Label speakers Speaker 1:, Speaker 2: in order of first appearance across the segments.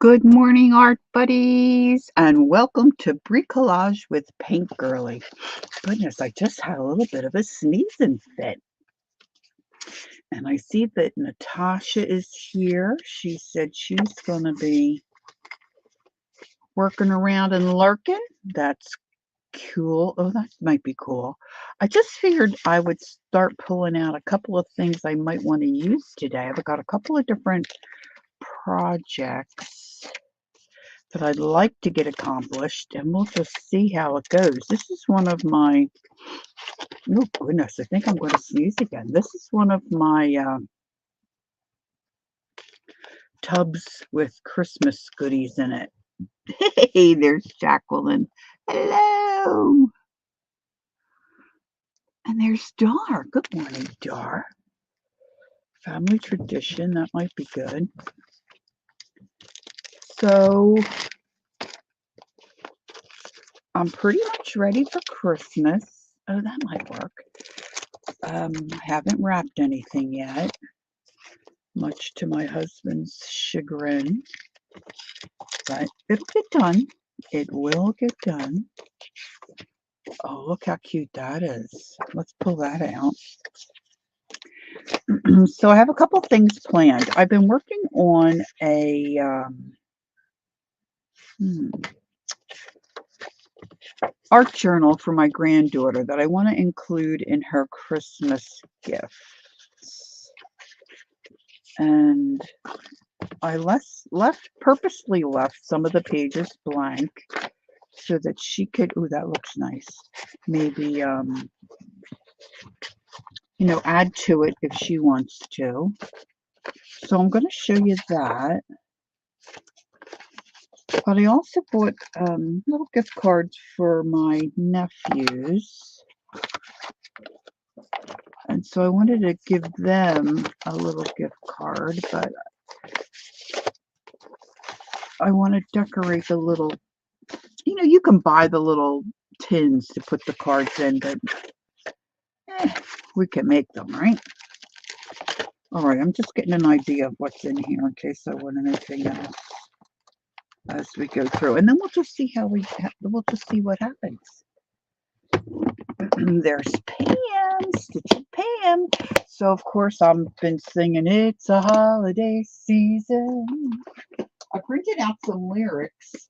Speaker 1: Good morning, art buddies, and welcome to Bricolage with Paint Girly. Goodness, I just had a little bit of a sneezing fit. And I see that Natasha is here. She said she's going to be working around and lurking. That's cool. Oh, that might be cool. I just figured I would start pulling out a couple of things I might want to use today. I've got a couple of different projects that I'd like to get accomplished, and we'll just see how it goes. This is one of my, oh goodness, I think I'm going to sneeze again. This is one of my tubs with Christmas goodies in it. Hey, there's Jacqueline. Hello. And there's Dar. Good morning, Dar. Family tradition, that might be good. So I'm pretty much ready for Christmas. Oh, that might work. I haven't wrapped anything yet, much to my husband's chagrin, but it'll get done. It will get done. Oh, look how cute that is. Let's pull that out. So I have a couple things planned. I've been working on a art journal for my granddaughter that I want to include in her Christmas gifts. And I purposely left some of the pages blank so that she could, oh, that looks nice. Maybe, add to it if she wants to. So I'm going to show you that. But I also bought little gift cards for my nephews. And so I wanted to give them a little gift card, but I want to decorate the little, you can buy the little tins to put the cards in, but we can make them, right? All right, I'm just getting an idea of what's in here in case I want anything else as we go through, and then we'll just see we'll just see what happens. There's Pam, Stitchy Pam. So of course I've been singing "It's a Holiday Season." I printed out some lyrics.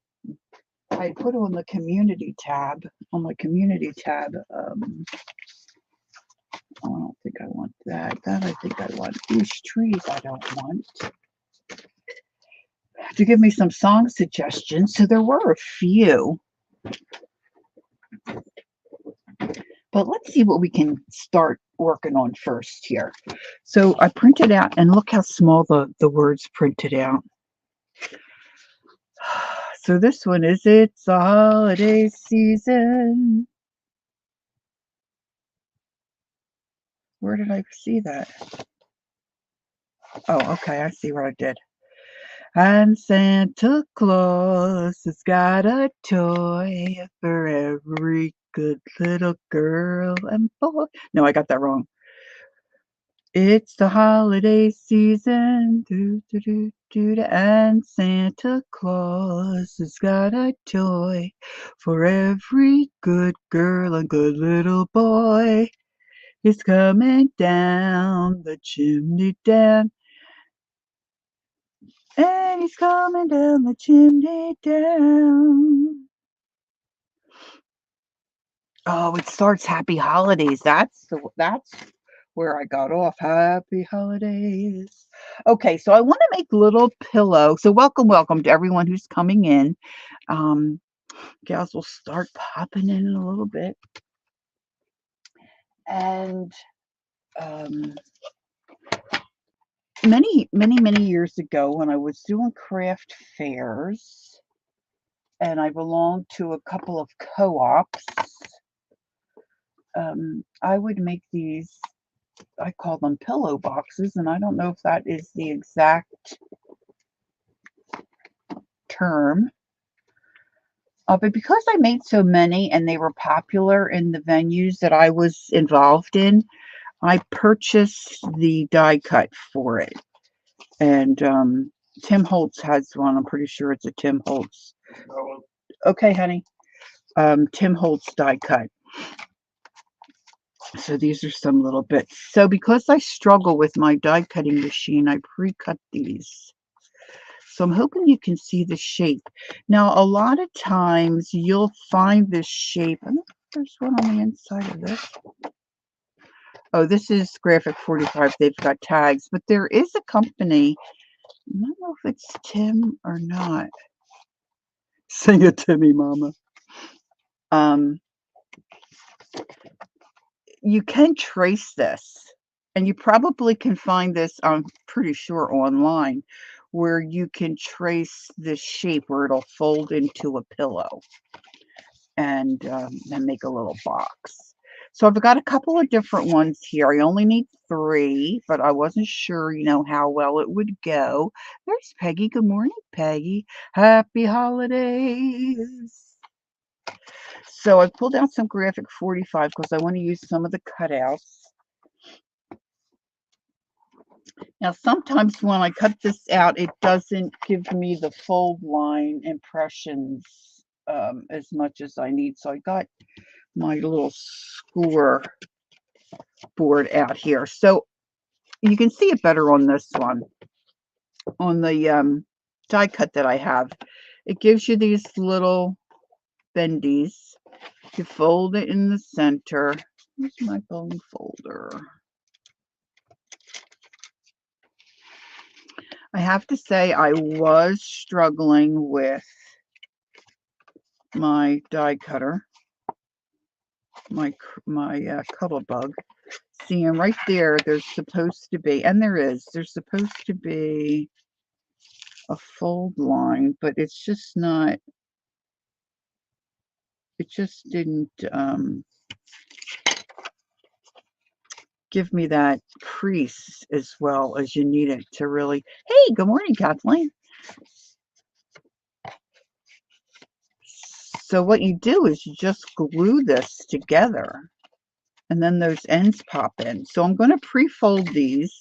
Speaker 1: I put on the community tab on my community tab. I don't think I want that. That I think I want. These trees I don't want. To give me some song suggestions. So there were a few. But let's see what we can start working on first here. So I printed out, and look how small the words printed out. So this one is "It's a Holiday Season." Where did I see that? Oh, okay, I see what I did. And Santa Claus has got a toy for every good little girl and boy. No, I got that wrong. It's the holiday season, and Santa Claus has got a toy for every good girl and good little boy. He's coming down the chimney down, and he's coming down the chimney down. Oh, it starts "Happy Holidays." That's where I got off. Happy holidays. Okay, so I want to make little pillow. So welcome to everyone who's coming in. Gals will start popping in a little bit. And many years ago, when I was doing craft fairs, and I belonged to a couple of co-ops, I would make these. I call them pillow boxes, and I don't know if that is the exact term. But because I made so many and they were popular in the venues that I was involved in, I purchased the die cut for it. And Tim Holtz has one. I'm pretty sure it's a Tim Holtz. Okay, honey. Tim Holtz die cut. So these are some little bits. So because I struggle with my die cutting machine, I pre-cut these. So I'm hoping you can see the shape. Now, a lot of times you'll find this shape. I don't know if there's one on the inside of this. Oh, this is Graphic 45. They've got tags, but there is a company. I don't know if it's Tim or not. Sing it to me, Mama. You can trace this, and you probably can find this, I'm pretty sure, online, where you can trace the shape where it'll fold into a pillow and make a little box. So I've got a couple of different ones here. I only need 3, but I wasn't sure, how well it would go. There's Peggy. Good morning, Peggy. Happy holidays. So I pulled out some Graphic 45 because I want to use some of the cutouts. Now, sometimes when I cut this out, it doesn't give me the fold line impressions as much as I need. So I got my little score board out here. So you can see it better on this one, on the die cut that I have. It gives you these little bendies. You fold it in the center. Where's my bone folder? I have to say I was struggling with my die cutter, my Cuttlebug. See, and right there's supposed to be, and there's supposed to be a fold line, but it's just not, it just didn't give me that crease as well as you need it to really. Hey, good morning, Kathleen. So what you do is you just glue this together, and then those ends pop in. So I'm going to pre-fold these,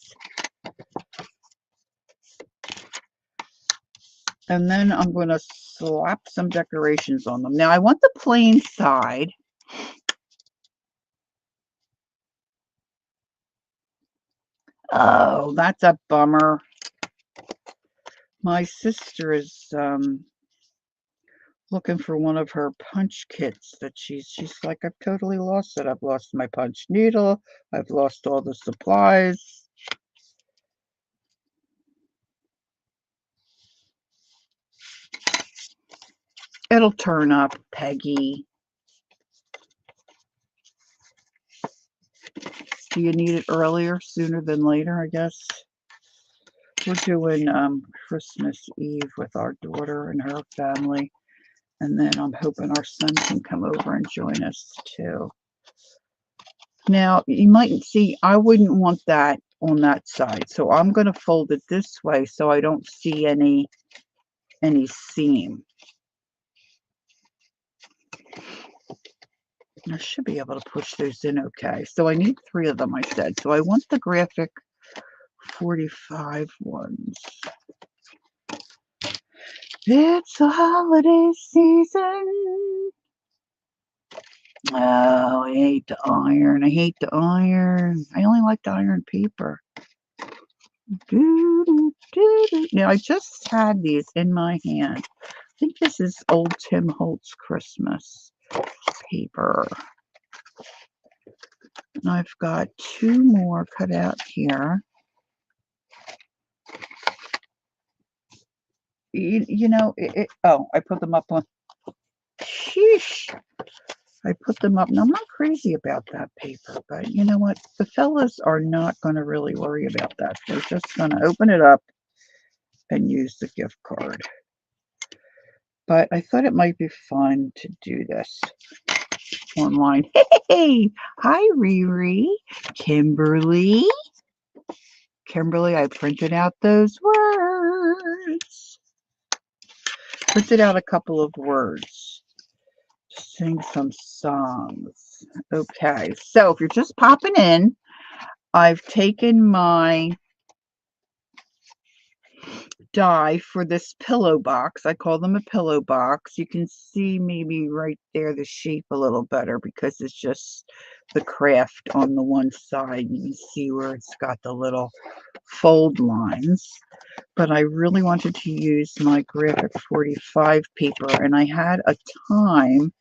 Speaker 1: and then I'm going to slap some decorations on them. Now I want the plain side. Oh, that's a bummer. My sister is looking for one of her punch kits that she's like, I've totally lost it. I've lost my punch needle. I've lost all the supplies. It'll turn up, Peggy. Do you need it earlier, sooner than later, I guess? We're doing Christmas Eve with our daughter and her family. And then I'm hoping our son can come over and join us too. Now, you might see, I wouldn't want that on that side. So I'm going to fold it this way so I don't see any seam. I should be able to push those in okay. So I need 3 of them, I said. So I want the Graphic 45 ones. It's the holiday season. Oh, I hate to iron. I hate to iron. I only like to iron paper. Now, I just had these in my hand. I think this is old Tim Holtz Christmas paper. And I've got 2 more cut out here. Oh, I put them up on. Sheesh. I put them up. Now, I'm not crazy about that paper, but you know what? The fellas are not going to really worry about that. They're just going to open it up and use the gift card. But I thought it might be fun to do this online. Hey, hi, Riri. Kimberly. Kimberly, I printed out those words. Printed out a couple of words. Sing some songs. Okay, so if you're just popping in, I've taken my die for this pillow box. I call them a pillow box. You can see maybe right there the shape a little better because it's just the craft on the one side. You can see where it's got the little fold lines. But I really wanted to use my Graphic 45 paper, and I had a time,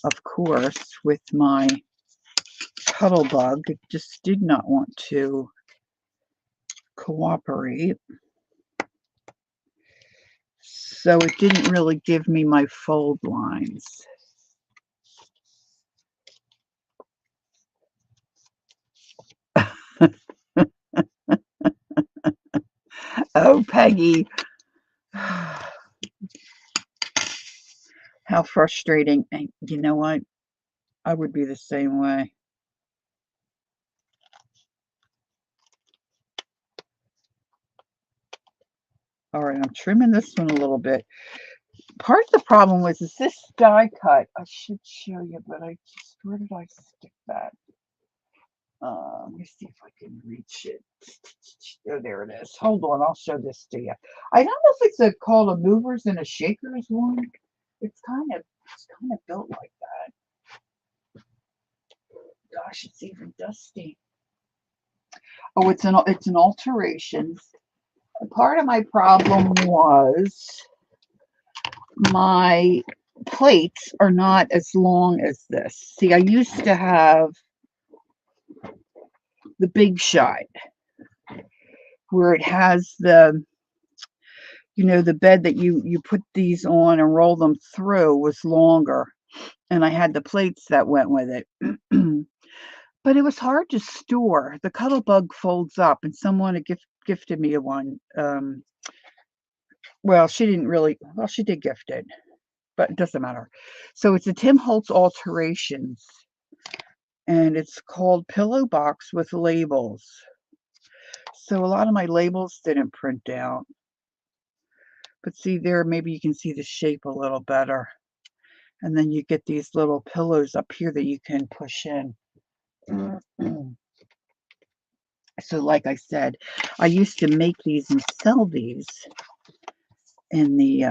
Speaker 1: of course, with my Cuttlebug. It just did not want to cooperate. So it didn't really give me my fold lines. Oh, Peggy. How frustrating. And you know what? I would be the same way. All right, I'm trimming this one a little bit. Part of the problem was is this die cut. I should show you, but where did I stick that? Let me see if I can reach it. Oh, there it is. Hold on, I'll show this to you. I don't know if it's called a movers and a shakers one. It's kind of built like that. Gosh, it's even dusty. Oh, it's an alteration. Part of my problem was my plates are not as long as this. See, I used to have the Big Shot where it has the the bed that you put these on and roll them through was longer, and I had the plates that went with it. But it was hard to store. The Cuttlebug folds up, and someone had gifted me one. Well, she didn't really. Well, she did gift it, but it doesn't matter. So it's a Tim Holtz Alterations, and it's called Pillow Box with Labels. So a lot of my labels didn't print out. But see there, maybe you can see the shape a little better. And then you get these little pillows up here that you can push in. So like I said, I used to make these and sell these in the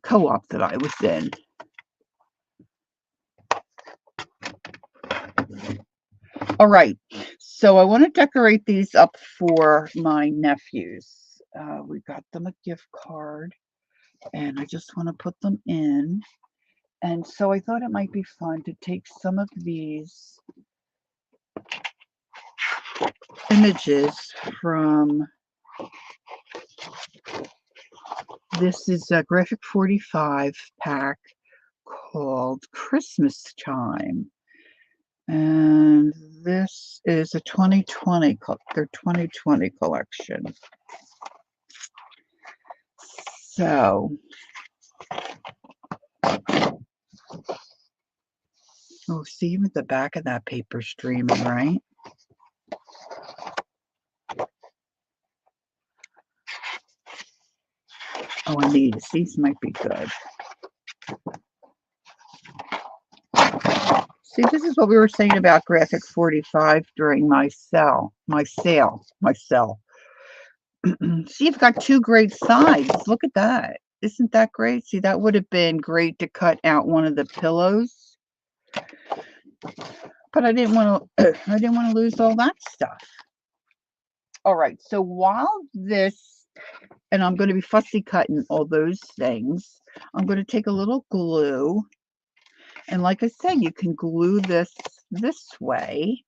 Speaker 1: co-op that I was in. All right, so I want to decorate these up for my nephews. We got them a gift card, and I just want to put them in. And so I thought it might be fun to take some of these images from, this is a Graphic 45 pack called Christmas Time. And this is a 2020, their 2020 collection. So, oh, see even the back of that paper streaming, right? Oh, and these might be good. See, this is what we were saying about Graphic 45 during my sale. See, you've got two great sides. Look at that. Isn't that great? See, that would have been great to cut out one of the pillows. But I didn't want to lose all that stuff. All right, so while this, and I'm going to be fussy cutting all those things, I'm going to take a little glue. And like I said, you can glue this way,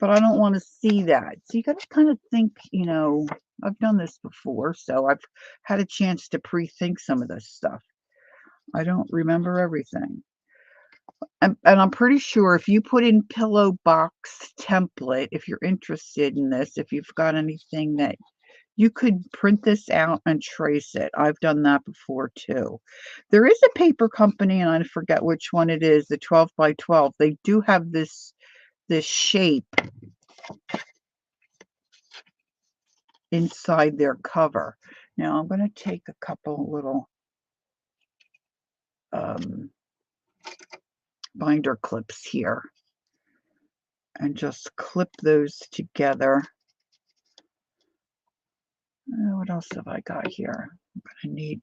Speaker 1: but I don't want to see that. So you got to kind of think, I've done this before, so I've had a chance to pre-think some of this stuff. I don't remember everything. And I'm pretty sure if you put in Pillow Box template, if you're interested in this, if you've got anything that you could print this out and trace it. I've done that before too. There is a paper company, and I forget which one it is, the 12 by 12. They do have this shape inside their cover. Now I'm going to take a couple little binder clips here and just clip those together. What else have I got here? I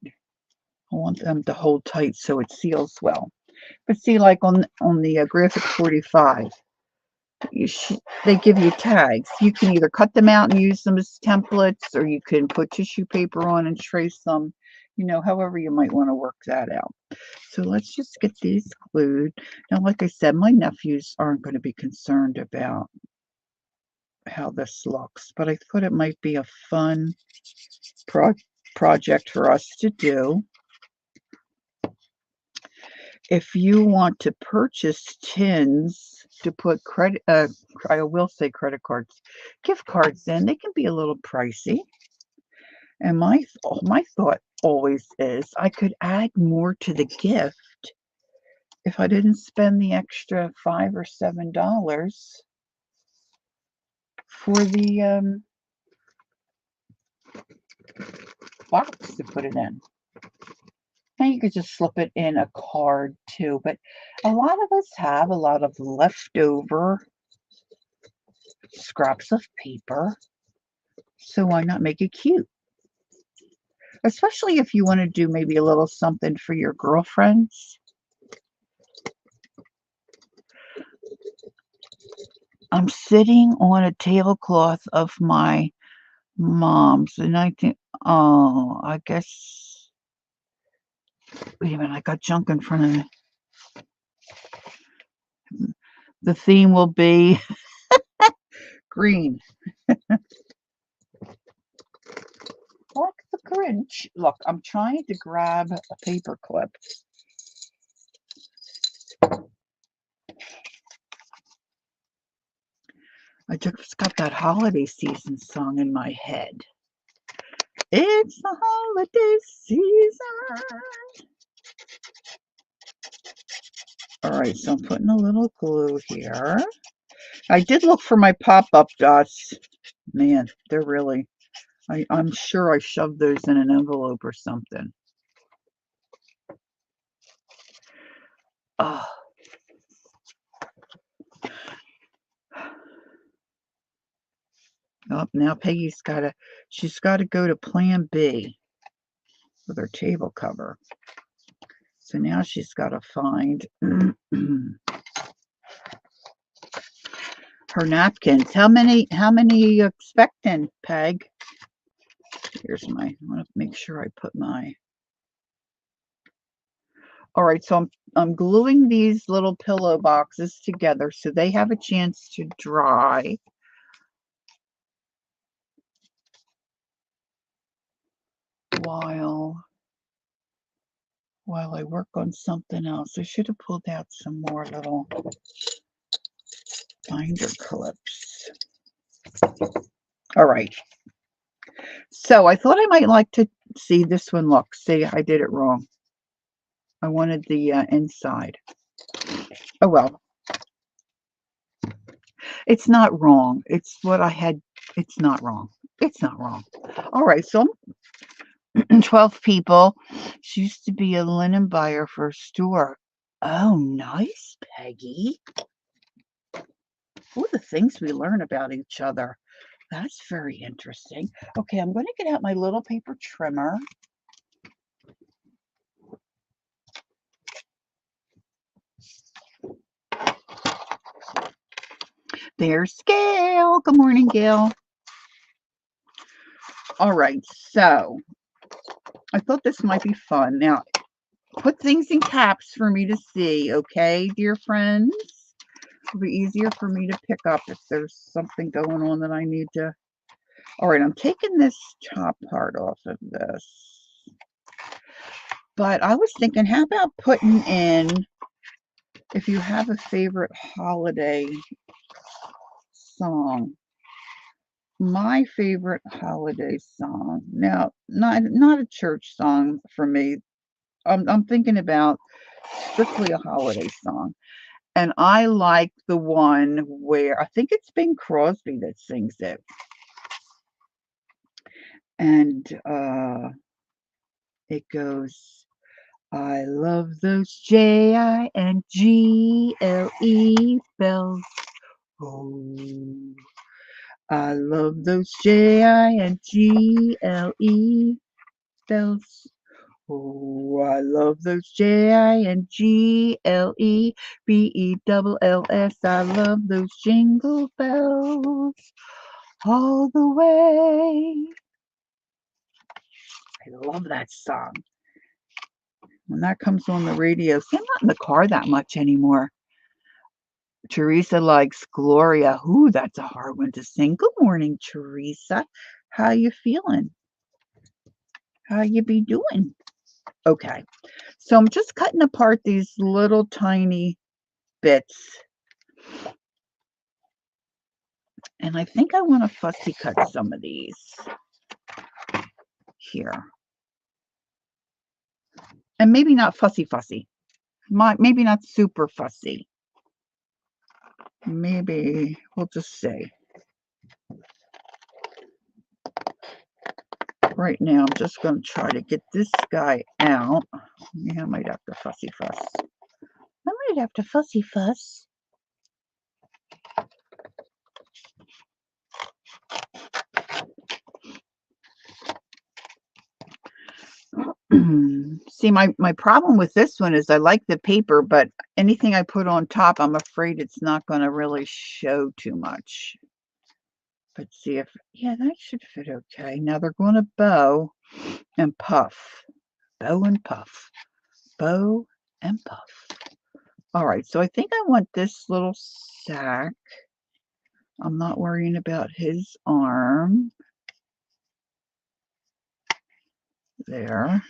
Speaker 1: want them to hold tight so it seals well. But see, like on the Graphic 45, they give you tags. You can either cut them out and use them as templates, or you can put tissue paper on and trace them, however you might want to work that out. So let's just get these glued. Now, like I said, my nephews aren't going to be concerned about how this looks, but I thought it might be a fun project for us to do. If you want to purchase tins to put I will say credit cards, gift cards in, they can be a little pricey. And my thought always is I could add more to the gift if I didn't spend the extra $5 or $7 for the box to put it in. Now you could just slip it in a card too, but a lot of us have a lot of leftover scraps of paper, so why not make it cute? Especially if you want to do maybe a little something for your girlfriends. I'm sitting on a tablecloth of my mom's, and I think, oh, I guess, wait a minute, I got junk in front of me. The theme will be green. Like the Grinch. Look, I'm trying to grab a paper clip. I just got that holiday season song in my head. It's the holiday season. All right, so I'm putting a little glue here. I did look for my pop-up dots. Man, they're really, I'm sure I shoved those in an envelope or something. Oh. Oh, now Peggy's she's got to go to Plan B with her table cover. So now she's got to find her napkins. How many are you expecting, Peg? Here's I want to make sure I put my. All right, so I'm gluing these little pillow boxes together so they have a chance to dry. While I work on something else. I should have pulled out some more little binder clips. All right. So I thought I might like to see this one look. See, I did it wrong. I wanted the inside. Oh, well. It's not wrong. It's what I had. It's not wrong. It's not wrong. All right. So 12 people. She used to be a linen buyer for a store. Oh, nice, Peggy. What the things we learn about each other. That's very interesting. Okay, I'm going to get out my little paper trimmer. There's Gail. Good morning, Gail. All right, so I thought this might be fun. Now, put things in caps for me to see, okay, dear friends? It'll be easier for me to pick up if there's something going on that I need to. All right, I'm taking this top part off of this. But I was thinking, how about putting in, if you have a favorite holiday song, my favorite holiday song. Now, not a church song for me. I'm thinking about strictly a holiday song. And I like the one where I think it's Bing Crosby that sings it. And it goes, I love those Jingle bells. Oh, I love those J-I-N-G-L-E bells. Oh, I love those J-I-N-G-L-E-B-E-double-L-S. I love those jingle bells all the way. I love that song. When that comes on the radio, see, I'm not in the car that much anymore. Teresa likes Gloria. Ooh, that's a hard one to sing. Good morning, Teresa. How you feeling? How you be doing? Okay, so I'm just cutting apart these little tiny bits. And I think I want to fussy cut some of these here. And maybe not fussy. Maybe not super fussy. Maybe we'll just say. Right now, I'm just going to try to get this guy out. Yeah, I might have to fussy fuss. I might have to fussy fuss. See, my problem with this one is I like the paper, but anything I put on top, I'm afraid it's not going to really show too much. Let's see if, yeah, that should fit okay. Now they're going to bow and puff. Bow and puff. Bow and puff. All right, so I think I want this little sack. I'm not worrying about his arm. There.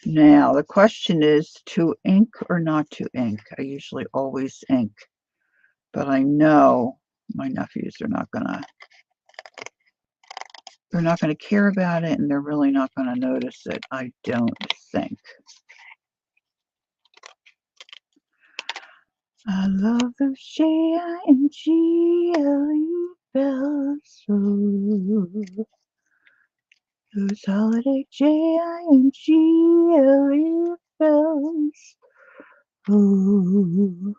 Speaker 1: Now, the question is to ink or not to ink. I usually always ink, but I know my nephews are not gonna care about it, and they're really not gonna notice it, I don't think. I love those J-I-N-G-L-E bells. Ooh. Those holiday J-I-N-G-L-E bells. Ooh.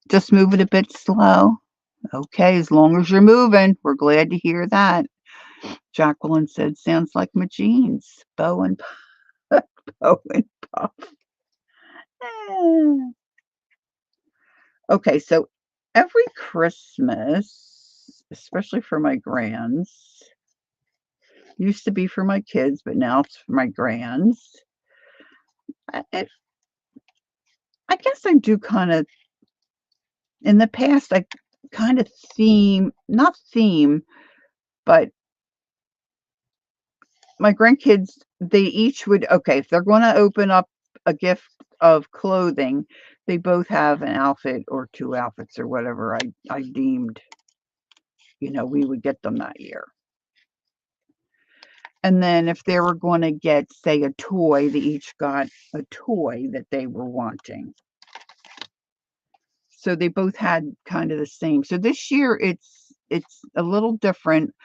Speaker 1: Just move it a bit slow. Okay, as long as you're moving, we're glad to hear that. Jacqueline said, sounds like my jeans. Bow and puff. Bow and puff. Okay, so every Christmas, especially for my grands, used to be for my kids, but now it's for my grands. I guess I do kind of, in the past, I kind of not theme, but my grandkids, they each would, okay, if they're going to open up a gift of clothing, they both have an outfit or two outfits or whatever I deemed, we would get them that year. And then if they were going to get, say, a toy, they each got a toy that they were wanting. So they both had kind of the same. So this year it's a little different.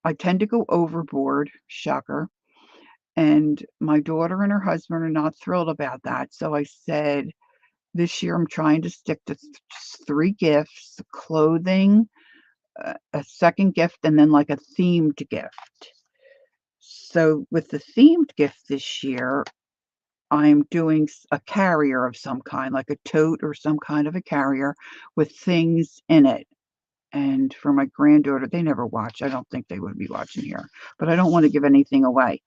Speaker 1: I tend to go overboard, shocker. And my daughter and her husband are not thrilled about that. So I said, this year I'm trying to stick to just 3 gifts, clothing, a second gift, and then like a themed gift. So with the themed gift this year, I'm doing a carrier of some kind, like a tote or some kind of a carrier with things in it. And for my granddaughter, they never watch. I don't think they would be watching here, but I don't want to give anything away.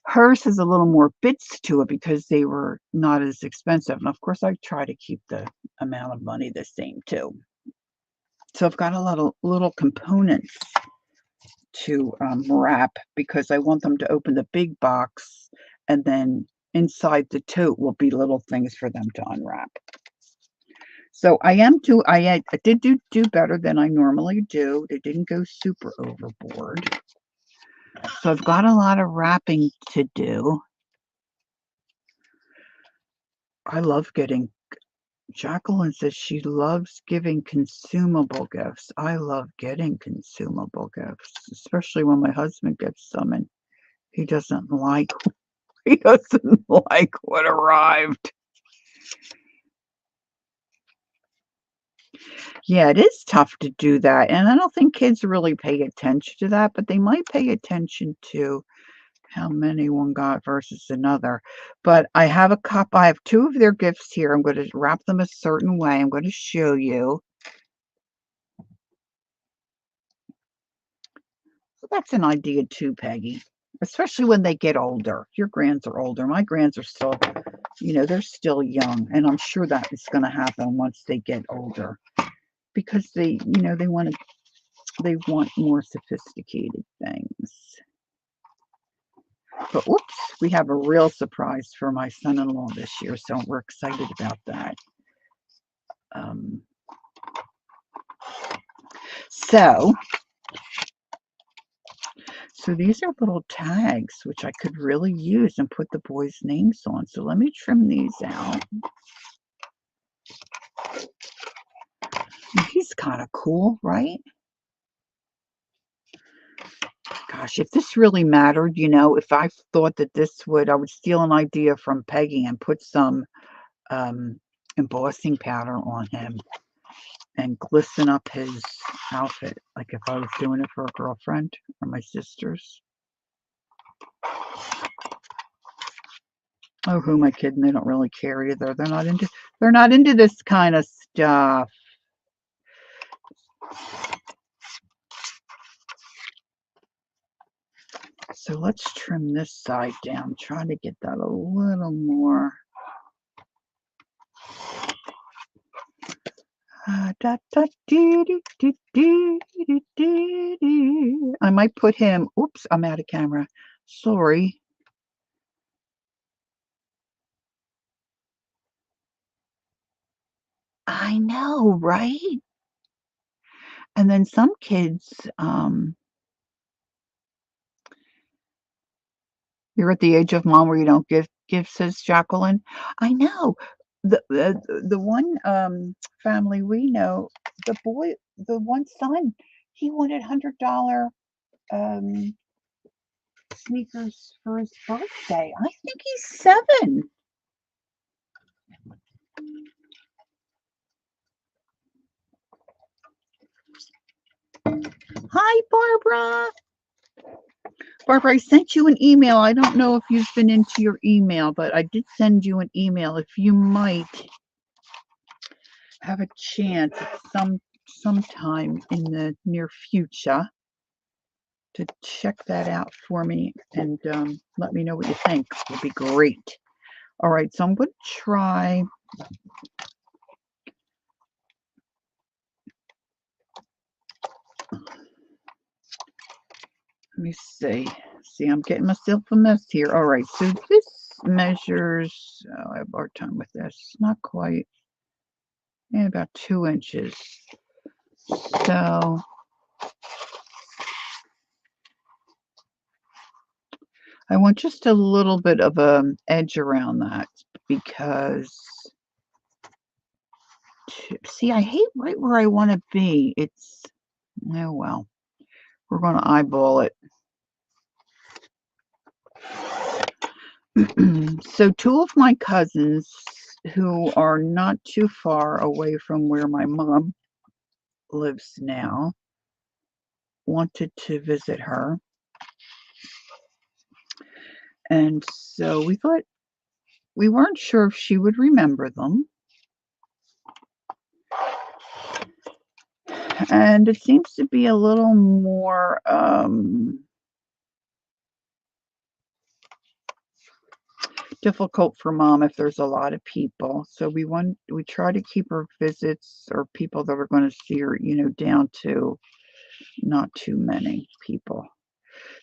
Speaker 1: Hers has a little more bits to it because they were not as expensive. And of course, I try to keep the amount of money the same too. So I've got a lot of little components to wrap because I want them to open the big box, and then inside the tote will be little things for them to unwrap. So I did do better than I normally do. They didn't go super overboard. So I've got a lot of wrapping to do. I love getting Jacqueline says she loves giving consumable gifts. I love getting consumable gifts, especially when my husband gets some and he doesn't like he doesn't like what arrived. Yeah, it is tough to do that, and I don't think kids really pay attention to that, but they might pay attention to how many one got versus another. But I have 2 of their gifts here. I'm gonna wrap them a certain way. I'm gonna show you. So that's an idea too, Peggy, especially when they get older. Your grands are older. My grands are still, they're still young, and I'm sure that is gonna happen once they get older because they want more sophisticated things. But whoops, we have a real surprise for my son-in-law this year, so we're excited about that. Um, so these are little tags which I could really use and put the boys' names on. So let me trim these out. He's kind of cool, right? Gosh, if this really mattered, if I thought that I would steal an idea from Peggy and put some embossing powder on him and glisten up his outfit, like if I was doing it for a girlfriend or my sisters. Oh, who am I kidding? They don't really care either. They're not into this kind of stuff. So let's trim this side down. Try to get that a little more. I might put him. Oops, I'm out of camera. Sorry. I know, right? And then some kids, you're at the age of mom where you don't give gifts, says Jacqueline. I know. The one family we know, the one son, he wanted $100 sneakers for his birthday. I think he's 7. Hi, Barbara. Barbara, I sent you an email. I don't know if you've been into your email, but I did send you an email. If you might have a chance at sometime in the near future to check that out for me and let me know what you think. It would be great. All right, so I'm going to try. Let me see. See, I'm getting myself a mess here. All right, so this measures, I have a hard time with this. Not quite. Yeah, about 2 inches. So I want just a little bit of an edge around that because, see, I hate right where I want to be. Oh well, we're going to eyeball it. So 2 of my cousins who are not too far away from where my mom lives now wanted to visit her. And so we thought we weren't sure if she would remember them. And it seems to be a little more difficult for mom if there's a lot of people. So we try to keep her visits or people that are going to see her, down to not too many people.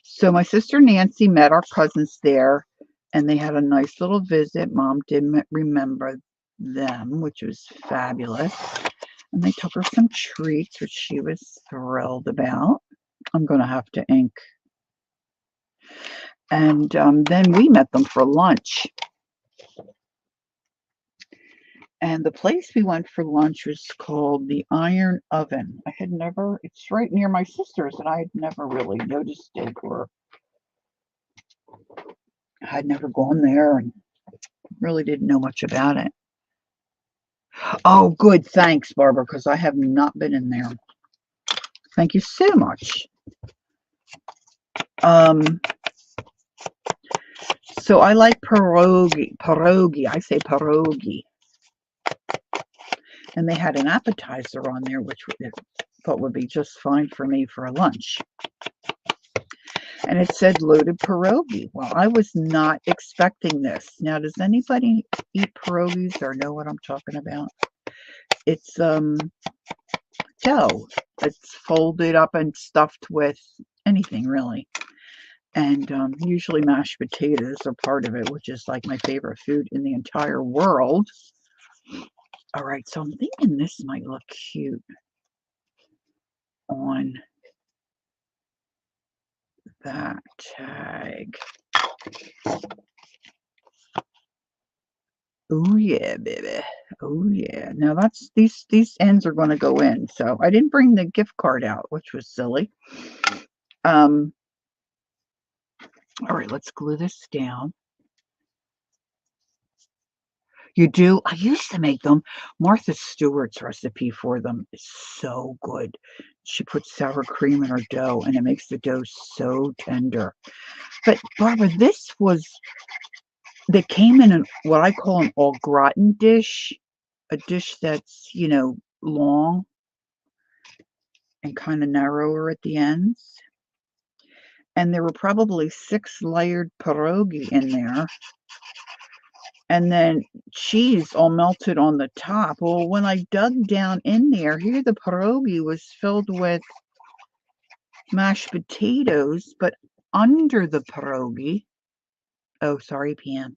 Speaker 1: So my sister Nancy met our cousins there and they had a nice little visit. Mom didn't remember them, which was fabulous. And they took her some treats, which she was thrilled about. I'm going to have to ink. And then we met them for lunch. And the place we went for lunch was called the Iron Oven. I had never, it's right near my sister's, and I had never really noticed it or I had never gone there and really didn't know much about it. Oh, good. Thanks, Barbara, because I have not been in there. Thank you so much. So I like pierogi. Pierogi. I say pierogi. And they had an appetizer on there, which I thought would be just fine for me for a lunch. And it said loaded pierogi. Well, I was not expecting this. Now, does anybody eat pierogies or know what I'm talking about? It's dough. It's folded up and stuffed with anything, really. And usually mashed potatoes are part of it, which is like my favorite food in the entire world. All right, so I'm thinking this might look cute on that tag. Oh yeah, baby. Oh yeah. Now that's these ends are going to go in. So I didn't bring the gift card out, which was silly. All right, let's glue this down. You do? I used to make them. Martha Stewart's recipe for them is so good. She puts sour cream in her dough, and it makes the dough so tender. But Barbara, they came in what I call an au gratin dish, a dish that's, long and kind of narrower at the ends. And there were probably 6 layered pierogi in there. And then cheese all melted on the top. Well, when I dug down in there, here the pierogi was filled with mashed potatoes, but under the pierogi, oh, sorry, Pam,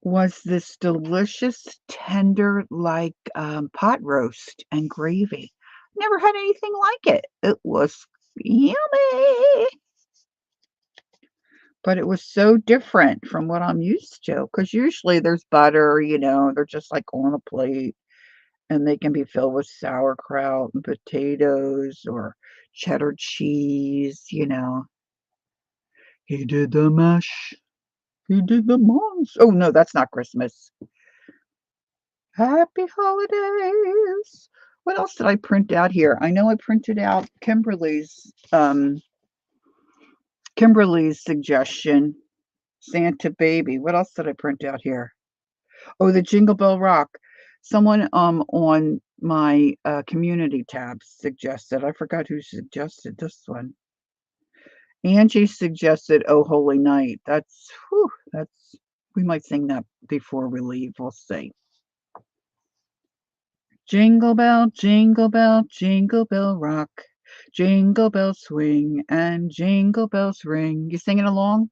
Speaker 1: was this delicious, tender, like pot roast and gravy. Never had anything like it. It was yummy. But it was so different from what I'm used to, because usually there's butter, they're just like on a plate, and they can be filled with sauerkraut and potatoes or cheddar cheese. He did the mash. He did the mons. Oh, no, that's not Christmas. Happy holidays. What else did I print out here? I know I printed out Kimberly's suggestion, Santa Baby. What else did I print out here? Oh, the Jingle Bell Rock. Someone on my community tab suggested. I forgot who suggested this one. Angie suggested "Oh Holy Night." That's we might sing that before we leave. We'll see. Jingle bell, jingle bell, jingle bell rock. Jingle bells swing and jingle bells ring. You singing along?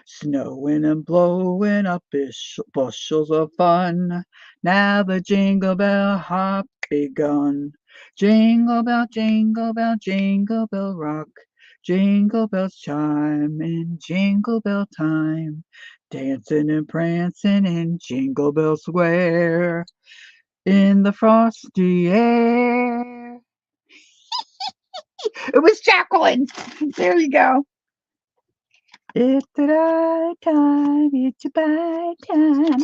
Speaker 1: Snowing and blowing up bushels of fun. Now the jingle bell hop begun. Jingle bell, jingle bell, jingle bell rock. Jingle bells chime in jingle bell time. Dancing and prancing in Jingle Bell Square. In the frosty air. It was Jacqueline. There you go. It's the right time, it's about time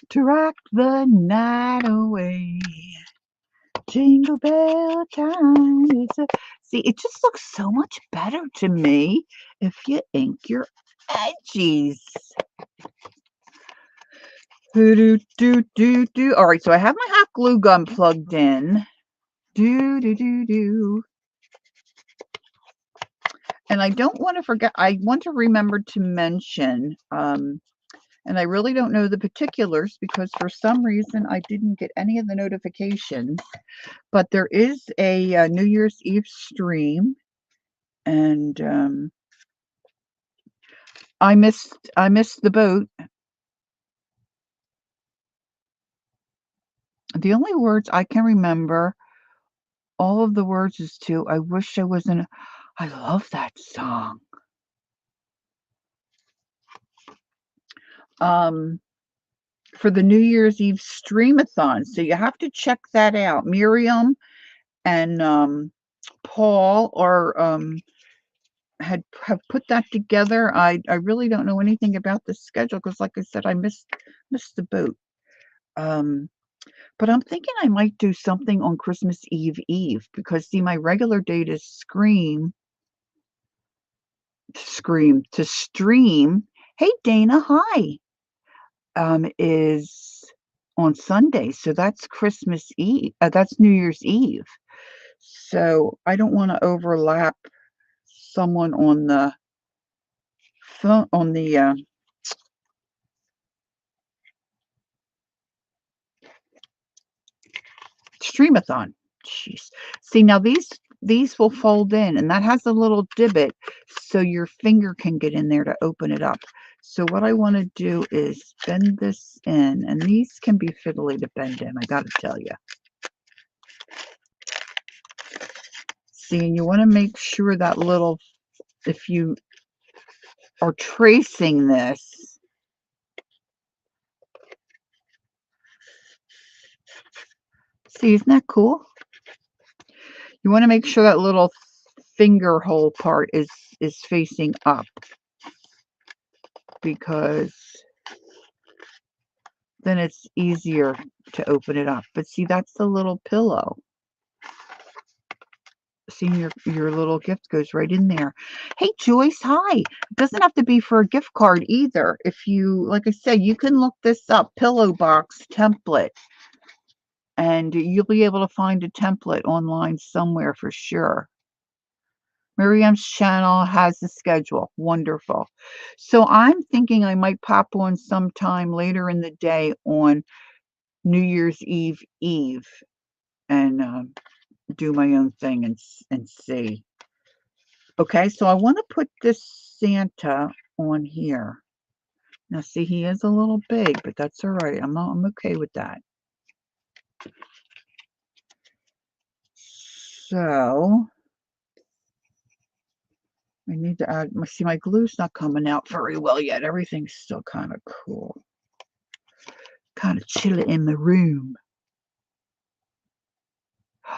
Speaker 1: to rock the night away. Jingle bell time. See, it just looks so much better to me if you ink your edges. Do do do do. All right, so I have my hot glue gun plugged in. Do do do do. And I don't want to forget. I want to remember to mention. And I really don't know the particulars because for some reason I didn't get any of the notifications. But there is a New Year's Eve stream, and I missed the boat. The only words I can remember, all of the words is to "I wish I was in." I love that song. for the New Year's Eve streamathon. So you have to check that out. Miriam and Paul are have put that together. I really don't know anything about the schedule because, like I said, I missed the boat. But I'm thinking I might do something on Christmas Eve because see, my regular date is to stream. Hey Dana, hi. Is on Sunday, so that's Christmas Eve. That's New Year's Eve. So I don't want to overlap someone on the phone on the streamathon. Jeez. See, now these will fold in, and that has a little divot so your finger can get in there to open it up. So what I want to do is bend this in, and these can be fiddly to bend in, I got to tell you. See, and you want to make sure that little, if you are tracing this, see, isn't that cool? You want to make sure that little finger hole part is facing up, because then it's easier to open it up. But see, that's the little pillow. See, your little gift goes right in there. Hey Joyce, hi. It doesn't have to be for a gift card either. If you, like I said, you can look this up, pillow box template, and you'll be able to find a template online somewhere for sure. Miriam's channel has the schedule. Wonderful. So I'm thinking I might pop on sometime later in the day on New Year's Eve and do my own thing and see. Okay, so I want to put this Santa on here. Now see, he is a little big, but that's all right. I'm okay with that. So I need to add, see, my glue's not coming out very well yet. Everything's still kind of cool. Kind of chilly in the room.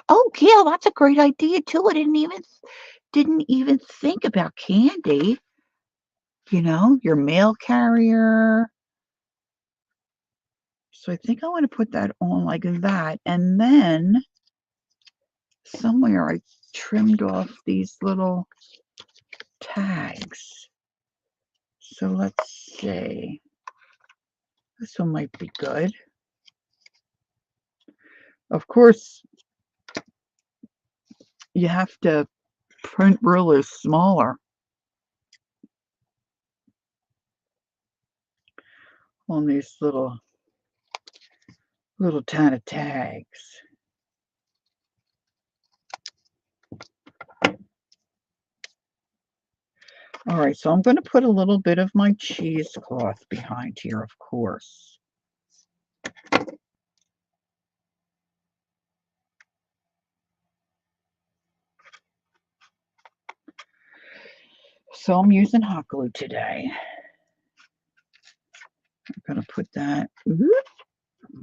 Speaker 1: Oh, Gail, that's a great idea too. I didn't even think about candy. You know, your mail carrier. So I think I want to put that on like that. And then somewhere I trimmed off these little tags. So let's see. This one might be good. Of course, you have to print really smaller on these little tiny tags. All right, so I'm going to put a little bit of my cheesecloth behind here, of course. So I'm using hot glue today. I'm going to put that, I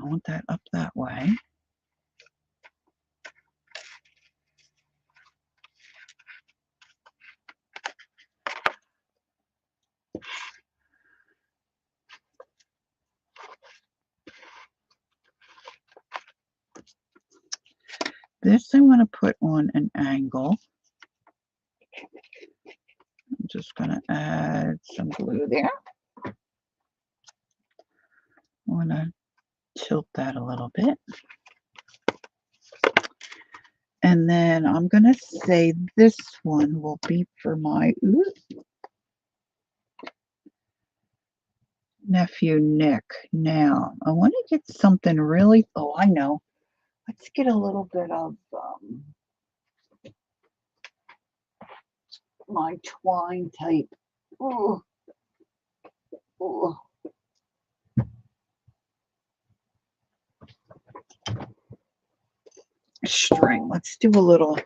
Speaker 1: want that up that way. This I want to put on an angle. I'm just going to add some glue there. I want to tilt that a little bit. And then I'm going to say this one will be for my nephew Nick. Now, I want to get something really, oh, I know. Let's get a little bit of my twine type. Ooh. Ooh. String. Let's do a little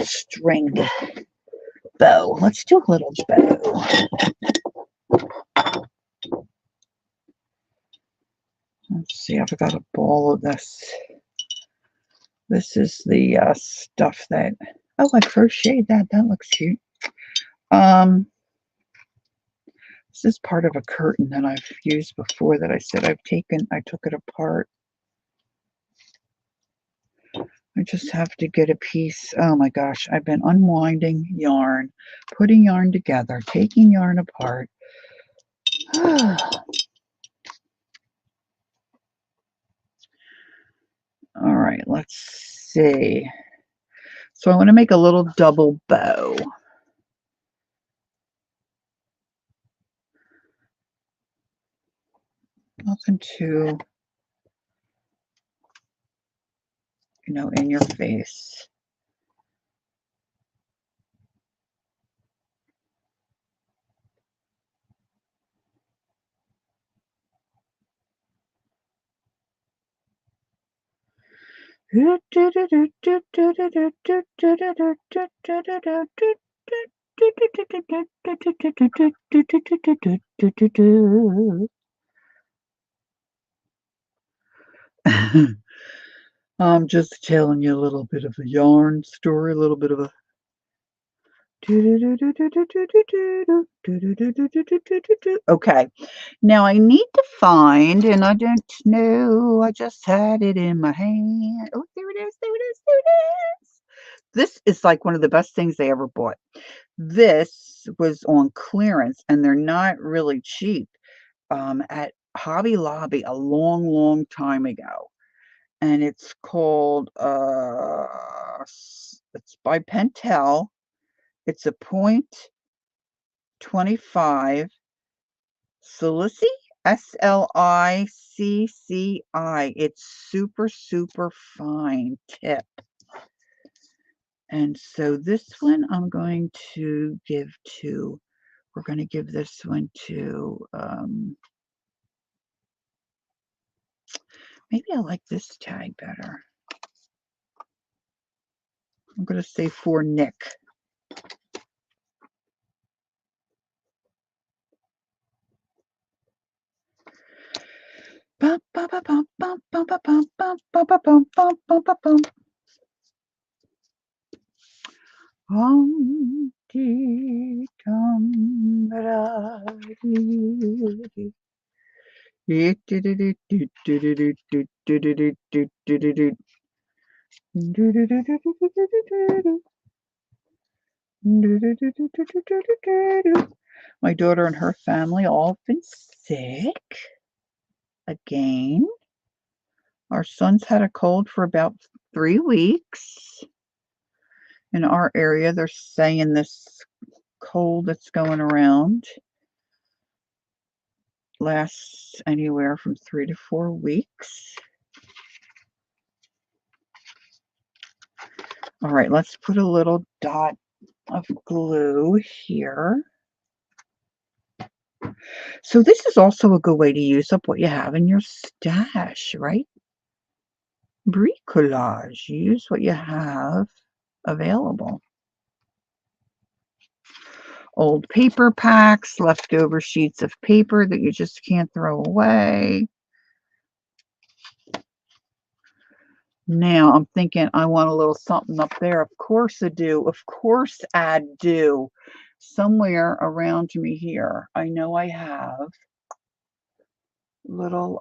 Speaker 1: stringed bow. Let's do a little bow. Let's see, I've got a ball of this. This is the stuff that, oh, I crocheted that. That looks cute. This is part of a curtain that I've used before that I said I took it apart. I just have to get a piece. Oh my gosh, I've been unwinding yarn, putting yarn together, taking yarn apart. All right, let's see. So I want to make a little double bow. Nothing too, in your face. I'm just telling you a little bit of a yarn story, a little bit of a. Okay, now I need to find, and I don't know, I just had it in my hand. Oh, there it is, there it is, there it is. This is like one of the best things they ever bought. This was on clearance, and they're not really cheap, at Hobby Lobby a long, long time ago. And it's called, it's by Pentel. It's a .25 Silici, SLICCI. It's super, super fine tip. And so this one I'm going to give to, we're going to give this one to, maybe I like this tag better. I'm going to say for Nick. My daughter and her family all been sick again. Our son's had a cold for about 3 weeks. In our area, they're saying this cold that's going around lasts anywhere from 3 to 4 weeks. All right, let's put a little dot of glue here. So this is also a good way to use up what you have in your stash, right? Bricolage. Use what you have available. Old paper packs, leftover sheets of paper that you just can't throw away. Now I'm thinking I want a little something up there. Of course I do. Of course I do. Somewhere around me here, I know I have little,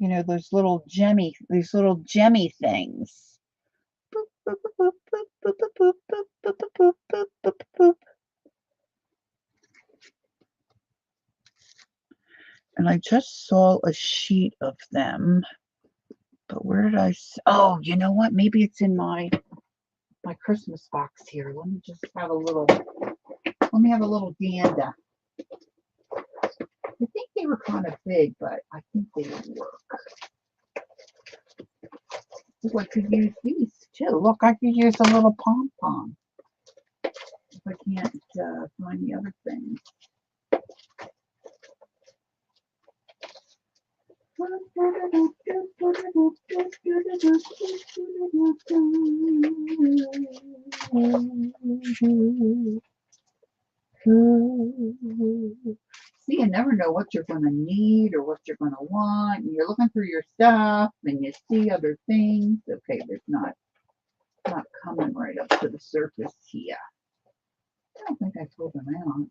Speaker 1: those little these little gemmy things. And I just saw a sheet of them. But where did oh, you know what? Maybe it's in my Christmas box here. Let me have a little gander. I think they were kind of big, but I think they would work. Ooh, I could use these too. Look, I could use a little pom-pom. If I can't find the other thing. see, you never know what you're going to need or what you're going to want. And you're looking through your stuff and you see other things. Okay, there's not coming right up to the surface here. I don't think I pulled them out.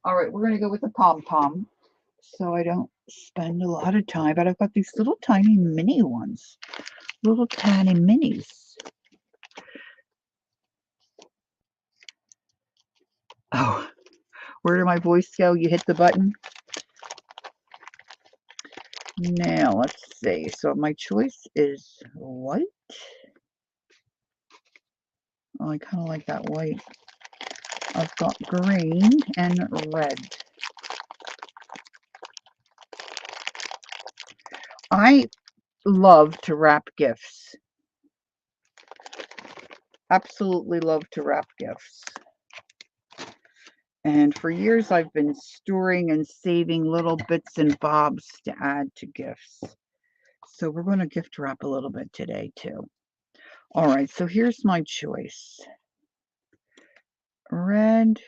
Speaker 1: All right, we're going to go with the pom-pom so I don't spend a lot of time. But I've got these little tiny mini ones. Little tiny minis. Oh, where did my voice go? You hit the button. Now, let's see. So my choice is white. Oh, I kind of like that white. I've got green and red. I love to wrap gifts. Absolutely love to wrap gifts. And for years, I've been storing and saving little bits and bobs to add to gifts. So we're going to gift wrap a little bit today, too. All right, so here's my choice. Red.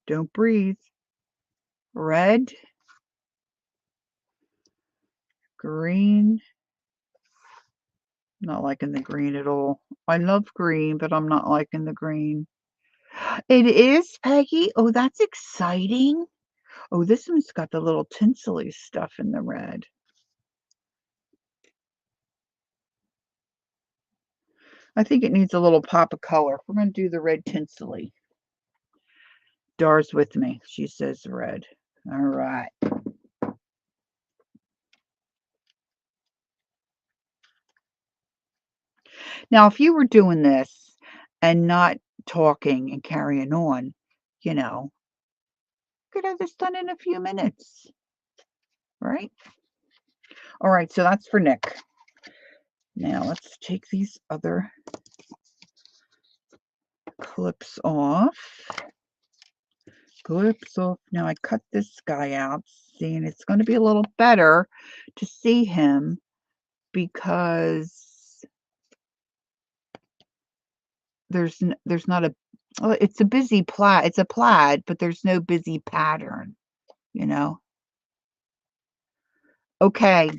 Speaker 1: Don't breathe. Red. Green. Not liking the green at all. I love green, but I'm not liking the green. It is, Peggy. Oh, that's exciting. Oh, this one's got the little tinsely stuff in the red. I think it needs a little pop of color. We're going to do the red tinsely. Dar's with me. She says red. All right. Now, if you were doing this and not talking and carrying on, you know, could have this done in a few minutes, right? All right, so that's for Nick. Now, let's take these other clips off. Clips off. Now, I cut this guy out. See, and it's going to be a little better to see him because there's not a, well, it's a busy plaid. It's a plaid, but there's no busy pattern, you know. Okay,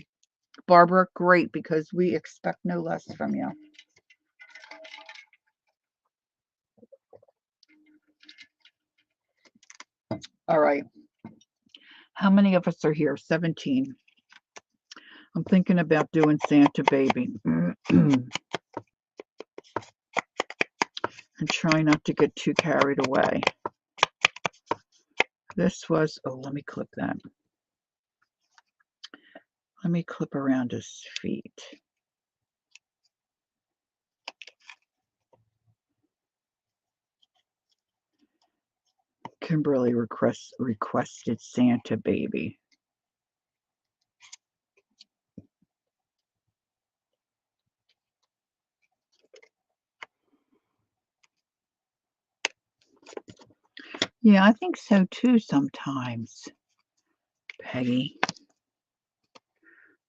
Speaker 1: Barbara, great, because we expect no less from you. All right. How many of us are here? 17. I'm thinking about doing Santa Baby. And try not to get too carried away. This was, oh, let me clip that. Let me clip around his feet. Kimberly requested Santa Baby. Yeah, I think so too sometimes, Peggy.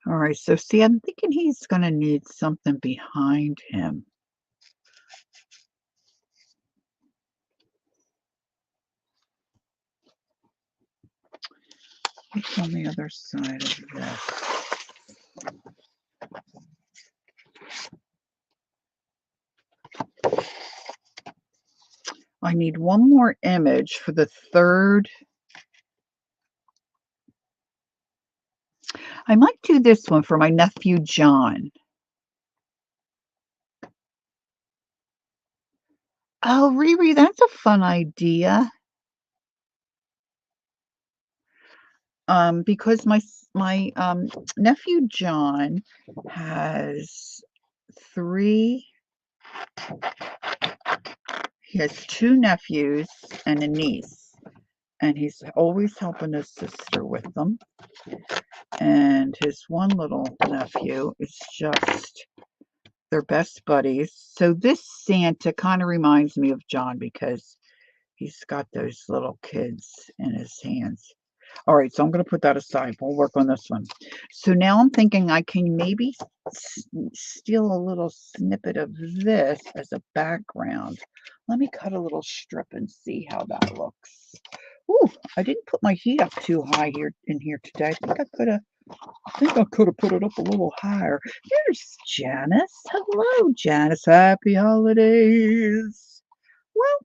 Speaker 1: All right, so see, I'm thinking he's going to need something behind him. What's on the other side of this? I need one more image for the third. I might do this one for my nephew, John. Oh, Riri, that's a fun idea. Because my nephew, John, has he has 2 nephews and a niece. And he's always helping his sister with them. And his one little nephew is just, they're best buddies. So this Santa kind of reminds me of John because he's got those little kids in his hands. All right, so I'm going to put that aside. We'll work on this one. So now I'm thinking I can maybe steal a little snippet of this as a background. Let me cut a little strip and see how that looks. Ooh, I didn't put my heat up too high here in here today. I think I could have put it up a little higher. Here's Janice. Hello, Janice. Happy holidays.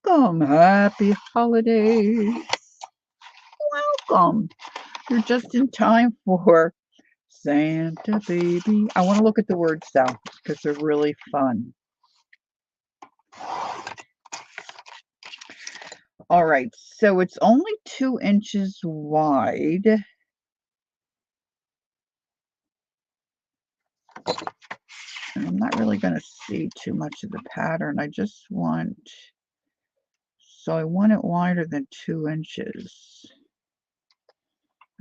Speaker 1: Welcome. Happy holidays. Welcome. You're just in time for Santa Baby. I want to look at the words though, because they're really fun. All right, so it's only 2 inches wide. And I'm not really going to see too much of the pattern. So I want it wider than 2 inches,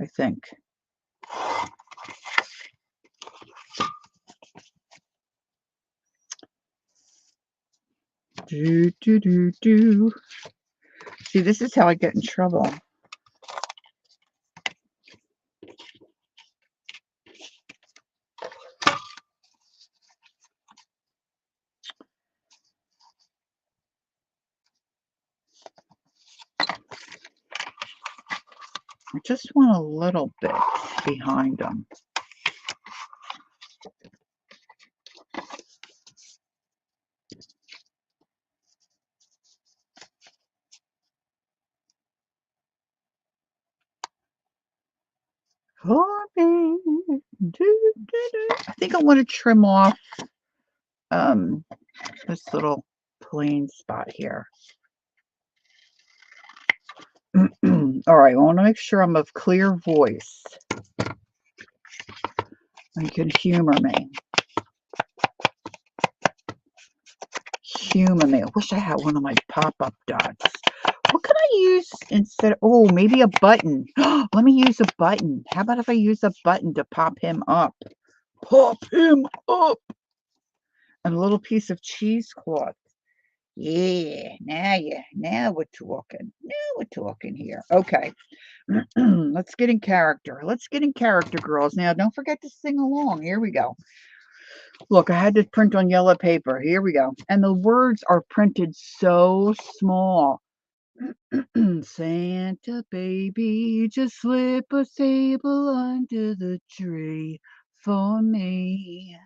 Speaker 1: I think. Do, do, do, do. See, this is how I get in trouble. I just want a little bit behind them. For me. I think I want to trim off this little plain spot here. All right, I want to make sure I'm of clear voice. You can humor me. Humor me. I wish I had one of my pop-up dots. What can I use instead? Oh, maybe a button. Let me use a button. How about if I use a button to pop him up? Pop him up! And a little piece of cheesecloth. Yeah, now we're talking. Now we're talking here. Okay. Let's get in character. Let's get in character, girls. Now, don't forget to sing along. Here we go. Look, I had to print on yellow paper. Here we go. And the words are printed so small. Santa baby, just slip a sable under the tree for me.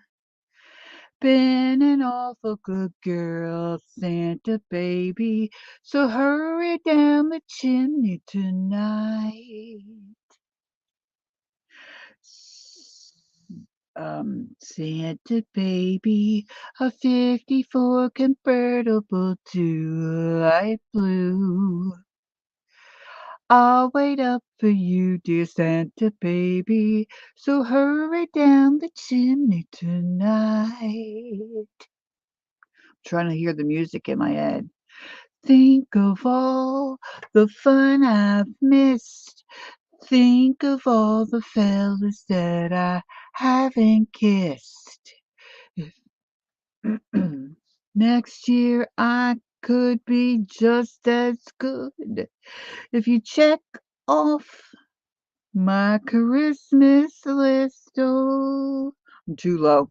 Speaker 1: Been an awful good girl, Santa baby, so hurry down the chimney tonight. Santa baby, a 54 convertible to light blue. I'll wait up for you, dear Santa baby, so hurry down the chimney tonight. Trying to hear the music in my head. Think of all the fun I've missed. Think of all the fellas that I haven't kissed. If next year I could be just as good if you check off my Christmas list. Oh, I'm too low.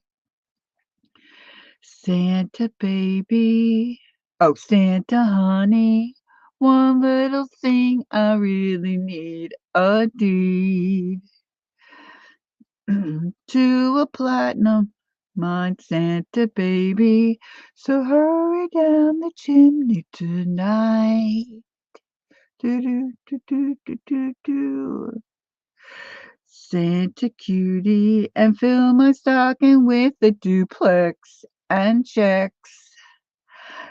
Speaker 1: Santa baby, oh Santa honey, one little thing I really need a deed to a platinum mine, Santa baby. So hurry down the chimney tonight. Do do do do do do do. Santa cutie, and fill my stocking with a duplex and checks.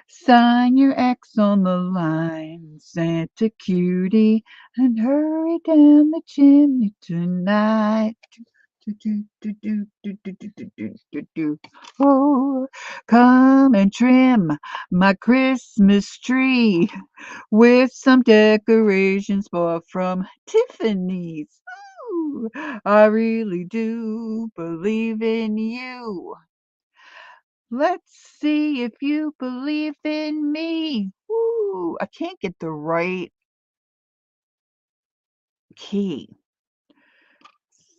Speaker 1: Sign your X on the line, Santa cutie, and hurry down the chimney tonight. Do, do, do, do, do, do, do, do, do, do, do. Oh, come and trim my Christmas tree with some decorations bought from Tiffany's. Ooh, I really do believe in you. Let's see if you believe in me. Ooh, I can't get the right key.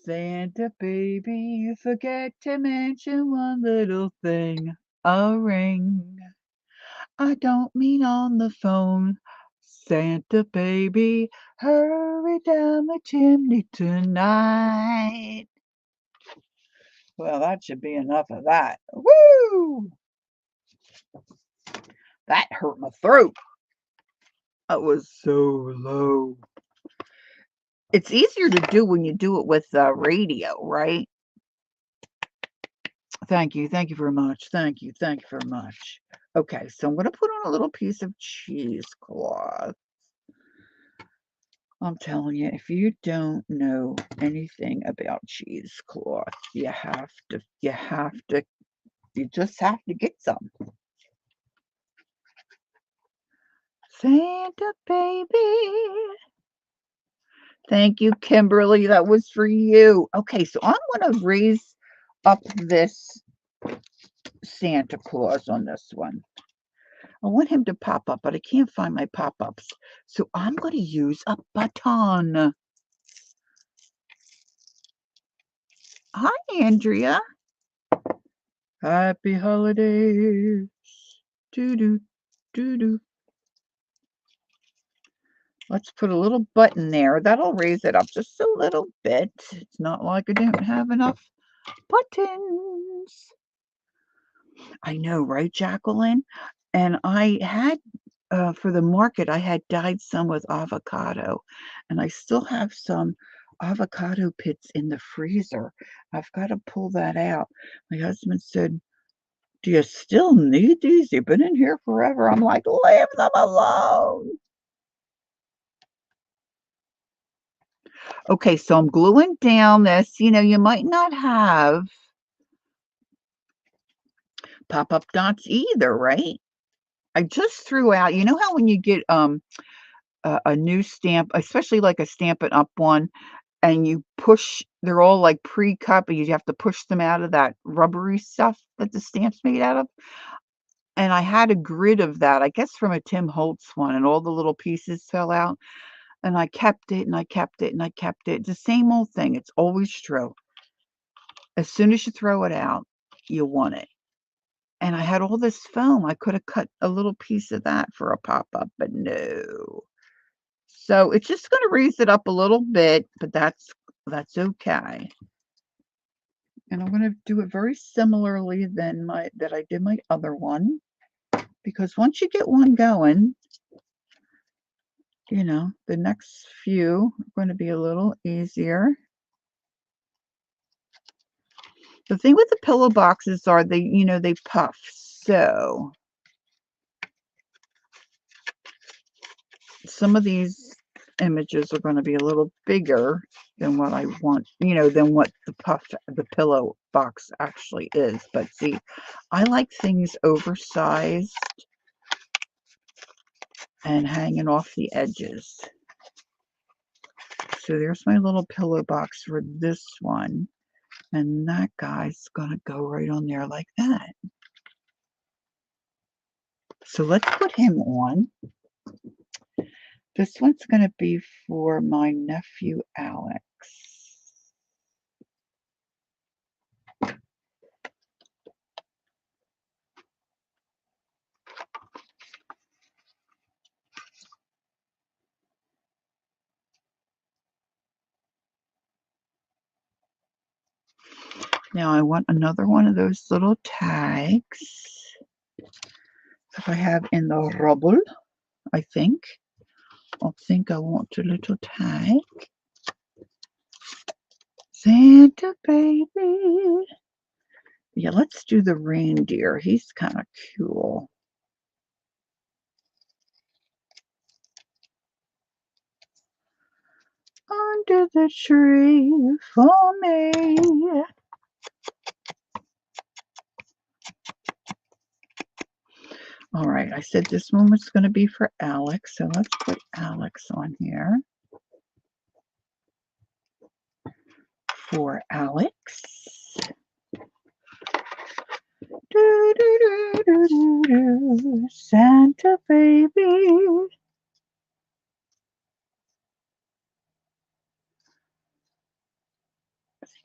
Speaker 1: Santa baby, you forget to mention one little thing. A ring. I don't mean on the phone. Santa baby, hurry down the chimney tonight. Well, that should be enough of that. Woo! That hurt my throat. That was so low. It's easier to do when you do it with radio, right? Thank you. Thank you very much. Thank you. Thank you very much. Okay, so I'm going to put on a little piece of cheesecloth. I'm telling you, if you don't know anything about cheesecloth, you just have to get some. Santa baby. Thank you, Kimberly. That was for you. Okay, so I'm going to raise up this Santa Claus on this one. I want him to pop up, but I can't find my pop-ups. So I'm going to use a button. Hi, Andrea. Happy holidays. Doo-doo, doo-doo. Let's put a little button there. That'll raise it up just a little bit. It's not like I don't have enough buttons. I know, right, Jacqueline? And I had, for the market, I had dyed some with avocado. And I still have some avocado pits in the freezer. I've got to pull that out. My husband said, do you still need these? You've been in here forever. I'm like, leave them alone. Okay, so I'm gluing down this. You know, you might not have pop-up dots either, right? I just threw out, you know how when you get a new stamp, especially like a Stampin' Up one, and you push, they're all like pre-cut, but you have to push them out of that rubbery stuff that the stamp's made out of. And I had a grid of that, I guess from a Tim Holtz one, and all the little pieces fell out. And I kept it, and I kept it, and I kept it. It's the same old thing. It's always true. As soon as you throw it out, you want it. And I had all this foam. I could have cut a little piece of that for a pop-up, but no. So it's just going to raise it up a little bit, but that's okay. And I'm going to do it very similarly than that I did my other one, because once you get one going, you know, the next few are going to be a little easier. The thing with the pillow boxes are they, you know, they puff. So some of these images are going to be a little bigger than what I want, you know, than what the pillow box actually is. But see, I like things oversized and hanging off the edges. So there's my little pillow box for this one. And that guy's going to go right on there like that. So let's put him on. This one's going to be for my nephew, Alex. Now I want another one of those little tags that I have in the rubble, I think. I want a little tag. Santa baby. Yeah, let's do the reindeer. He's kind of cool. Under the tree for me. All right, I said this one was going to be for Alex, so let's put Alex on here. For Alex. Do, do, do, do, do, do. Santa baby.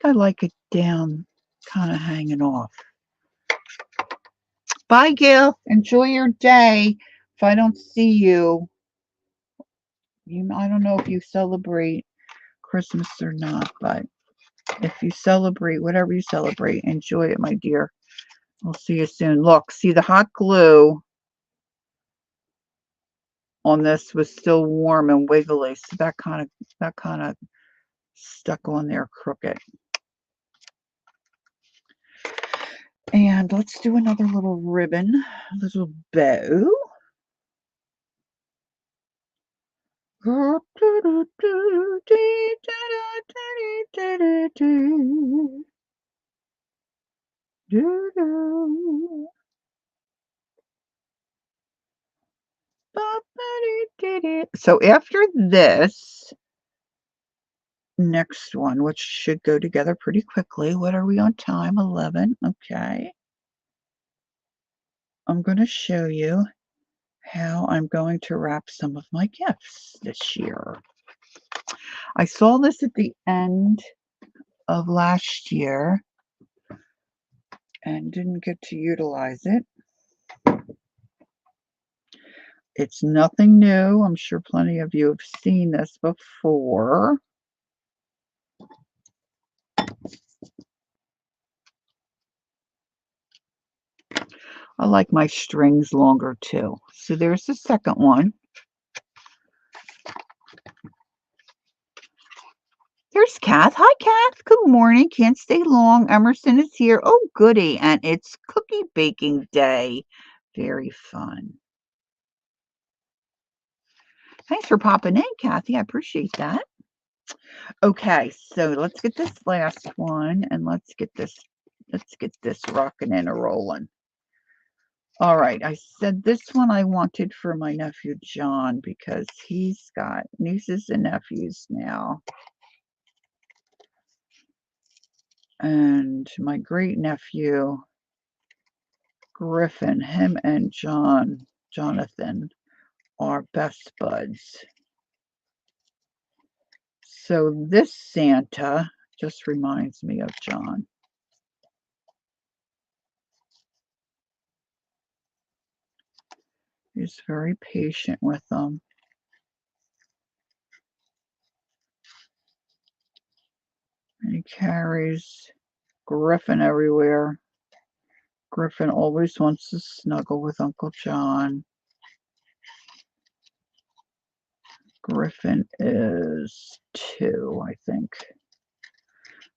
Speaker 1: I like it down, kind of hanging off. Bye, Gil. Enjoy your day. If I don't see you, I don't know if you celebrate Christmas or not, but if you celebrate, whatever you celebrate, enjoy it, my dear. I'll see you soon. Look, see the hot glue on this was still warm and wiggly, so that kind of stuck on there crooked. And let's do another little ribbon, a little bow. So after this next one, which should go together pretty quickly. What are we on time? 11. Okay. I'm going to show you how I'm going to wrap some of my gifts this year. I saw this at the end of last year and didn't get to utilize it. It's nothing new. I'm sure plenty of you have seen this before. I like my strings longer too. So there's the second one. There's Kath. Hi, Kath. Good morning. Can't stay long. Emerson is here. Oh, goody. And it's cookie baking day. Very fun. Thanks for popping in, Kathy. I appreciate that. Okay, so let's get this last one and let's get this rocking and a rolling. All right, I said this one I wanted for my nephew John because he's got nieces and nephews now. And my great nephew Griffin, him and Jonathan are best buds. So this Santa just reminds me of John. He's very patient with them. And he carries Griffin everywhere. Griffin always wants to snuggle with Uncle John. Griffin is 2, I think.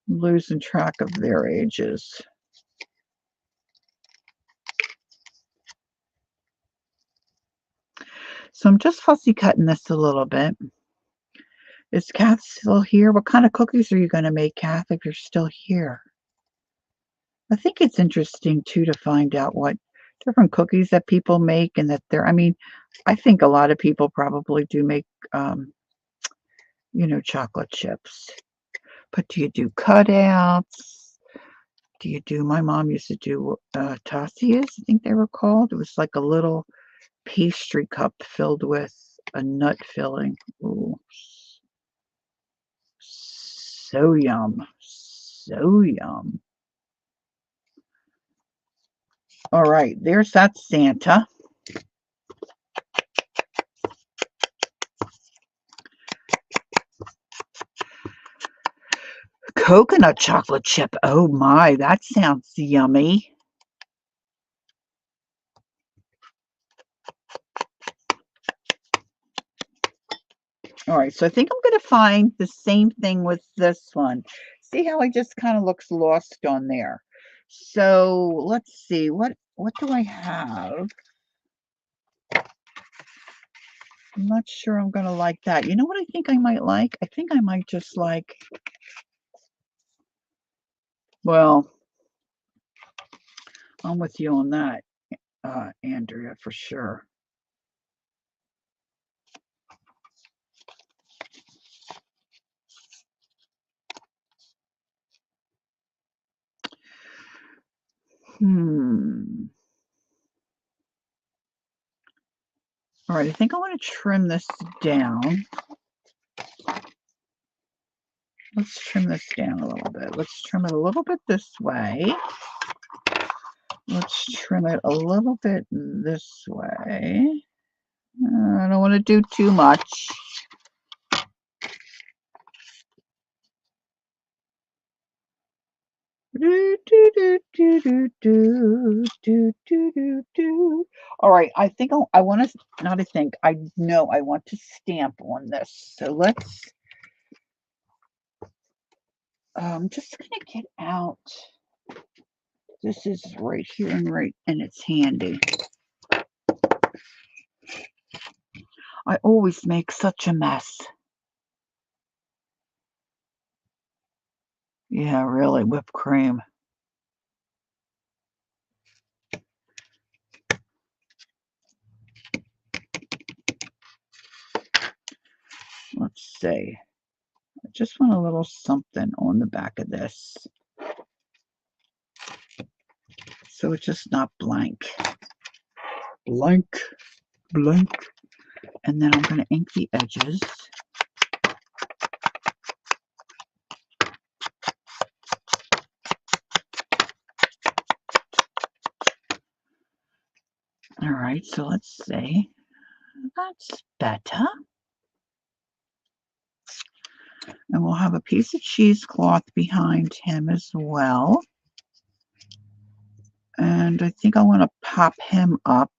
Speaker 1: I'm losing track of their ages. So I'm just fussy cutting this a little bit. Is Kath still here? What kind of cookies are you going to make, Kath, if you're still here? I think it's interesting, too, to find out what different cookies that people make and that I mean, I think a lot of people probably do make, chocolate chips. But do you do cutouts? Do you do, my mom used to do tassias, I think they were called. It was like a little pastry cup filled with a nut filling. Ooh. So yum. So yum. All right, there's that Santa. Coconut chocolate chip. Oh my, that sounds yummy. All right, so I think I'm going to find the same thing with this one. See how it just kind of looks lost on there. So let's see, what do I have? I'm not sure I'm going to like that. You know what I think I might like? I think I might just like, well, I'm with you on that, Andrea, for sure. All right, I think I want to trim this down. Let's trim this down a little bit. Let's trim it a little bit this way. Let's trim it a little bit this way. I don't want to do too much. All right, I think I want to, not I think, I know I want to stamp on this. So let's, I'm just going to get out. This is right here and it's handy. I always make such a mess. Yeah, really, whipped cream. Let's see. I just want a little something on the back of this. So it's just not blank. Blank. Blank. And then I'm going to ink the edges. All right, so let's see. That's better. And we'll have a piece of cheesecloth behind him as well. And I think I want to pop him up.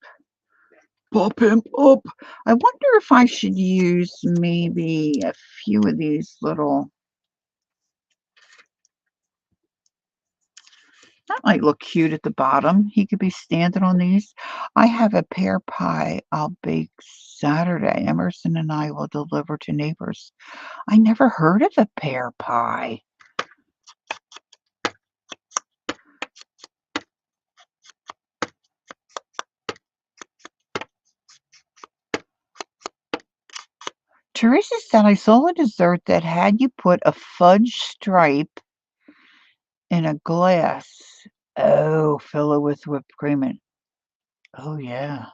Speaker 1: Pop him up. I wonder if I should use maybe a few of these little. That might look cute at the bottom. He could be standing on these. I have a pear pie I'll bake Saturday. Emerson and I will deliver to neighbors. I never heard of a pear pie. Teresa said I saw a dessert that had you put a fudge stripe in a glass. Oh, fill it with whipped cream. Oh, yeah.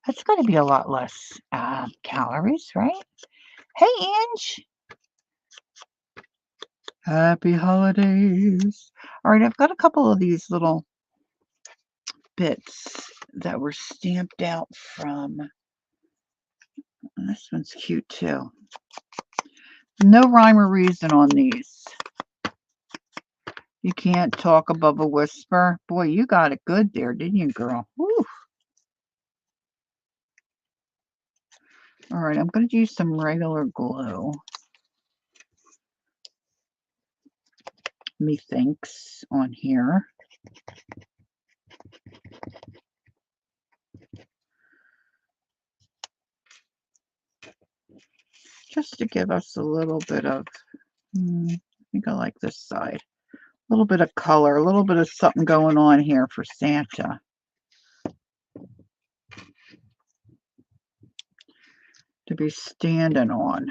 Speaker 1: That's going to be a lot less calories, right? Hey, Ange. Happy holidays. All right, I've got a couple of these little bits that were stamped out from. And this one's cute, too. No rhyme or reason on these. You can't talk above a whisper. Boy, you got it good there, didn't you, girl? Woo. All right, I'm going to use some regular glue. Methinks on here. Just to give us a little bit of, I think I like this side. A little bit of color, a little bit of something going on here for Santa. To be standing on.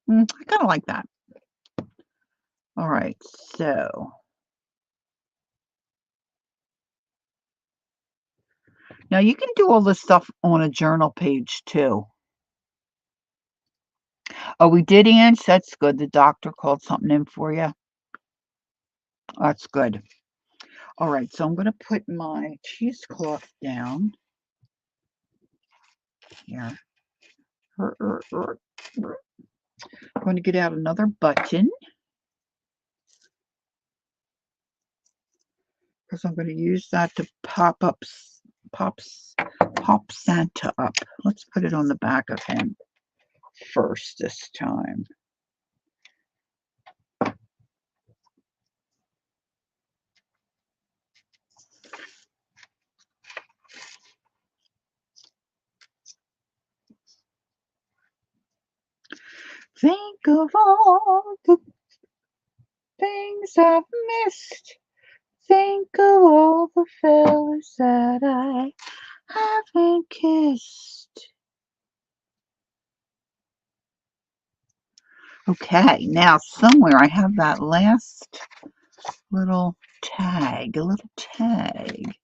Speaker 1: I kind of like that. All right, so. Now you can do all this stuff on a journal page too. Oh, we did, Ange? That's good. The doctor called something in for you. That's good. All right, so I'm going to put my cheesecloth down here. I'm going to get out another button because I'm going to use that to pop Santa up. Let's put it on the back of him first this time. Think of all the things I've missed. Think of all the fellas that I haven't kissed. Okay, now somewhere I have that last little tag, a little tag.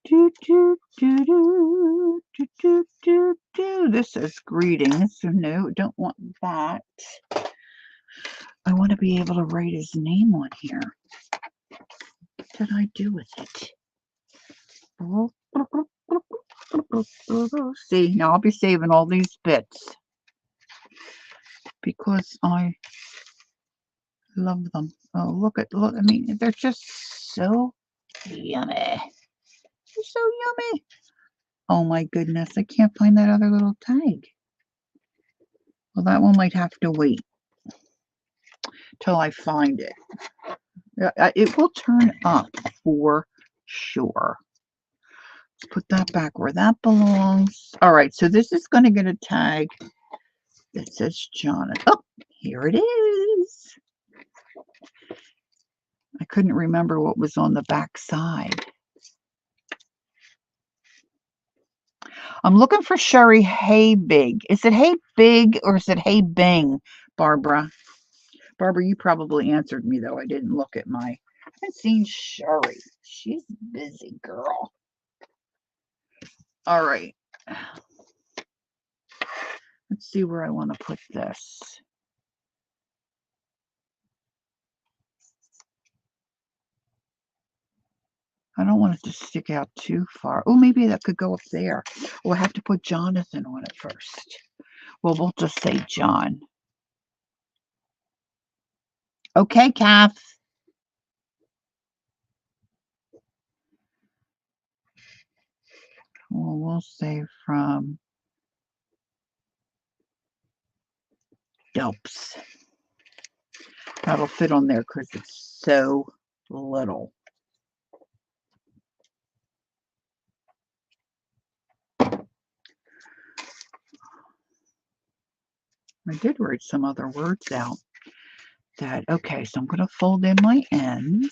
Speaker 1: Do, do, do, do, do, do, do, do. Oh, this says greetings. So no, don't want that. I want to be able to write his name on here. What did I do with it? See, now I'll be saving all these bits because I love them. Oh, look. I mean, they're just so yummy. They're so yummy. Oh my goodness, I can't find that other little tag. Well, that one might have to wait till I find it. It will turn up for sure. Let's put that back where that belongs. All right, so this is going to get a tag that says Jonathan. Oh, here it is. I couldn't remember what was on the back side. I'm looking for Sherry Hey Big. Is it Hey Big or is it Hey Bing, Barbara? Barbara, you probably answered me, though. I didn't look at I haven't seen Sherry. She's busy, girl. All right. Let's see where I want to put this. I don't want it to stick out too far. Oh, maybe that could go up there. We'll have to put Jonathan on it first. Well, we'll just say John. Okay, Kath. Well, we'll say from Dopes. That'll fit on there because it's so little. I did write some other words out. Okay, so I'm going to fold in my ends.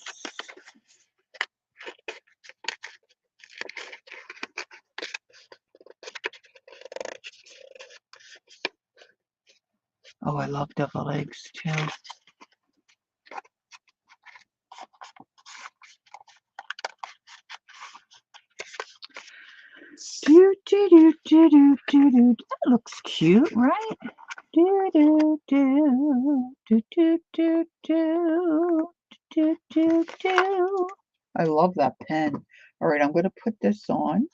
Speaker 1: Oh, I love devil eggs too. That looks cute, right? I love that pen. All right, I'm going to put this on.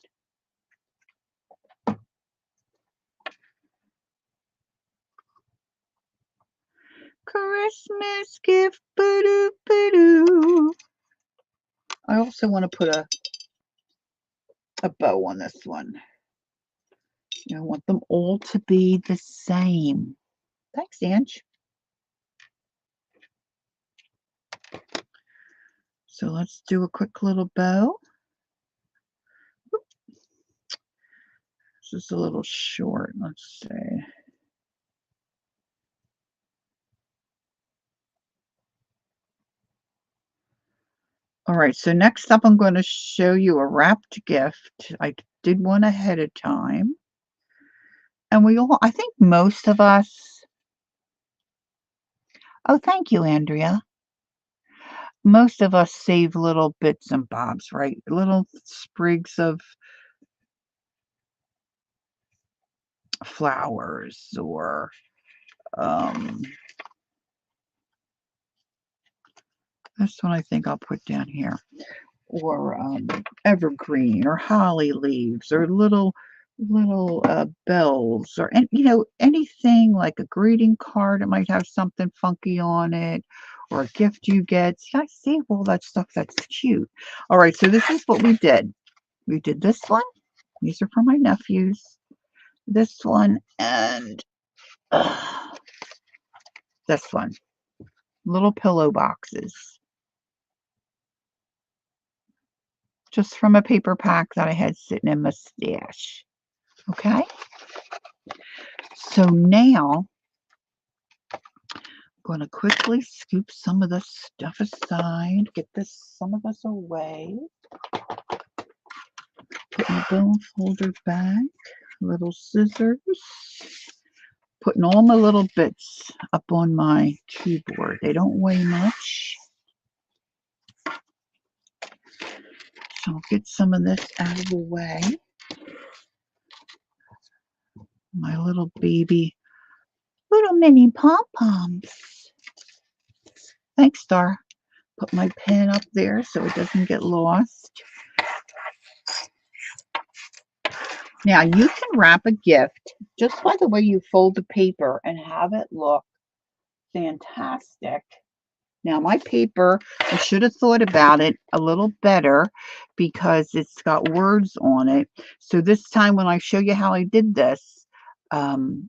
Speaker 1: Christmas gift. I also want to put a bow on this one. I want them all to be the same. Thanks, Ange. So let's do a quick little bow. This is a little short. Let's see. All right, so next up, I'm going to show you a wrapped gift. I did one ahead of time. And I think most of us, oh, thank you, Andrea. Most of us save little bits and bobs, right? Little sprigs of flowers or this one I think I'll put down here. Or evergreen or holly leaves or little bells or anything like a greeting card. It might have something funky on it or a gift you get. See, I save all that stuff. That's cute. All right, so this is what we did. We did this one. These are for my nephews. This one and this one. Little pillow boxes. Just from a paper pack that I had sitting in my stash. Okay? So now I'm going to quickly scoop some of this stuff aside, get some of this away. Put my bone folder back, little scissors. Putting all my little bits up on my keyboard. They don't weigh much. So I'll get some of this out of the way. My little baby, little mini pom-poms. Thanks, Star. Put my pen up there so it doesn't get lost. Now, you can wrap a gift just by the way you fold the paper and have it look fantastic. Now, my paper, I should have thought about it a little better because it's got words on it. So this time when I show you how I did this, I'm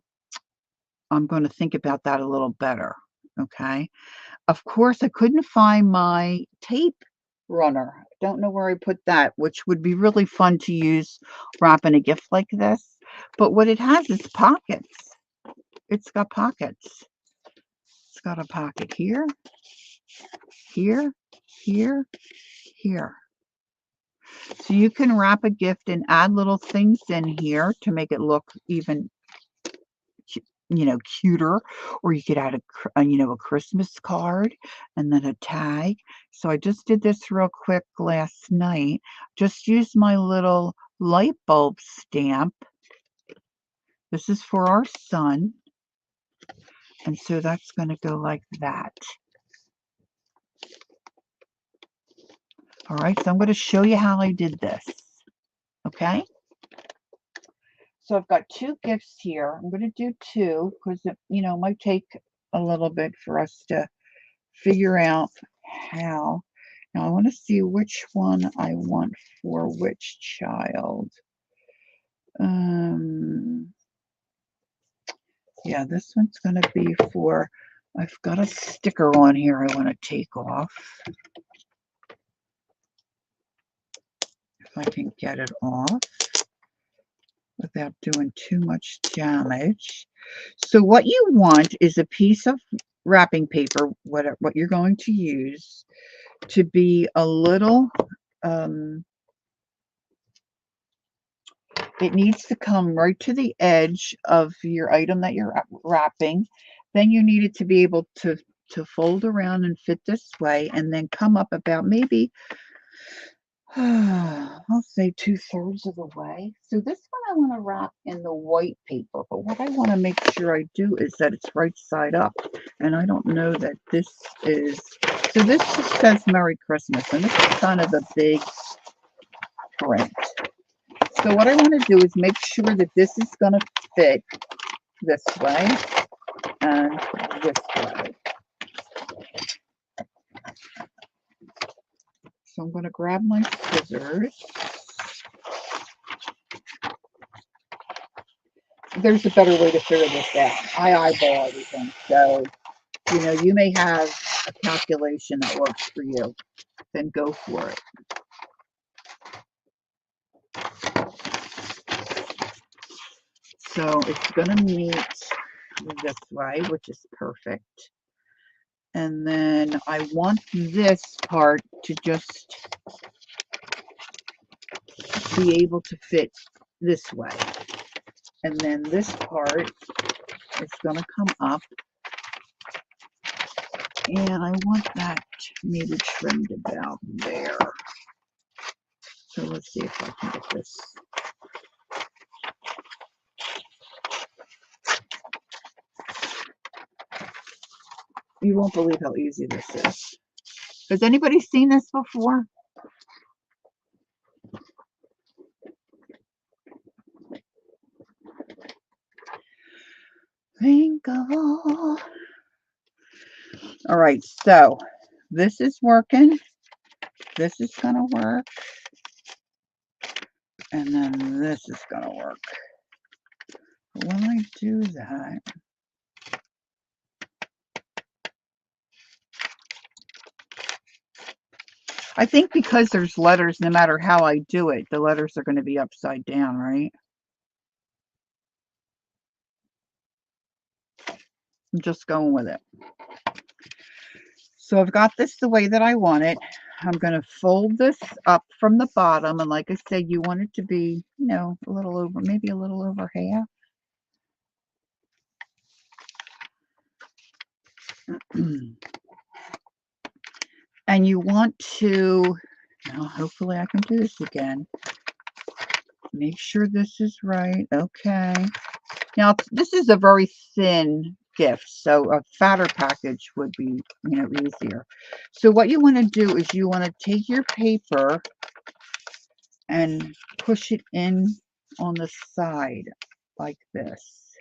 Speaker 1: going to think about that a little better, okay? Of course, I couldn't find my tape runner. Don't know where I put that, which would be really fun to use wrapping a gift like this. But what it has is pockets. It's got pockets. It's got a pocket here, here, here, here. So you can wrap a gift and add little things in here to make it look even, cuter, or you could add a Christmas card and then a tag. So I just did this real quick last night. Just used my little light bulb stamp. This is for our son. And so that's going to go like that. All right, so I'm going to show you how I did this. Okay? So I've got two gifts here. I'm going to do two because it, might take a little bit for us to figure out how. Now I want to see which one I want for which child. Yeah, this one's going to be for, I've got a sticker on here I want to take off. If I can get it off without doing too much damage. So what you want is a piece of wrapping paper, what you're going to use, to be a little, it needs to come right to the edge of your item that you're wrapping. Then you need it to be able to fold around and fit this way, and then come up about maybe, I'll say 2/3 of the way. So this one I want to wrap in the white paper, but what I want to make sure I do is that it's right side up. And I don't know that this is, so this just says Merry Christmas, and this is kind of the big print. So what I want to do is make sure that this is going to fit this way and this way. So I'm going to grab my scissors. There's a better way to figure this out. I eyeball everything. So, you may have a calculation that works for you. Then go for it. So it's going to meet this way, which is perfect. And then I want this part to just be able to fit this way. And then this part is going to come up. And I want that maybe trimmed about there. So let's see if I can get this. You won't believe how easy this is. Has anybody seen this before? Twinkle. All right, so this is working. This is going to work. And then this is going to work. When I do that, I think because there's letters, no matter how I do it, the letters are going to be upside down, right? I'm just going with it. So I've got this the way that I want it. I'm going to fold this up from the bottom. And like I said, you want it to be, a little over, maybe a little over half. And you want to, now hopefully I can do this again. Make sure this is right. Okay. Now, this is a very thin gift, so a fatter package would be, easier. So what you want to do is you want to take your paper and push it in on the side like this.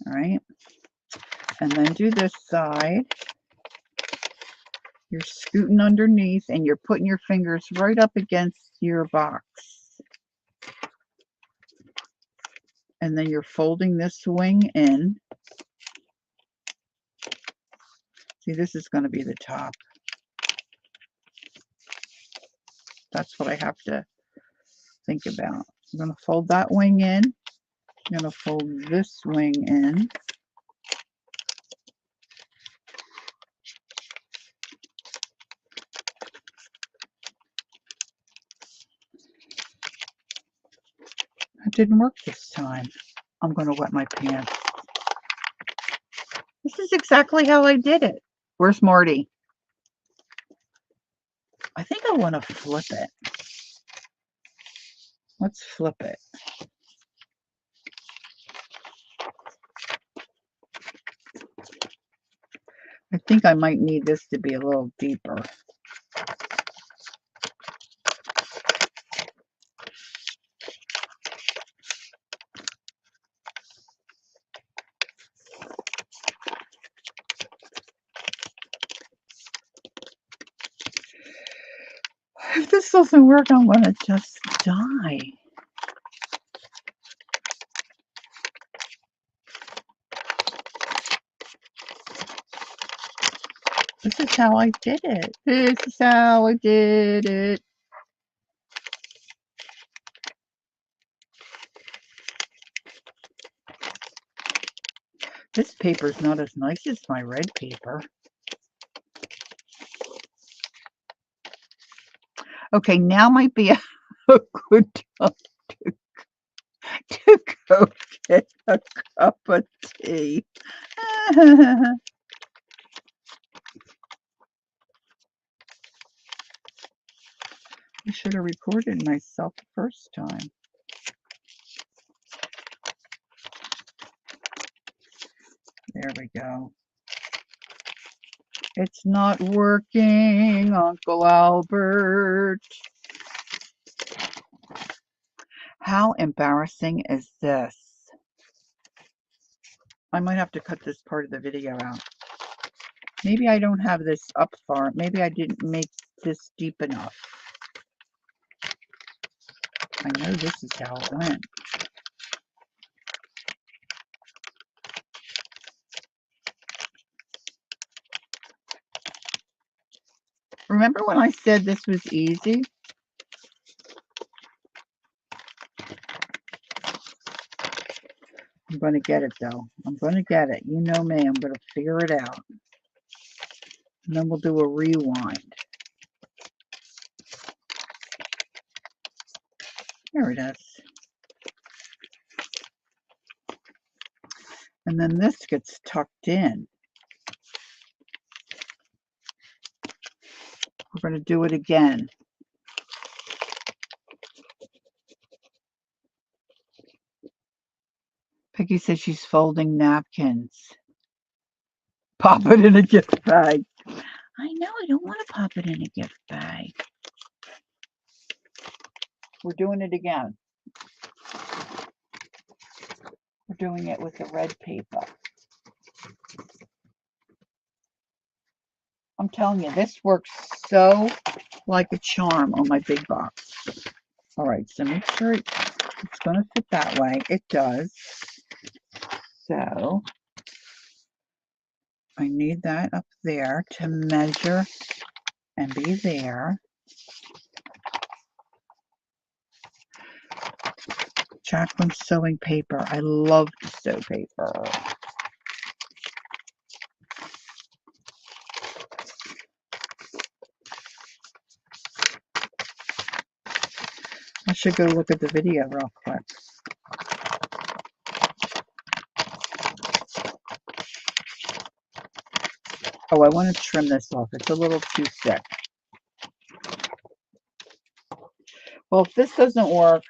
Speaker 1: All right. And then do this side. You're scooting underneath and you're putting your fingers right up against your box. And then you're folding this wing in. See, this is going to be the top. That's what I have to think about. I'm going to fold that wing in. I'm going to fold this wing in. It didn't work this time. I'm going to wet my pants. This is exactly how I did it. Where's Marty? I think I want to flip it. Let's flip it. I think I might need this to be a little deeper. If this doesn't work, I'm going to just die. This is how I did it. This is how I did it. This paper's not as nice as my red paper. Okay, now might be a good time to go get a cup of tea. I should have recorded myself the first time. There we go. It's not working, Uncle Albert. How embarrassing is this? I might have to cut this part of the video out. Maybe I don't have this up far. Maybe I didn't make this deep enough. I know this is how it went. Remember when I said this was easy? I'm going to get it, though. I'm going to get it. You know me. I'm going to figure it out. And then we'll do a rewind. There it is. And then this gets tucked in. We're going to do it again. Peggy says she's folding napkins. Pop it in a gift bag. I know, I don't want to pop it in a gift bag. We're doing it again. We're doing it with the red paper. I'm telling you, this works so like a charm on my big box. All right, so make sure it's going to fit that way. It does. So I need that up there to measure and be there. Jacqueline sewing paper. I love to sew paper. I should go look at the video real quick. Oh, I want to trim this off. It's a little too thick. Well, if this doesn't work,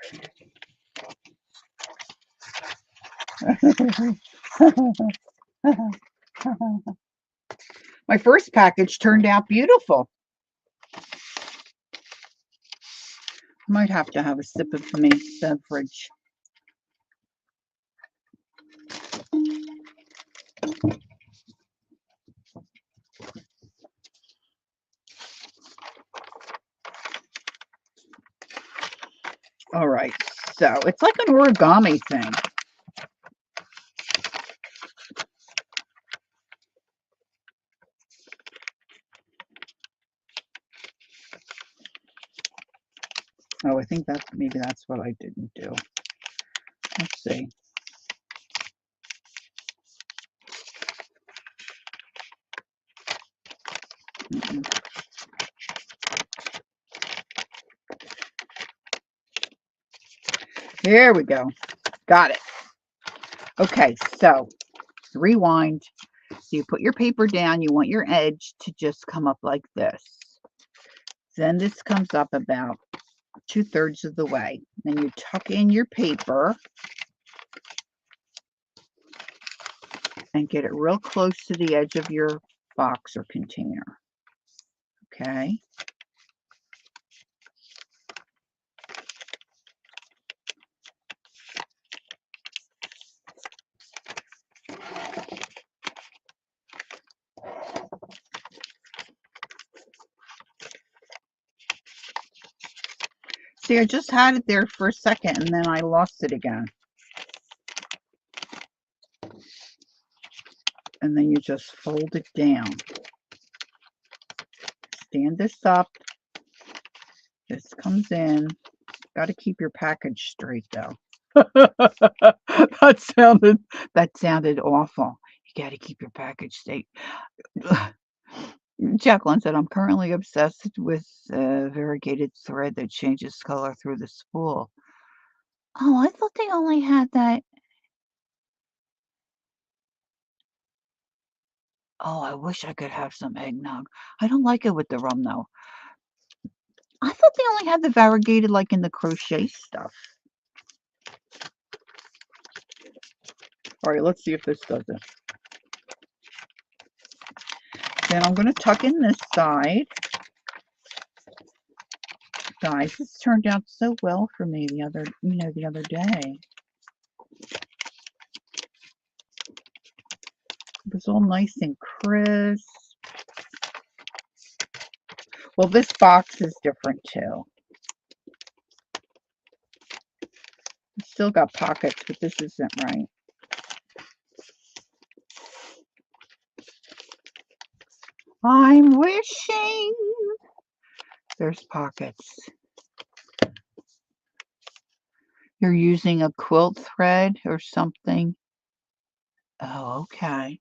Speaker 1: My first package turned out beautiful. Might have to have a sip of my beverage. All right, so it's like an origami thing. Oh, I think maybe that's what I didn't do. Let's see. Here we go. Got it. Okay, so rewind. So you put your paper down. You want your edge to just come up like this. Then this comes up about 2/3 of the way. Then you tuck in your paper and get it real close to the edge of your box or container. Okay. See, I just had it there for a second and then I lost it again. And then you just fold it down. Stand this up. This comes in. Got to keep your package straight though. that sounded awful. You got to keep your package straight. Jacqueline said, I'm currently obsessed with variegated thread that changes color through the spool. Oh, I thought they only had that. Oh, I wish I could have some eggnog. I don't like it with the rum, though. I thought they only had the variegated, like in the crochet stuff. All right, let's see if this does it. Then I'm going to tuck in this side. Guys, this turned out so well for me the other day. It was all nice and crisp. Well, this box is different too. It's still got pockets, but this isn't right. I'm wishing. There's pockets. You're using a quilt thread or something? Oh, okay.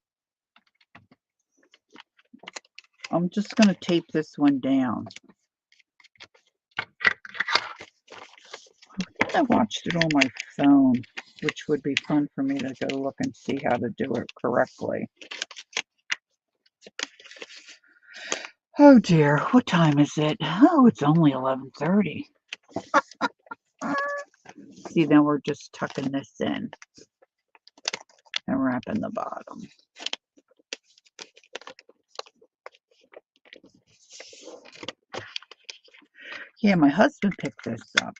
Speaker 1: I'm just going to tape this one down. I think I watched it on my phone, which would be fun for me to go look and see how to do it correctly. Oh dear, what time is it? Oh, it's only 11:30. See, then we're just tucking this in and wrapping the bottom. Yeah, my husband picked this up.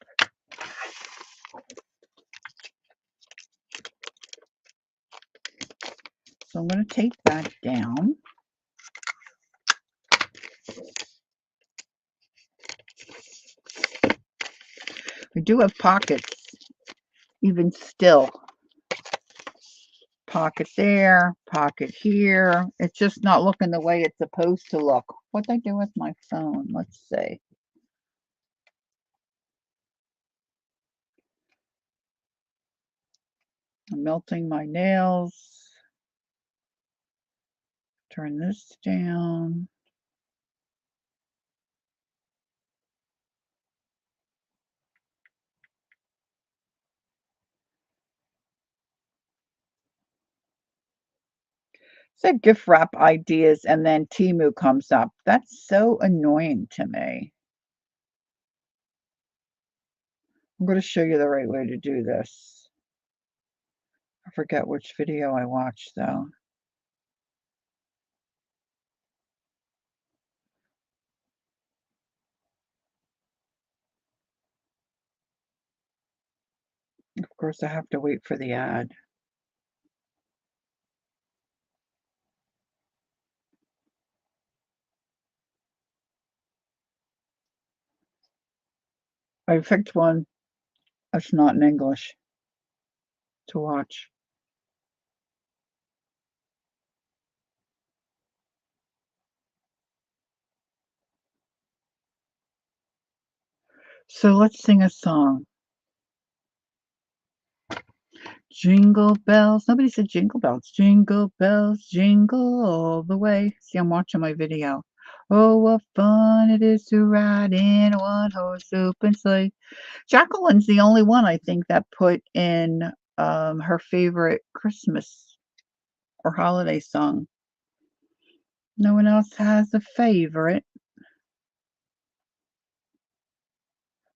Speaker 1: So I'm going to tape that down. We do have pockets, even still. Pocket there, pocket here. It's just not looking the way it's supposed to look. What'd I do with my phone? Let's see. I'm melting my nails. Turn this down. Said gift wrap ideas and then Temu comes up. That's so annoying to me. I'm going to show you the right way to do this. I forget which video I watched, though. Of course, I have to wait for the ad. I picked one that's not in English to watch. So let's sing a song. Jingle bells. Nobody said jingle bells. Jingle bells, jingle all the way. See, I'm watching my video. Oh, what fun it is to ride in a one-horse open sleigh. Jacqueline's the only one, I think, that put in her favorite Christmas or holiday song. No one else has a favorite.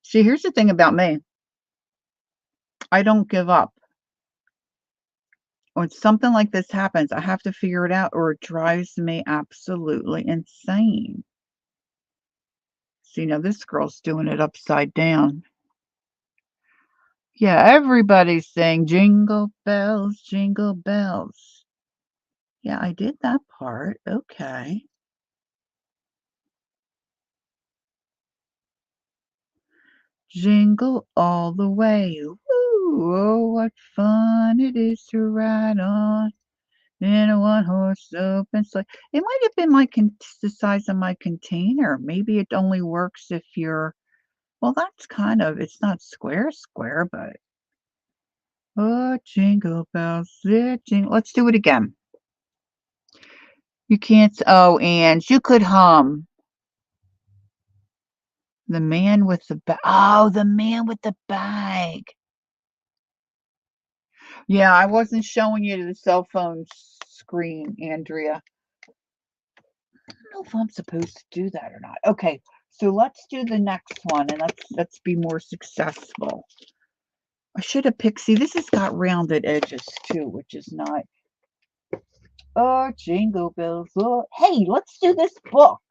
Speaker 1: See, here's the thing about me. I don't give up. When something like this happens, I have to figure it out or it drives me absolutely insane. See, now this girl's doing it upside down. Yeah, everybody's saying jingle bells, jingle bells. Yeah, I did that part. Okay. Jingle all the way. Woo! Oh, what fun it is to ride on in a one-horse open sleigh. It might have been the size of my container. Maybe it only works if you're, well, that's kind of, it's not square, but oh, jingle bells, yeah, jingle. Let's do it again. You can't, oh, and you could hum. The man with the bag. Oh, the man with the bag. Yeah, I wasn't showing you the cell phone screen, Andrea. I don't know if I'm supposed to do that or not. Okay, so let's do the next one and let's be more successful. I should have picked, see, this has got rounded edges too, which is not. Oh, jingle bells. Oh, hey, let's do this book.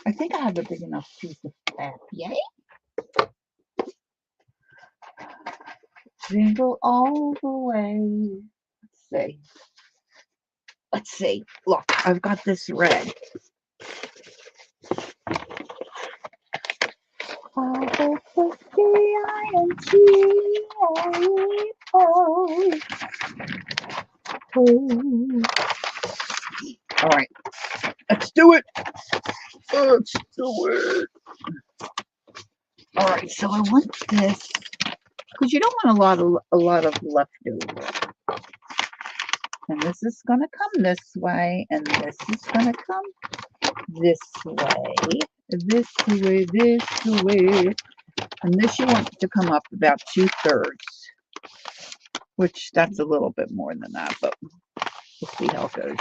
Speaker 1: I think I have a big enough piece of paper. Jingle all the way. Let's see. Let's see. Look, I've got this red. All right, let's do it. Let's do it. All right, so I want this because you don't want a lot of leftover. And this is going to come this way, and this is going to come this way, this way, this way. And this you want to come up about 2/3, which that's a little bit more than that, but we'll see how it goes.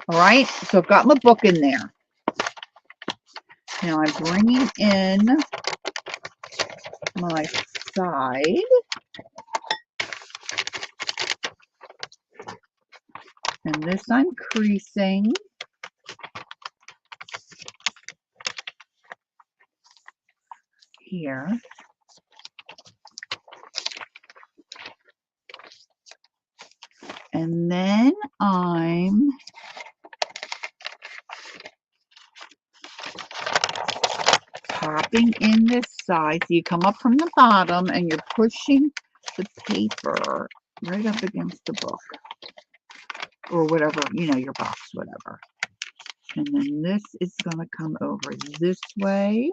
Speaker 1: All right, so I've got my book in there. Now I'm bringing in my side. And this I'm creasing. Here. And then I'm popping in this side. So you come up from the bottom and you're pushing the paper right up against the book. Or whatever, you know, your box, whatever. And then this is going to come over this way.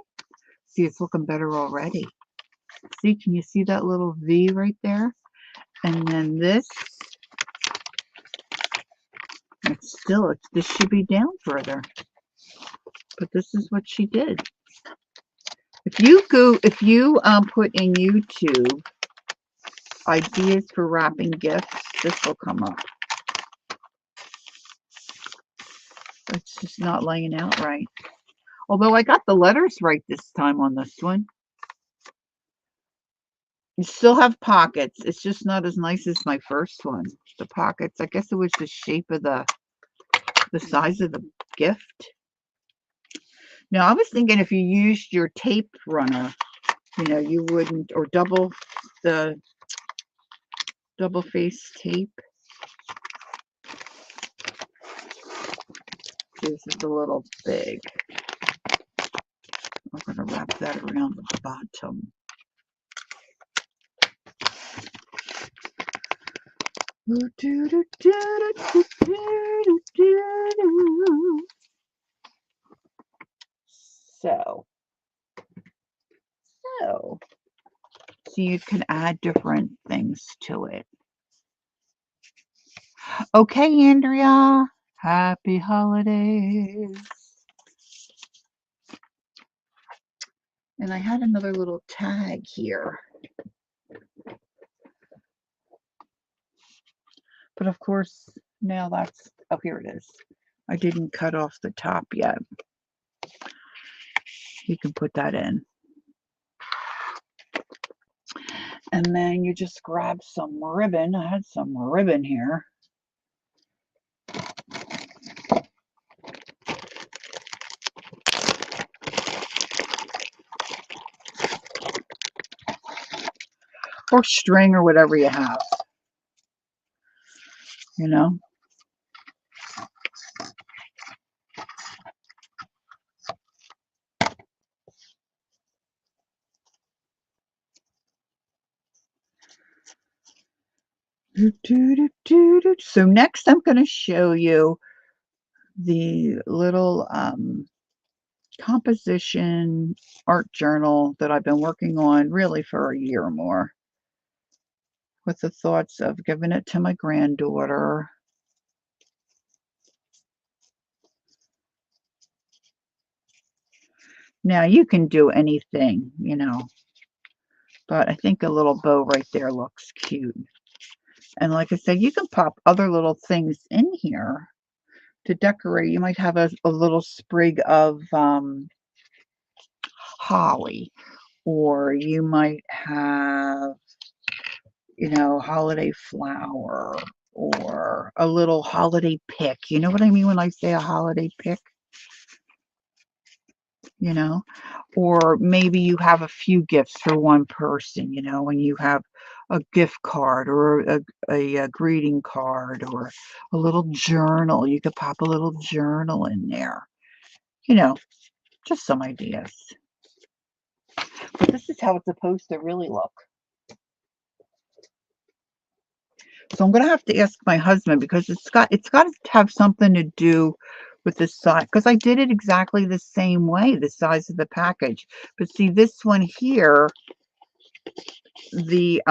Speaker 1: See, it's looking better already. See, can you see that little V right there? And then this, this should be down further. But this is what she did. If you put in YouTube ideas for wrapping gifts, this will come up. It's just not laying out right. Although I got the letters right this time on this one. You still have pockets. It's just not as nice as my first one. The pockets, I guess it was the shape of the size of the gift. Now, I was thinking if you used your tape runner, you wouldn't, or the double face tape. This is a little big. We're going to wrap that around the bottom. So you can add different things to it. Okay, Andrea, happy holidays. And I had another little tag here. But of course, now that's, oh, here it is. I didn't cut off the top yet. You can put that in. And then you just grab some ribbon. I had some ribbon here. Or string or whatever you have. You know? So next I'm going to show you the little composition art journal that I've been working on really for a year or more, with the thoughts of giving it to my granddaughter. Now you can do anything, but I think a little bow right there looks cute. And like I said, you can pop other little things in here to decorate. You might have a little sprig of holly, or you might have, holiday flower, or a little holiday pick. You know what I mean when I say a holiday pick? Or maybe you have a few gifts for one person, when you have a gift card or a greeting card or a little journal. You could pop a little journal in there, just some ideas. But this is how it's supposed to really look. So I'm going to have to ask my husband, because it's got to have something to do with the size, because I did it exactly the same way, the size of the package. But see, this one here, the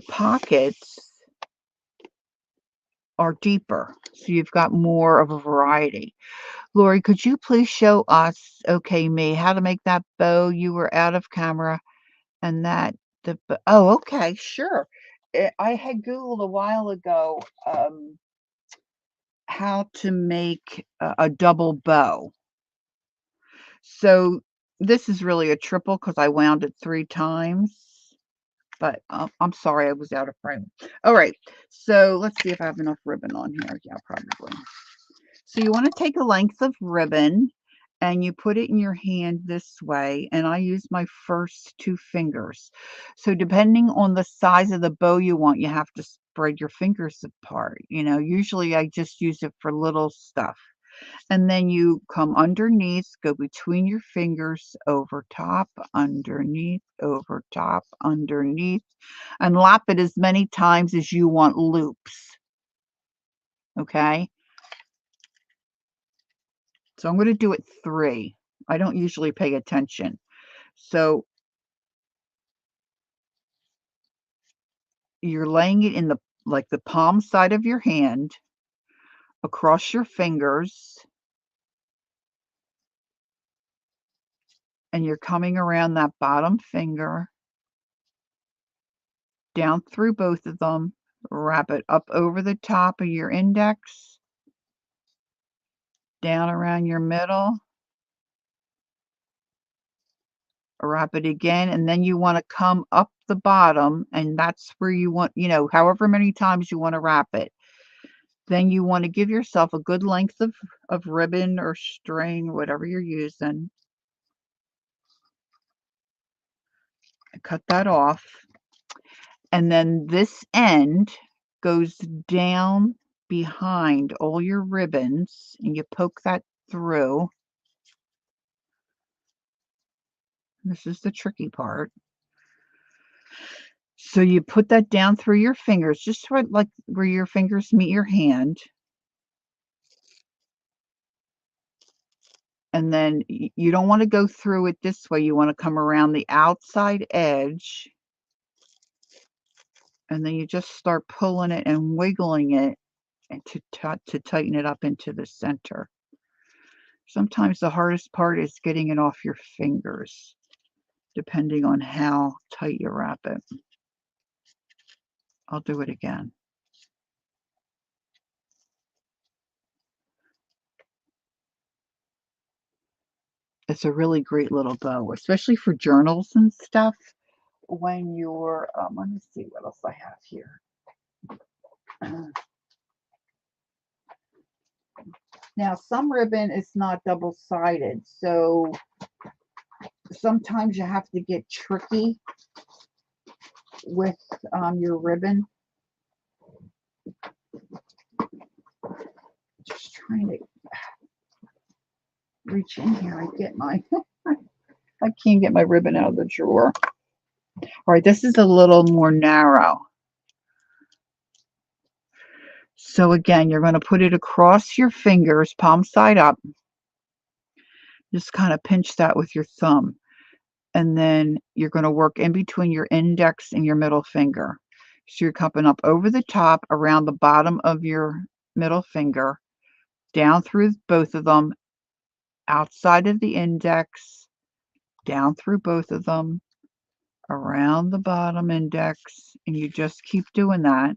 Speaker 1: pockets are deeper, so you've got more of a variety. Lori, could you please show us, okay, me, how to make that bow? You were out of camera, and oh, okay, sure. I had Googled a while ago how to make a double bow. So this is really a triple because I wound it 3 times. But I'm sorry, I was out of frame. All right, so let's see if I have enough ribbon on here. Yeah, probably. So you want to take a length of ribbon and you put it in your hand this way, and I use my first 2 fingers. So depending on the size of the bow you want, you have to spread your fingers apart. Usually I just use it for little stuff. And then you come underneath, go between your fingers, over top, underneath, over top, underneath, and lap it as many times as you want loops. Okay? So I'm going to do it 3. I don't usually pay attention. So you're laying it in the palm side of your hand, across your fingers, and you're coming around that bottom finger, down through both of them, wrap it up over the top of your index, down around your middle, wrap it again, and then you want to come up the bottom, and that's where you want, however many times you want to wrap it. Then you want to give yourself a good length of ribbon or string, whatever you're using. Cut that off. And then this end goes down behind all your ribbons, and you poke that through. This is the tricky part. So you put that down through your fingers, just like where your fingers meet your hand. And then you don't want to go through it this way. You want to come around the outside edge. And then you just start pulling it and wiggling it and to tighten it up into the center. Sometimes the hardest part is getting it off your fingers, depending on how tight you wrap it. I'll do it again. It's a really great little bow, especially for journals and stuff. When you're, let me see what else I have here. Now, some ribbon is not double-sided, so sometimes you have to get tricky with your ribbon. Just trying to reach in here and get my, I can't get my ribbon out of the drawer. All right, this is a little more narrow. So again, you're going to put it across your fingers, palm side up. Just kind of pinch that with your thumb. And then you're going to work in between your index and your middle finger. So you're coming up over the top, around the bottom of your middle finger, down through both of them, outside of the index, down through both of them, around the bottom index, and you just keep doing that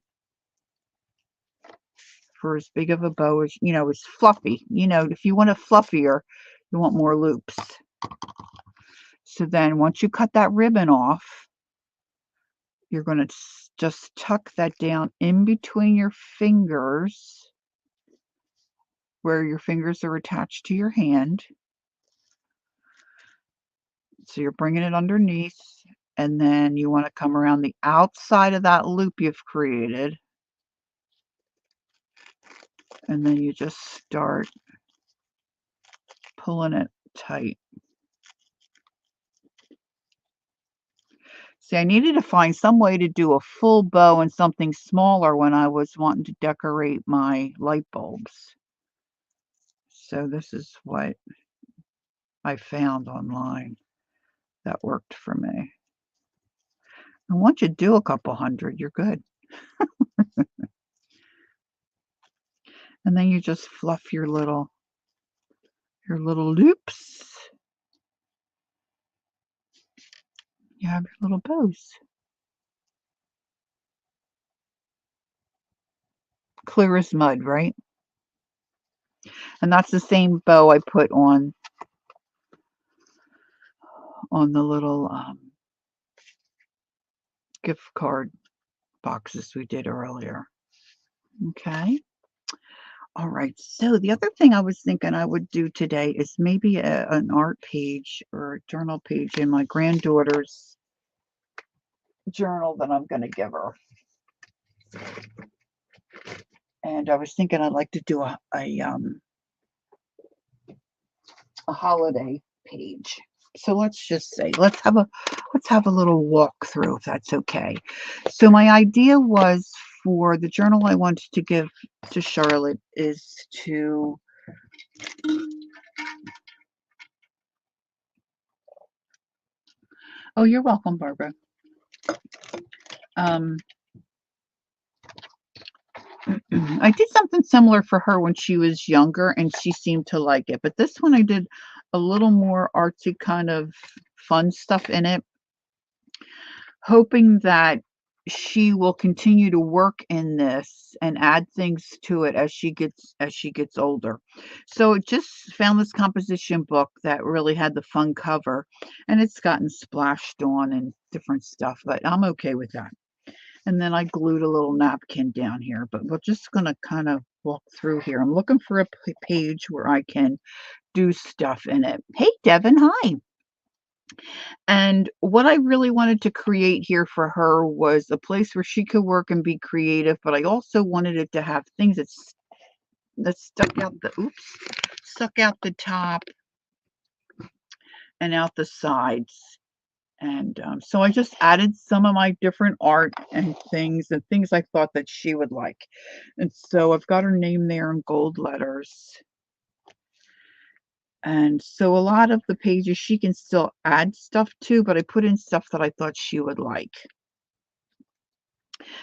Speaker 1: for as big of a bow as, as fluffy. If you want it fluffier, you want more loops. So then once you cut that ribbon off, you're going to just tuck that down in between your fingers, where your fingers are attached to your hand. So you're bringing it underneath, and then you want to come around the outside of that loop you've created. And then you just start pulling it tight. See, I needed to find some way to do a full bow and something smaller when I was wanting to decorate my light bulbs. So this is what I found online that worked for me. And once you do a couple hundred, you're good. And then you just fluff your little loops. You have your little bows. Clear as mud, right? And that's the same bow I put on the little gift card boxes we did earlier. Okay. All right. So the other thing I was thinking I would do today is maybe an art page or a journal page in my granddaughter's journal that I'm going to give her. And I was thinking I'd like to do a holiday page. So let's just say, let's have a little walkthrough, if that's okay. So my idea was, for the journal I wanted to give to Charlotte, is to oh, you're welcome, Barbara. I did something similar for her when she was younger, and she seemed to like it. But this one I did a little more artsy kind of fun stuff in it, hoping that she will continue to work in this and add things to it as she gets older. So it just found this composition book that really had the fun cover, and it's gotten splashed on and different stuff, but I'm okay with that. And then I glued a little napkin down here, but we're just gonna kind of walk through here. I'm looking for a page where I can do stuff in it. Hey, Devin, hi. And what I really wanted to create here for her was a place where she could work and be creative, but I also wanted it to have things that stuck out the top and out the sides. And so I just added some of my different art and things I thought that she would like. And so I've got her name there in gold letters. And so a lot of the pages she can still add stuff to, but I put in stuff that I thought she would like.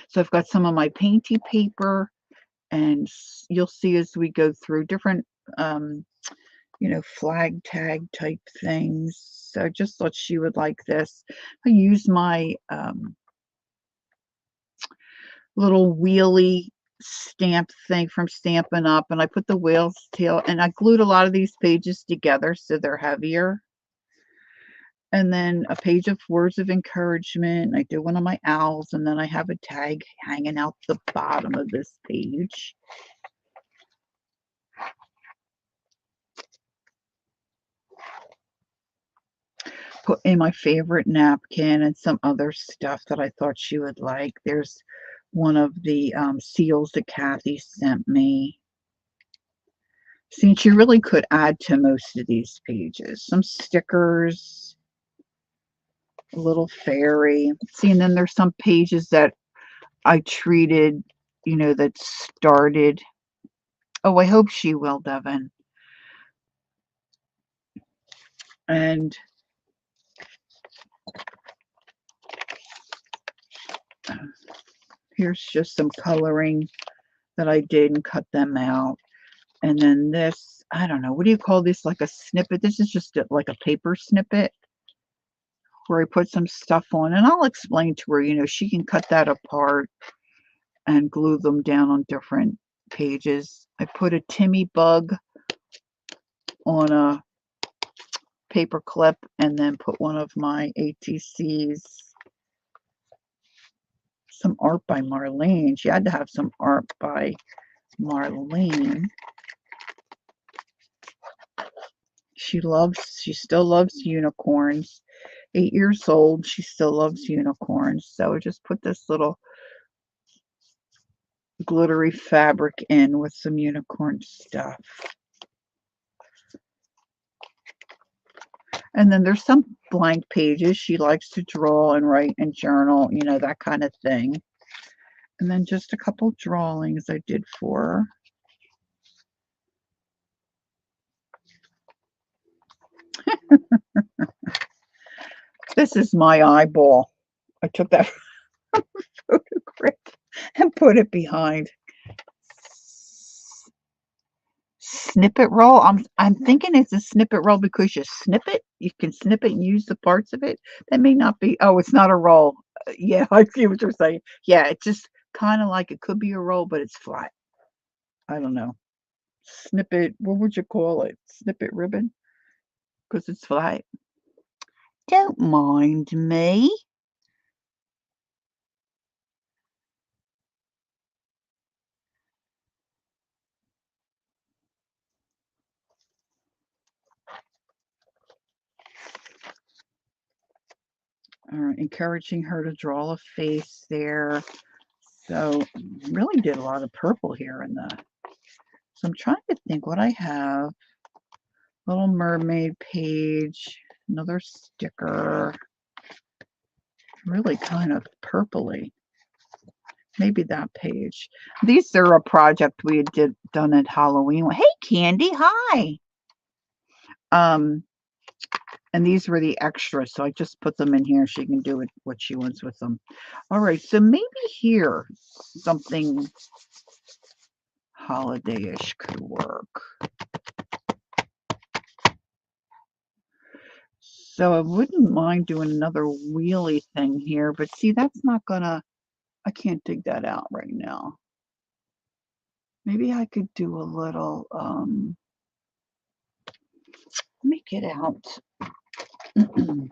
Speaker 1: So I've got some of my painty paper, and you'll see as we go through different, flag tag type things. So I just thought she would like this. I used my little wheelie stamp thing from Stampin' Up, and I put the whale's tail, and I glued a lot of these pages together so they're heavier. And then a page of words of encouragement. I do one of my owls, and then I have a tag hanging out the bottom of this page. Put in my favorite napkin and some other stuff that I thought she would like. There's one of the seals that Kathy sent me. See, she really could add to most of these pages. Some stickers, a little fairy. See, and then there's some pages that I treated, that started. Oh, I hope she will, Devin. And here's just some coloring that I did and cut them out. And then this, I don't know, what do you call this? Like a snippet? This is just like a paper snippet where I put some stuff on. And I'll explain to her, she can cut that apart and glue them down on different pages. I put a Timmy bug on a paper clip and then put one of my ATCs. Some art by Marlene. She had to have some art by Marlene. She still loves unicorns. 8 years old, she still loves unicorns. So I just put this little glittery fabric in with some unicorn stuff. And then there's some blank pages. She likes to draw and write and journal, that kind of thing. And then just a couple drawings I did for her. This is my eyeball. I took that photograph and put it behind. Snippet roll. I'm thinking it's a snippet roll because you snip it. You can snip it and use the parts of it. That may not be. Oh, it's not a roll. Yeah, I see what you're saying. Yeah, it's just kind of like it could be a roll, but it's flat. I don't know. Snippet. What would you call it? Snippet ribbon because it's flat. Don't mind me. Encouraging her to draw a face there. So really did a lot of purple here so I'm trying to think what I have. Little Mermaid page, another sticker, really kind of purpley. Maybe that page. These are a project we had done at Halloween. Hey, Candy, hi. And these were the extras, so I just put them in here. She can do what she wants with them. All right, so maybe here something holiday-ish could work. So I wouldn't mind doing another wheelie thing here, but see, that's not gonna I can't dig that out right now. Maybe I could do a little, let me get out. Let me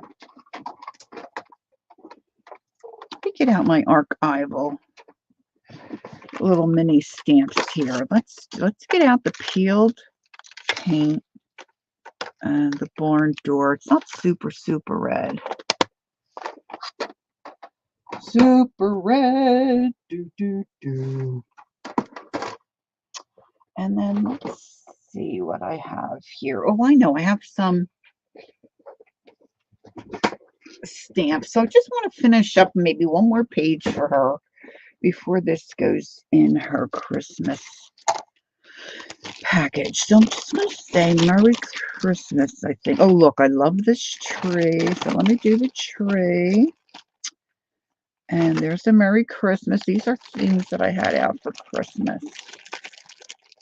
Speaker 1: get out my archival little mini stamps here. Let's get out the peeled paint and the barn door. It's not super red. Super red. Do do do. And then let's see what I have here. Oh, I know. I have some stamps. So I just want to finish up maybe one more page for her before this goes in her Christmas package. So I'm just going to say Merry Christmas, I think. Oh, look, I love this tree. So let me do the tree. And there's a Merry Christmas. These are things that I had out for Christmas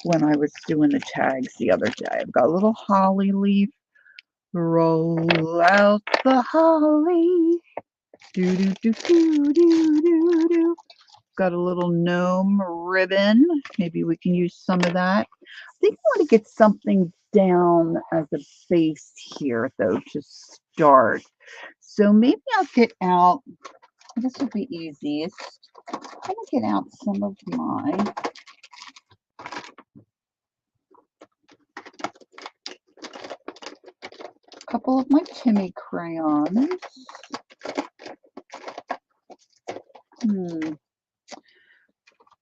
Speaker 1: when I was doing the tags the other day. I've got a little holly leaf. Roll out the holly. Do do do do do do do. Got a little gnome ribbon. Maybe we can use some of that. I think I want to get something down as a base here, though, to start. So maybe I'll get out, this will be easiest. I'm going to get out some of my couple of my Timmy crayons.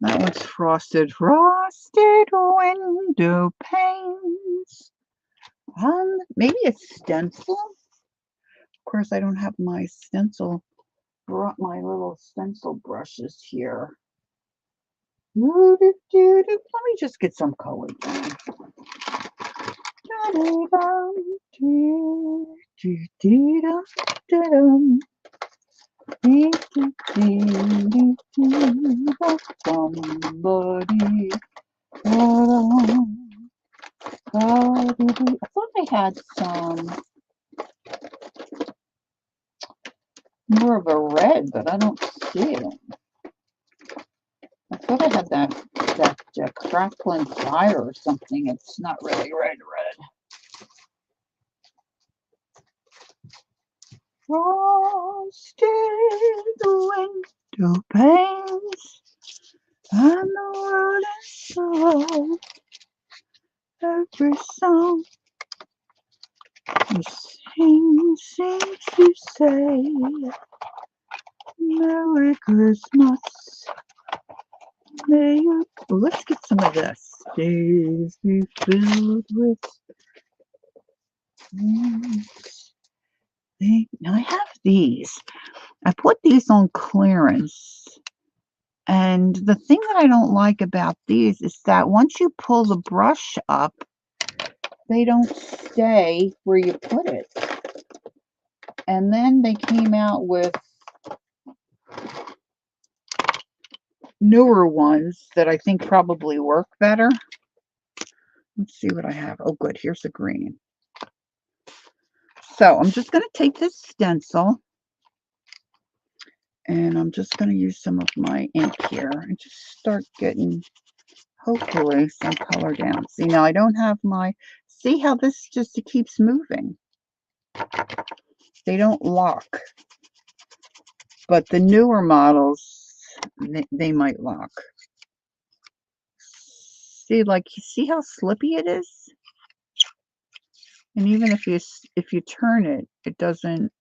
Speaker 1: That one's frosted window panes. Maybe a stencil. Of course, I don't have my stencil. Brought my little stencil brushes here. Let me just get some color down. Somebody. I thought I had some more of a red, but I don't see it. I thought I had that crackling fire or something. It's not really red. Frosted window panes and the world is so. Every song you sing to say Merry Christmas. May you, let's get some of this. Days be filled with now I have these. I put these on clearance. And the thing that I don't like about these is that once you pull the brush up, they don't stay where you put it. And then they came out with newer ones that I think probably work better. Let's see what I have. Oh, good. Here's the green. So I'm just going to take this stencil and I'm just going to use some of my ink here and just start getting, hopefully, some color down. See, now I don't have my, see how this just it keeps moving. They don't lock. But the newer models, they might lock. See, like, see how slippy it is? And even if you turn it, it doesn't.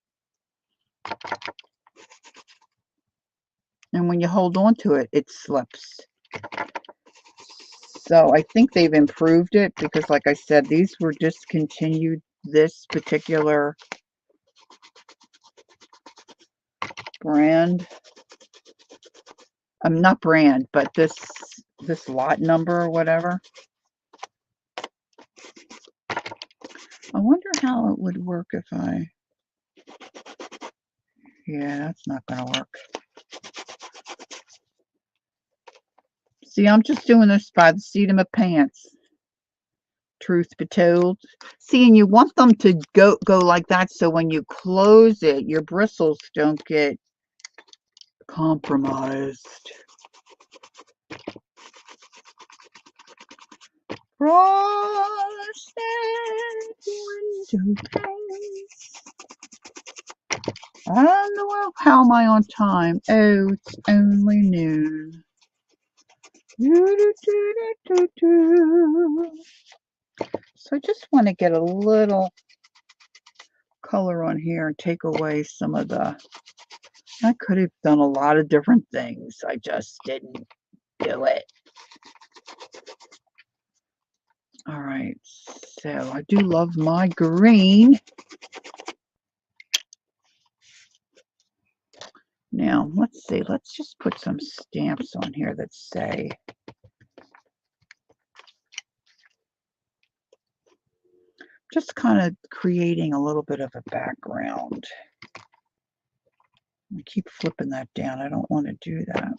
Speaker 1: And when you hold on to it, it slips. So I think they've improved it because, like I said, these were discontinued. This particular brand, not brand, but this lot number or whatever. I wonder how it would work if I. Yeah, that's not going to work. See, I'm just doing this by the seat of my pants. Truth be told. See, and you want them to go like that so when you close it, your bristles don't get compromised. Frosted window panes. And well, how am I on time? Oh, it's only noon. So I just want to get a little color on here and take away some of the, I could have done a lot of different things. I just didn't do it. All right, so I do love my green. Now, let's see. Let's just put some stamps on here that say, just kind of creating a little bit of a background. I keep flipping that down. I don't want to do that.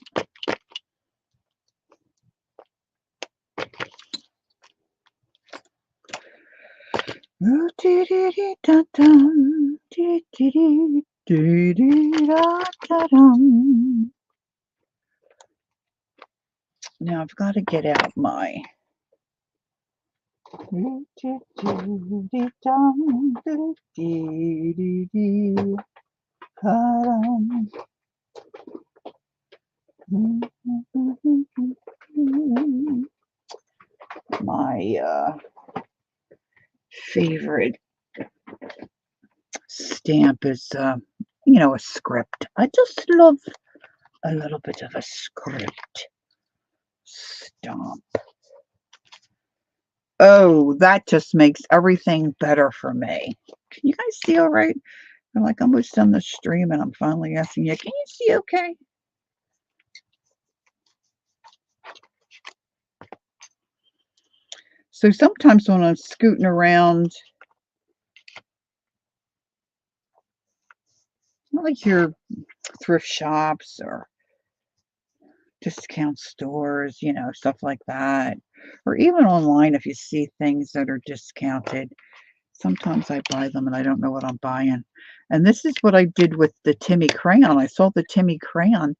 Speaker 1: Now I've got to get out my my favorite stamp is you know, a script. I just love a little bit of a script stamp. Oh, that just makes everything better for me. Can you guys see all right? I'm like almost done the stream and I'm finally asking you, can you see okay? So sometimes when I'm scooting around, like your thrift shops or discount stores, you know, stuff like that, or even online if you see things that are discounted, sometimes I buy them and I don't know what I'm buying. And this is what I did with the Timmy crayon. I saw the Timmy crayon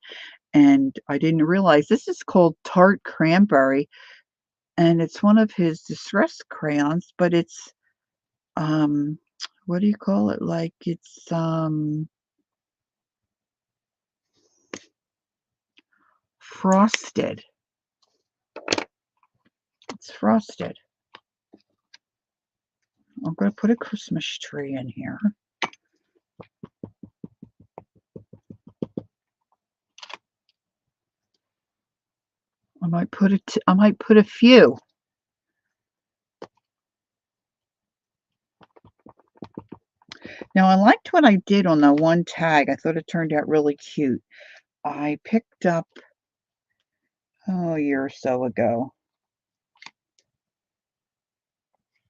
Speaker 1: and I didn't realize this is called Tart Cranberry, and it's one of his distress crayons, but it's what do you call it? Like it's frosted. It's frosted. I'm going to put a Christmas tree in here. I might put a few. Now I liked what I did on that one tag. I thought it turned out really cute. I picked up a year or so ago.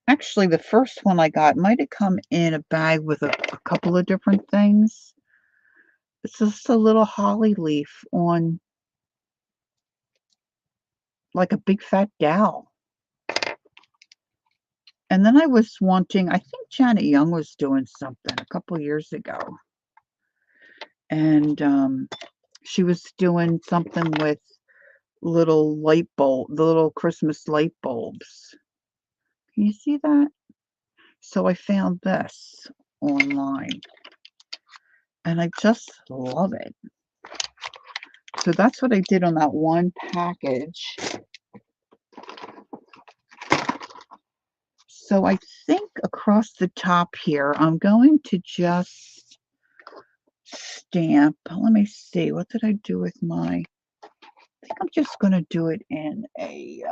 Speaker 1: Actually, the first one I got might have come in a bag with a couple of different things. It's just a little holly leaf on like a big fat gal. And then I was wanting, I think Janet Young was doing something a couple years ago. And she was doing something with little light bulb, the little Christmas light bulbs. Can you see that? So I found this online and I just love it. So that's what I did on that one package. So I think across the top here, I'm going to just stamp. Let me see. What did I do with my? I think I'm just going to do it in a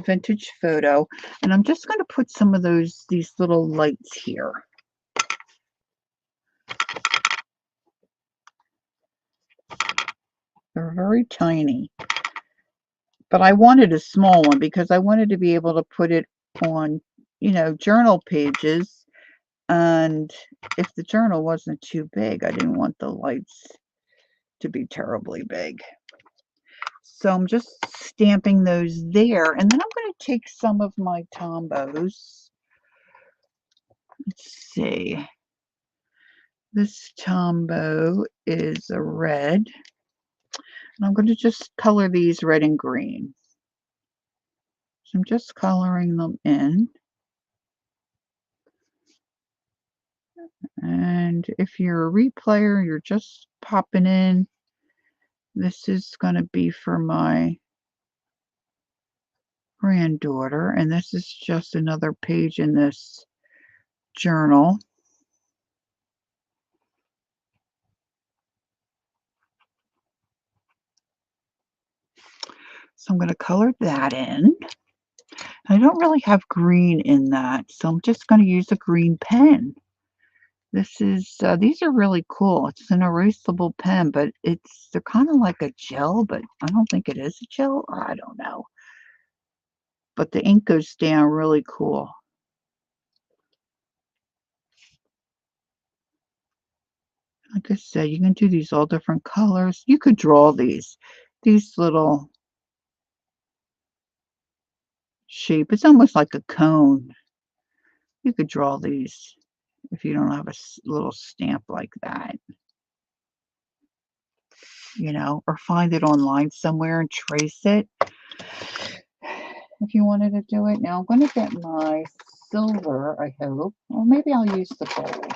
Speaker 1: vintage photo, and I'm just going to put some of these little lights here. They're very tiny, but I wanted a small one because I wanted to be able to put it on, you know, journal pages. And if the journal wasn't too big, I didn't want the lights to be terribly big. So I'm just stamping those there. And then I'm going to take some of my Tombos. Let's see. This Tombow is a red. And I'm going to just color these red and green. So I'm just coloring them in. And if you're a replayer, you're just popping in. This is going to be for my granddaughter. And this is just another page in this journal. So I'm going to color that in. I don't really have green in that, so I'm just going to use a green pen. This is, these are really cool. It's an erasable pen, but they're kind of like a gel, but I don't think it is a gel. I don't know. But the ink goes down really cool. Like I said, you can do these all different colors. You could draw these little shape. It's almost like a cone. You could draw these if you don't have a little stamp like that, you know, or find it online somewhere and trace it if you wanted to do it. Now I'm going to get my silver, I hope, or maybe I'll use the gold.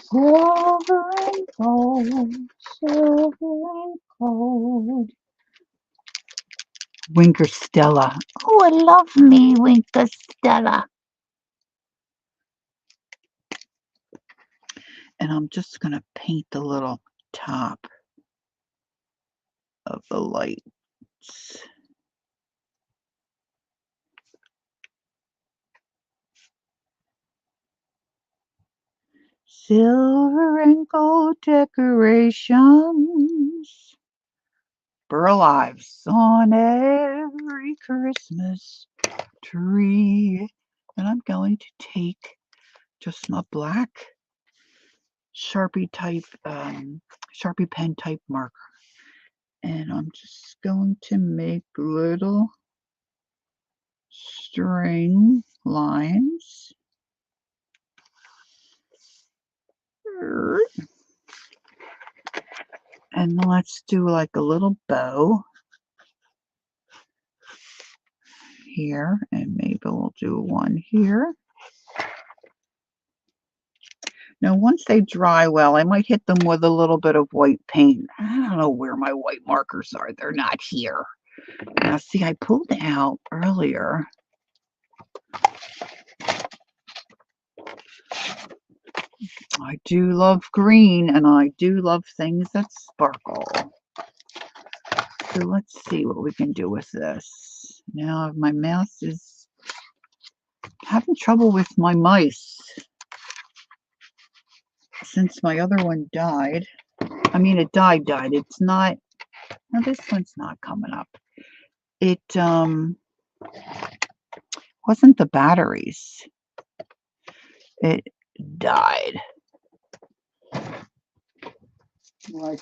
Speaker 1: Silver and gold, silver and gold. Winker Stella. Oh, I love me Winker Stella. And I'm just going to paint the little top of the lights. Silver and gold decorations, burl ives on every Christmas tree. And I'm going to take just my black Sharpie pen type marker. And I'm just going to make little string lines. And let's do like a little bow here, and maybe we'll do one here. Now, once they dry well, I might hit them with a little bit of white paint. I don't know where my white markers are. They're not here. Now, see, I pulled out earlier. I do love green, and I do love things that sparkle. So let's see what we can do with this. Now, my mouse is having trouble with my mice since my other one died. I mean, it died. It's not, no, this one's not coming up. It wasn't the batteries. It died. Like,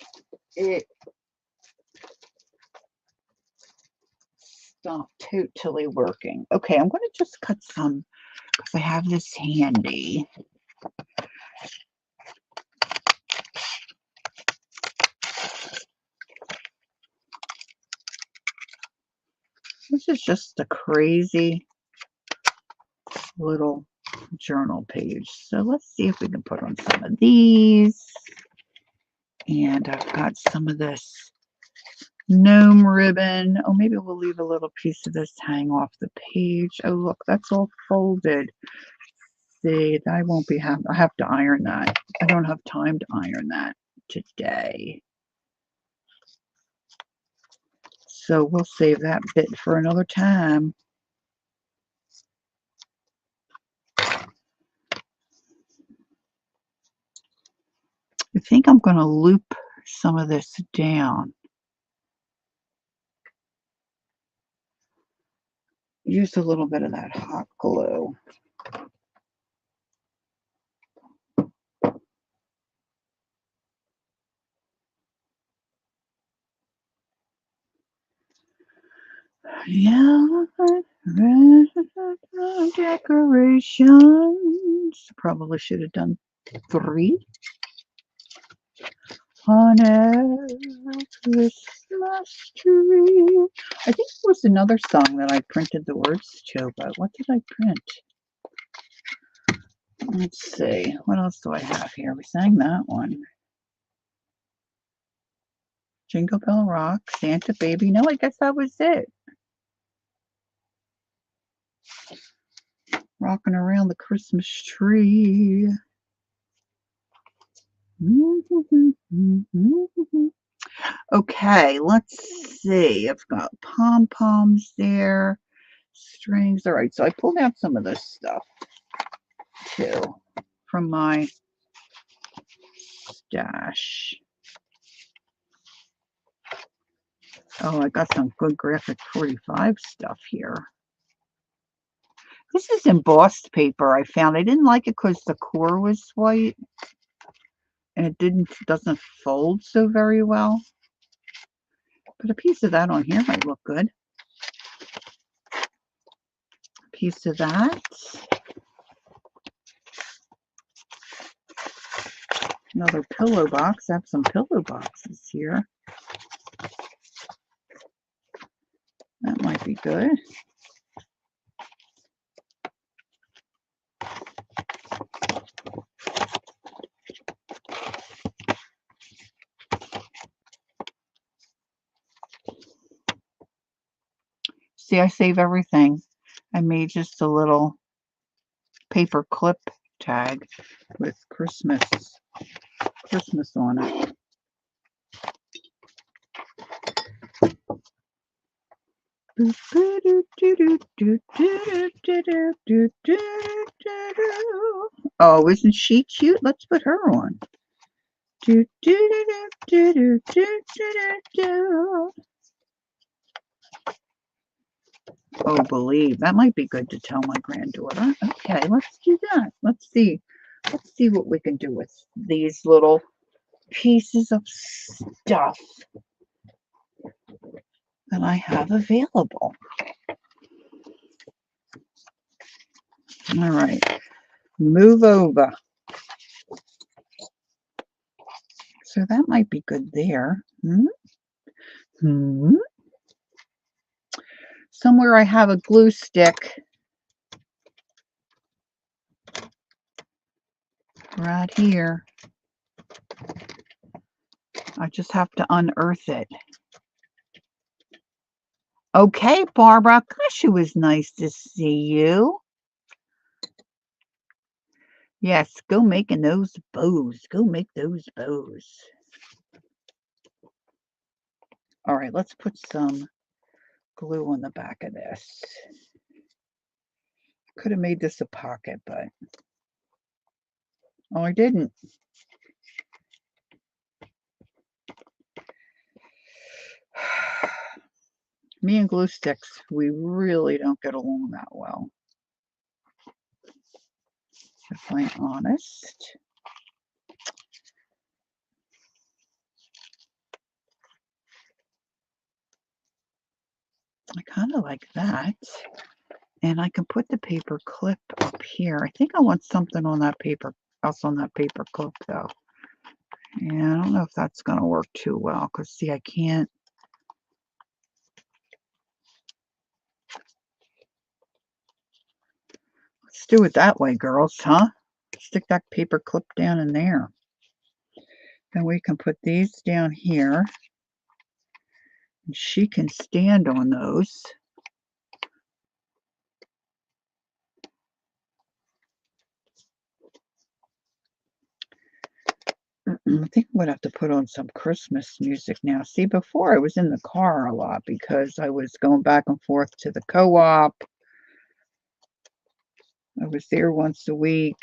Speaker 1: it stopped totally working. Okay, I'm going to just cut some because I have this handy. This is just a crazy little journal page. So let's see if we can put on some of these. And I've got some of this gnome ribbon. Oh, maybe we'll leave a little piece of this hang off the page. Oh, look, that's all folded. See, I won't be I have to iron that. I don't have time to iron that today. So we'll save that bit for another time. I think I'm going to loop some of this down. Use a little bit of that hot glue. Yeah, decorations. Probably should have done 3 on a Christmas tree. I think there was another song that I printed the words to, but what did I print? Let's see. What else do I have here? We sang that one. Jingle Bell Rock, Santa Baby. No, I guess that was it. Rocking around the Christmas tree. Okay, let's see. I've got pom-poms there, strings. All right, so I pulled out some of this stuff too from my stash. Oh, I got some good graphic 45 stuff here. This is embossed paper I found. I didn't like it because the core was white and it doesn't fold so very well. But a piece of that on here might look good. A piece of that. Another pillow box. I have some pillow boxes here. That might be good. See, I save everything. I made just a little paper clip tag with Christmas on it. Oh, isn't she cute? Let's put her on. Oh, believe. That might be good to tell my granddaughter. Okay, let's do that. Let's see. Let's see what we can do with these little pieces of stuff that I have available. All right. Move over. So that might be good there. Somewhere I have a glue stick. Right here. I just have to unearth it. Okay, Barbara. Gosh, it was nice to see you. Yes, go making those bows. Go make those bows. All right, let's put some glue on the back of this. Could have made this a pocket, but oh, I didn't. Me and glue sticks, we really don't get along that well, if I'm honest. I kind of like that. And I can put the paper clip up here. I think I want something on that paper, else on that paper clip though. Yeah, I don't know if that's going to work too well because see, I can't. Let's do it that way, girls, huh? Stick that paper clip down in there. Then we can put these down here. And she can stand on those. I think I'm going to have to put on some Christmas music now. See, before I was in the car a lot because I was going back and forth to the co-op. I was there once a week.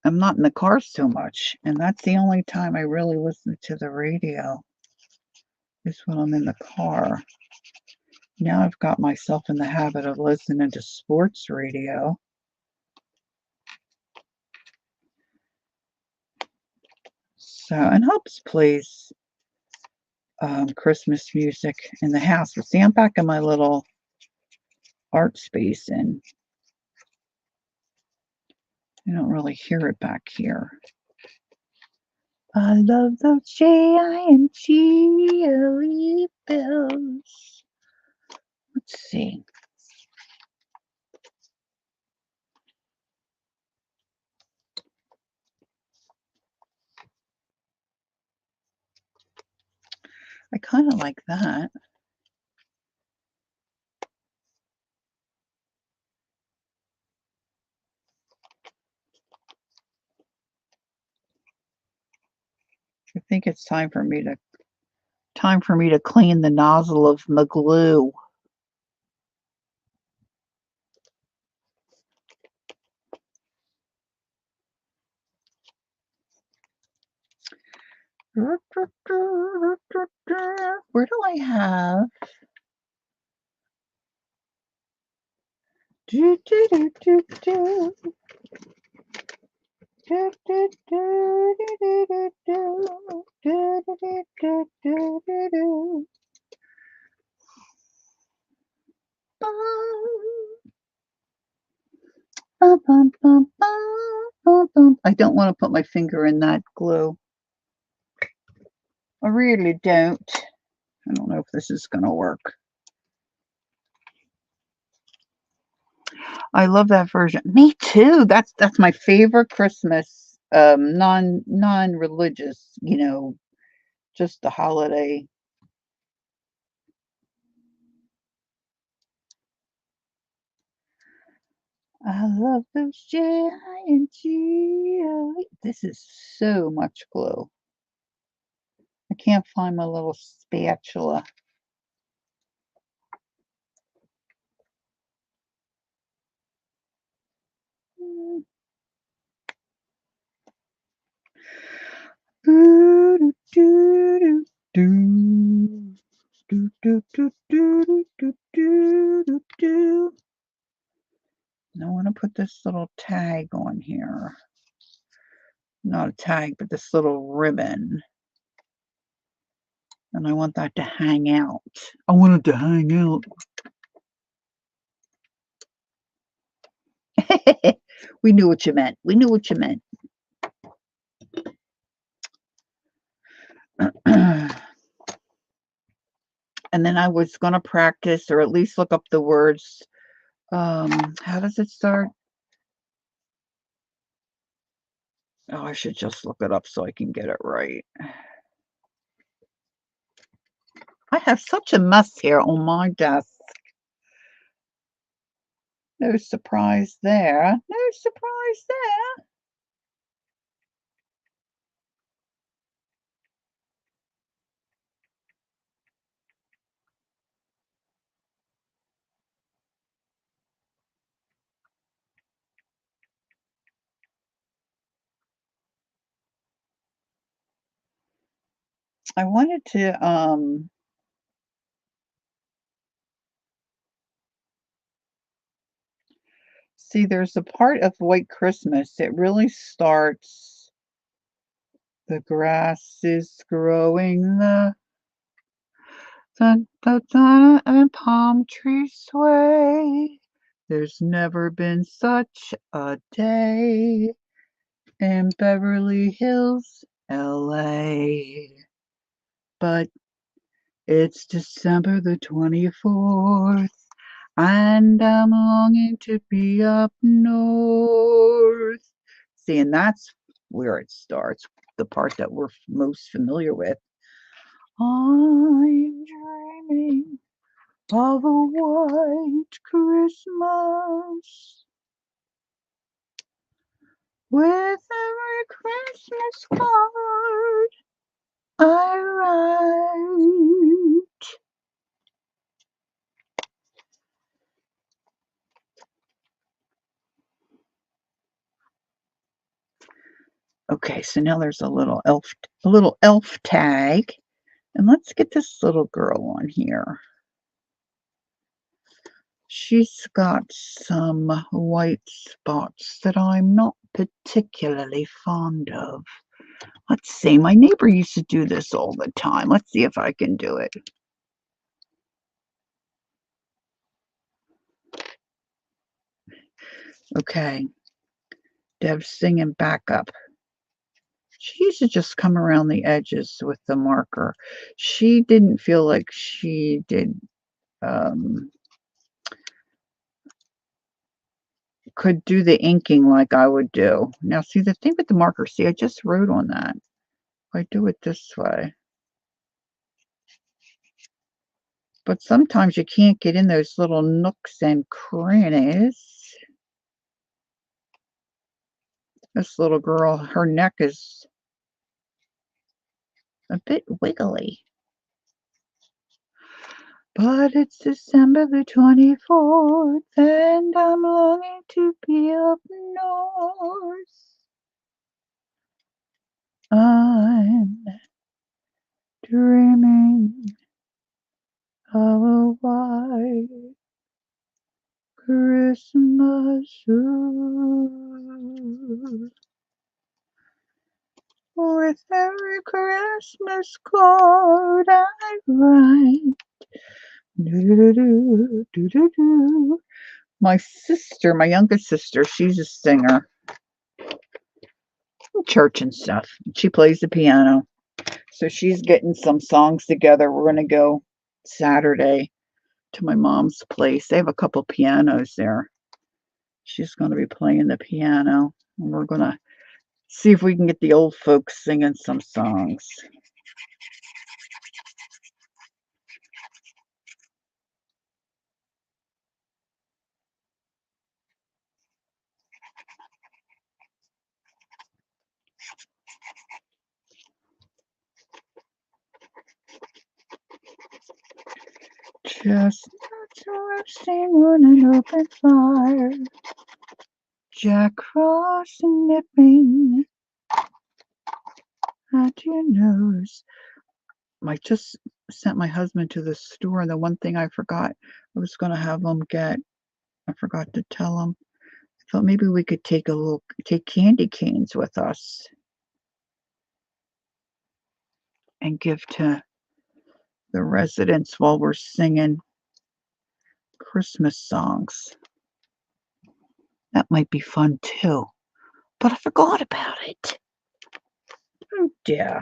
Speaker 1: I'm not in the car so much, and that's the only time I really listen to the radio is when I'm in the car. Now I've got myself in the habit of listening to sports radio. So, and Hubs plays Christmas music in the house. But see, I'm back in my little art space, and I don't really hear it back here. I love those giant bells. Let's see. I kind of like that. I think it's time for me to clean the nozzle of my glue. Where do I have? Do, do, do, do, do. Do, do, do, do, do, do, do. Do, do, do, do, do, do. Bum, bum, bum, bum, bum, bum. I don't want to put my finger in that glue. I really don't. I don't know if this is going to work. I love that version. Me too. That's my favorite Christmas, non-religious, just the holiday. I love those giant geodes. This is so much glue. I can't find my little spatula. Do, do, do, do, do, do, do, do, do, do. I want to put this little tag on here. Not a tag, but this little ribbon. And I want that to hang out. I want it to hang out. We knew what you meant. We knew what you meant. And then I was going to practice or at least look up the words. How does it start? Oh, I should just look it up so I can get it right. I have such a mess here on my desk. No surprise there. No surprise there. I wanted to see, there's a part of White Christmas. It really starts, the grass is growing, the and palm trees sway. There's never been such a day in Beverly Hills, LA. But it's December the 24th. And I'm longing to be up north. See, and that's where it starts, the part that we're most familiar with. I'm dreaming of a white Christmas with every Christmas card I write. Okay, so now there's a little elf tag, and let's get this little girl on here. She's got some white spots that I'm not particularly fond of. Let's see, my neighbor used to do this all the time. Let's see if I can do it. Okay. to have singing backup. She used to just come around the edges with the marker. She didn't feel like she did, could do the inking like I would do. Now, see, the thing with the marker, see, I just wrote on that. I do it this way. But sometimes you can't get in those little nooks and crannies. This little girl, her neck is a bit wiggly. But it's December the 24th, and I'm longing to be up north. I'm dreaming of a white Christmas Eve. With every Christmas card I write. Do, do, do, do. My sister, my youngest sister, she's a singer. Church and stuff. She plays the piano. So she's getting some songs together. We're going to go Saturday to my mom's place. They have a couple pianos there. She's going to be playing the piano. And we're going to see if we can get the old folks singing some songs. Chestnuts roasting on an open fire. Jack Frost nipping at your nose. I just sent my husband to the store, and the one thing I forgot, I was going to have him get, I forgot to tell him. I thought maybe we could take candy canes with us and give to the residents while we're singing Christmas songs. That might be fun too, but I forgot about it. Oh dear.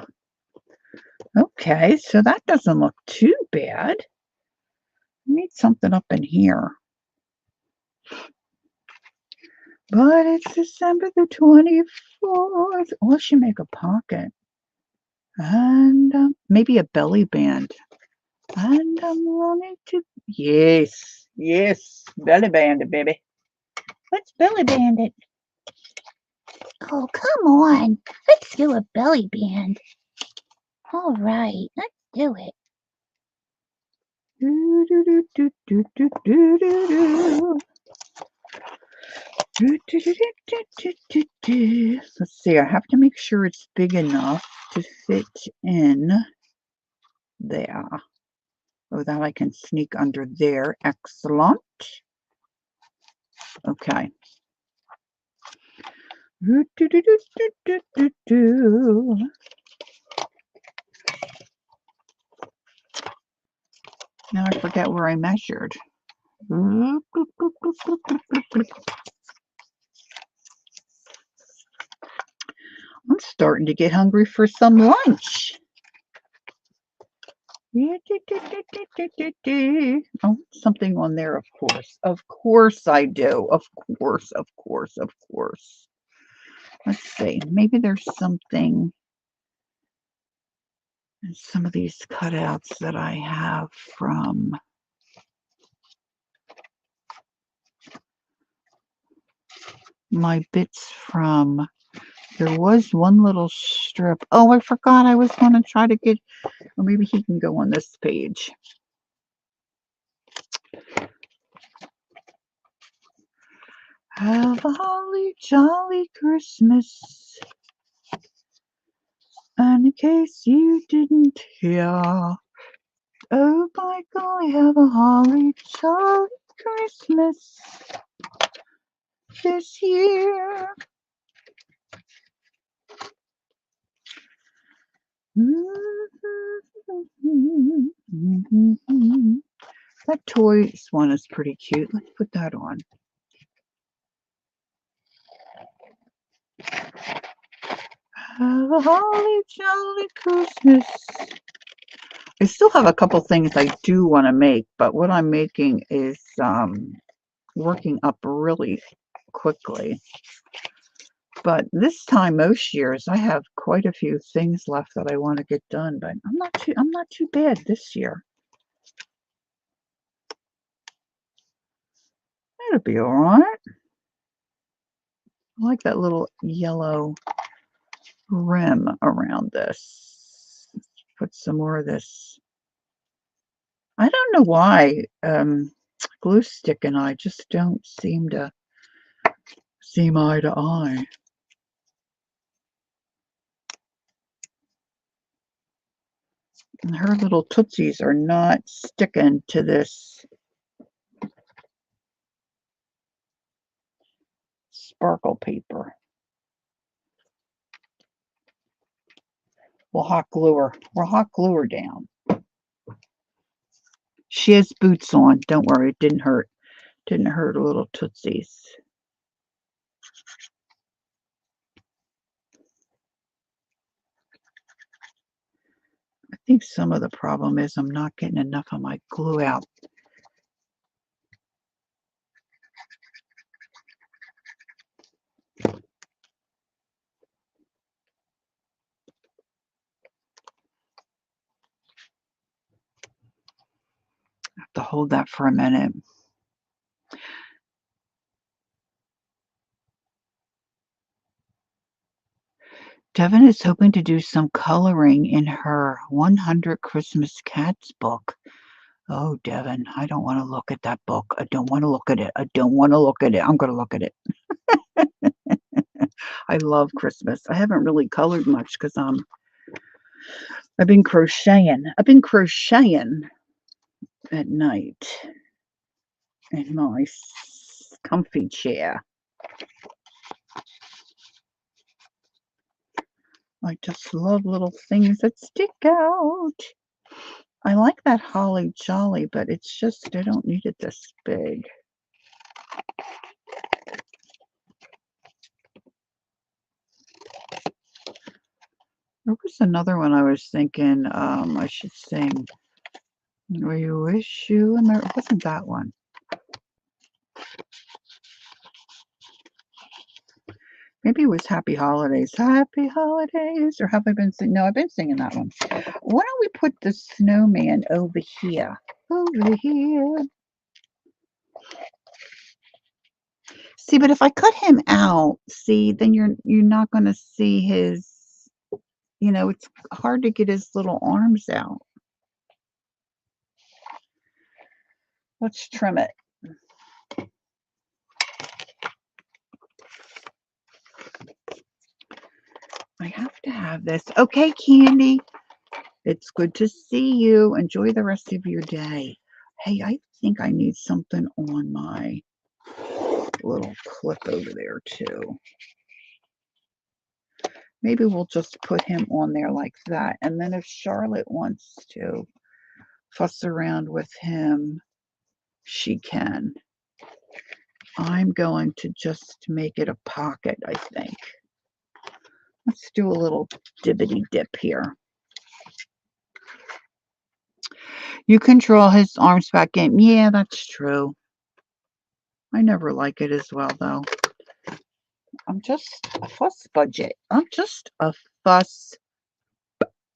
Speaker 1: Okay, so that doesn't look too bad. I need something up in here. But it's December the 24th. Oh, I should make a pocket. And maybe a belly band. And I'm longing to... Yes, yes, belly band it, baby. Let's belly band it.
Speaker 2: Oh, come on. Let's do a belly band. All right, let's do it.
Speaker 1: Do, do, do, do, do, do, do, do. Do, do, do, do, do, do, do. Let's see, I have to make sure it's big enough to fit in there. Oh, that I can sneak under there. Excellent. Okay. Do, do, do, do, do, do, do. Now I forget where I measured. I'm starting to get hungry for some lunch. Oh, something on there, of course. Of course I do. Of course, of course, of course. Let's see. Maybe there's something in some of these cutouts that I have from my bits from... There was one little strip. Oh, I forgot I was going to try to get... Or maybe he can go on this page. Have a holly jolly Christmas. And in case you didn't hear, oh my golly, have a holly jolly Christmas this year. That toys one is pretty cute. Let's put that on. Have a holly jolly Christmas. I still have a couple things I do want to make, but what I'm making is working up really quickly. But this time, most years, I have quite a few things left that I want to get done. But I'm not too bad this year. It'll be all right. I like that little yellow rim around this. Let's put some more of this. I don't know why glue stick and I just don't seem to seem eye to eye. And her little tootsies are not sticking to this sparkle paper. We'll hot glue her. We'll hot glue her down. She has boots on. Don't worry, it didn't hurt. Didn't hurt her little tootsies. I think some of the problem is I'm not getting enough of my glue out. I have to hold that for a minute. Devin is hoping to do some coloring in her 100 Christmas Cats book. Oh, Devin, I don't want to look at that book. I don't want to look at it. I don't want to look at it. I'm going to look at it. I love Christmas. I haven't really colored much because I've been crocheting. I've been crocheting at night in my comfy chair. I just love little things that stick out. I like that holly jolly, but it's just I don't need it this big. There was another one I was thinking I should sing. We wish you a merry. It wasn't that one. Maybe it was Happy Holidays. Happy Holidays. Or have I been singing? No, I've been singing that one. Why don't we put the snowman over here? Over here. See, but if I cut him out, see, then you're not going to see his, it's hard to get his little arms out. Let's trim it. I have to have this. Okay, Candy. It's good to see you. Enjoy the rest of your day. Hey, I think I need something on my little clip over there, too. Maybe we'll just put him on there like that. And then if Charlotte wants to fuss around with him, she can. I'm going to just make it a pocket, I think. Let's do a little dibbity dip here. You can draw his arms back in. Yeah, that's true. I never like it as well, though. I'm just a fuss budget. I'm just a fuss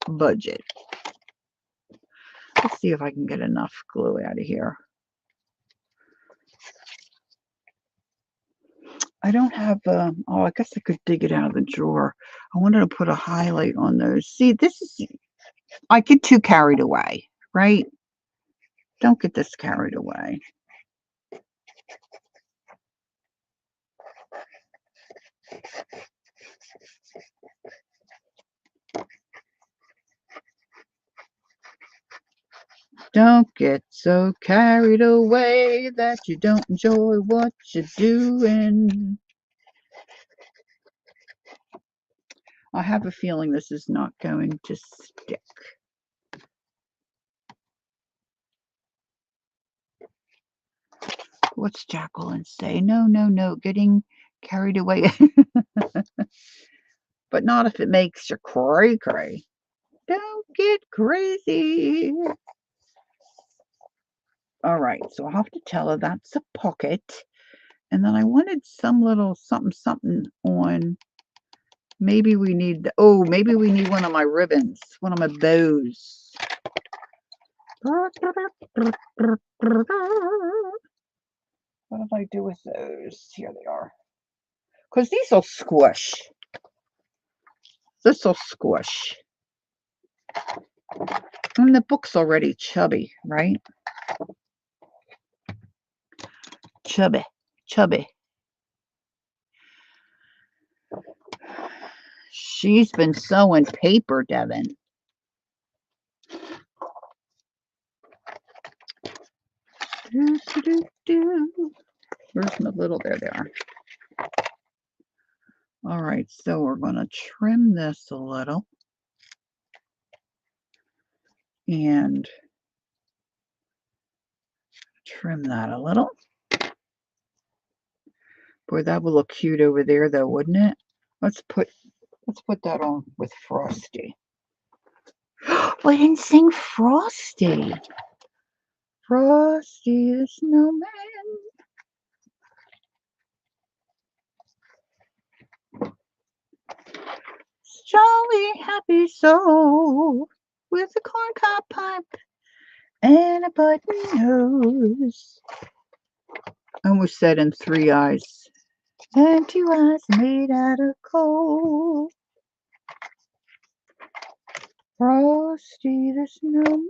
Speaker 1: budget. Let's see if I can get enough glue out of here. I don't have, oh, I guess I could dig it out of the drawer. I wanted to put a highlight on those. See, I get too carried away, right? Don't get this carried away. Don't get so carried away that you don't enjoy what you're doing. I have a feeling this is not going to stick. What's Jacqueline say? No, getting carried away. But not if it makes you cray-cray. Don't get crazy. All right, so I'll have to tell her that's a pocket. And then I wanted some little something on. Maybe we need, oh, maybe we need one of my ribbons, one of my bows. What if I do with those? Here they are. Because these will squish. This will squish. And the book's already chubby, right? Chubby, chubby. She's been sewing paper, Devin. Where's my little? There they are. All right, so we're going to trim this a little. And trim that a little. Boy, that would look cute over there, though, wouldn't it? Let's put that on with Frosty. We didn't sing Frosty. Frosty the Snowman. Jolly happy soul with a corncob pipe and a button nose. I almost said in 3 eyes. And 2 eyes made out of coal. Frosty the Snowman.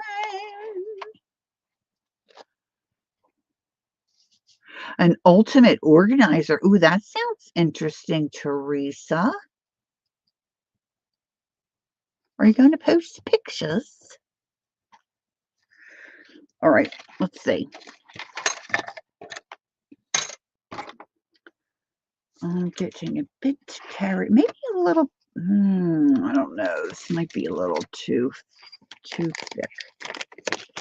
Speaker 1: An ultimate organizer. Ooh, that sounds interesting, Teresa. Are you going to post pictures? All right, let's see. I'm getting a bit carried. Maybe a little, I don't know. This might be a little too thick.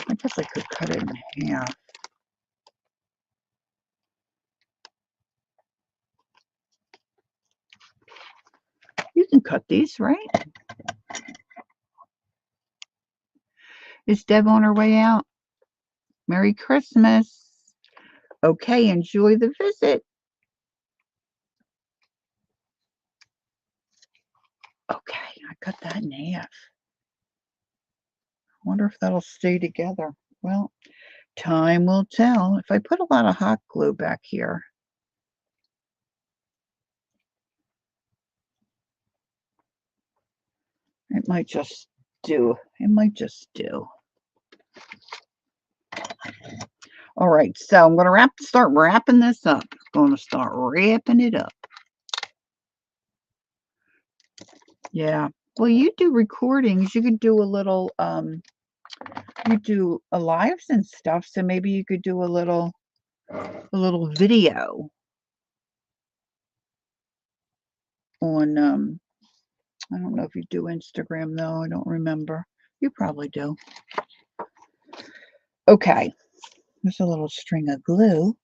Speaker 1: I guess I could cut it in half. You can cut these, right? Is Deb on her way out? Merry Christmas. Okay, enjoy the visit. Okay, I cut that in half. I wonder if that'll stay together. Well, time will tell. If I put a lot of hot glue back here, it might just do. It might just do. All right, so I'm going to start wrapping this up. Going to start wrapping it up. Yeah. Well, you do recordings. You could do a little, you do lives and stuff. So maybe you could do a little video on, I don't know if you do Instagram though. I don't remember. You probably do. Okay. There's a little string of glue.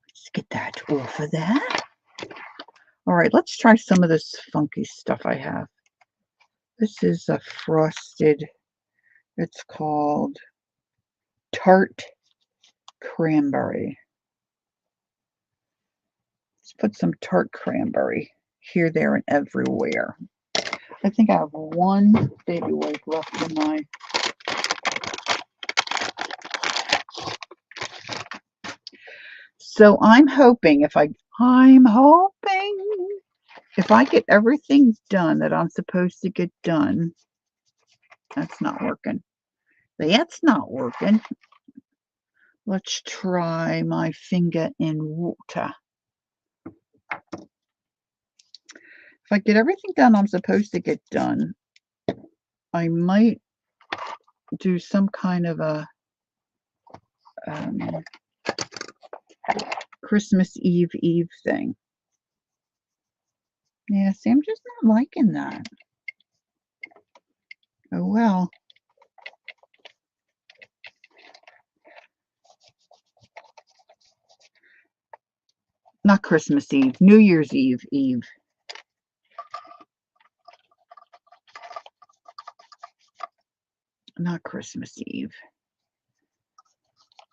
Speaker 1: Let's get that off of that. All right, let's try some of this funky stuff I have. This is a frosted, it's called Tart Cranberry. Let's put some tart cranberry here, there, and everywhere. I think I have one baby wipe left in my. So I'm hoping if I get everything done that I'm supposed to get done. That's not working. That's not working. Let's try my finger in water. If I get everything done I'm supposed to get done, I might do some kind of a Christmas Eve thing. Yeah, see, I'm just not liking that. Oh well. Not Christmas Eve, New Year's Eve. Not Christmas Eve.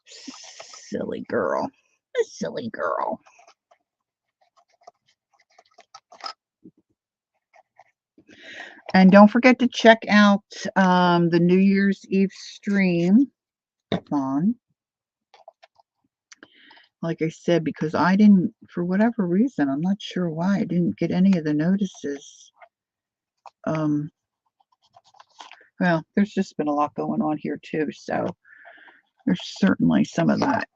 Speaker 1: Silly girl. A silly girl. And don't forget to check out the New Year's Eve stream on. Like I said, because I didn't, for whatever reason, I'm not sure why, I didn't get any of the notices. Well, there's just been a lot going on here too, so there's certainly some of that.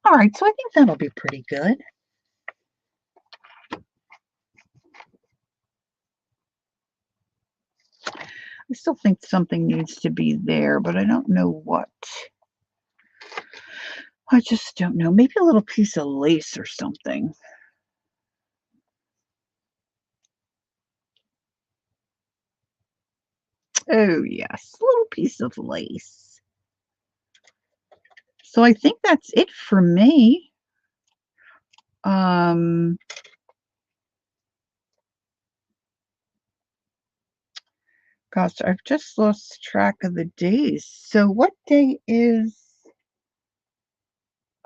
Speaker 1: All right, so I think that'll be pretty good. I still think something needs to be there, but I don't know what. I just don't know. Maybe a little piece of lace or something. Oh, yes, a little piece of lace. So I think that's it for me. Gosh, I've just lost track of the days. So what day is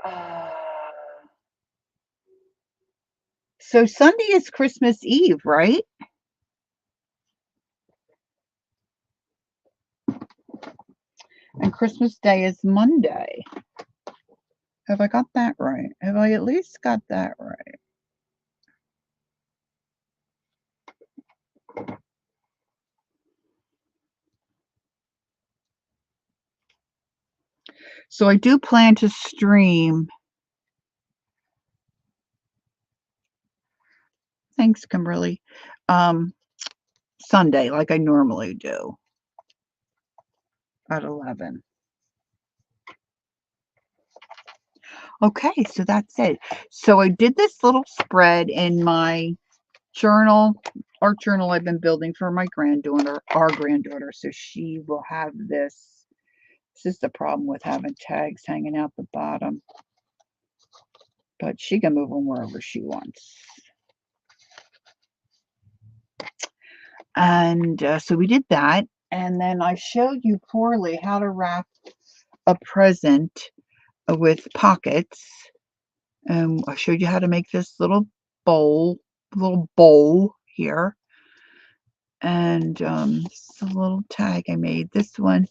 Speaker 1: uh so Sunday is Christmas Eve, right? And Christmas Day is Monday. Have I got that right? Have I at least got that right? So I do plan to stream. Thanks, Kimberly. Sunday, like I normally do, at 11. Okay, so that's it. So I did this little spread in my journal, art journal I've been building for my granddaughter, our granddaughter, so she will have this. This is the problem with having tags hanging out the bottom, but she can move them wherever she wants. And so we did that, and then I showed you poorly how to wrap a present with pockets. And I showed you how to make this little bowl here. And this is a little tag I made. This one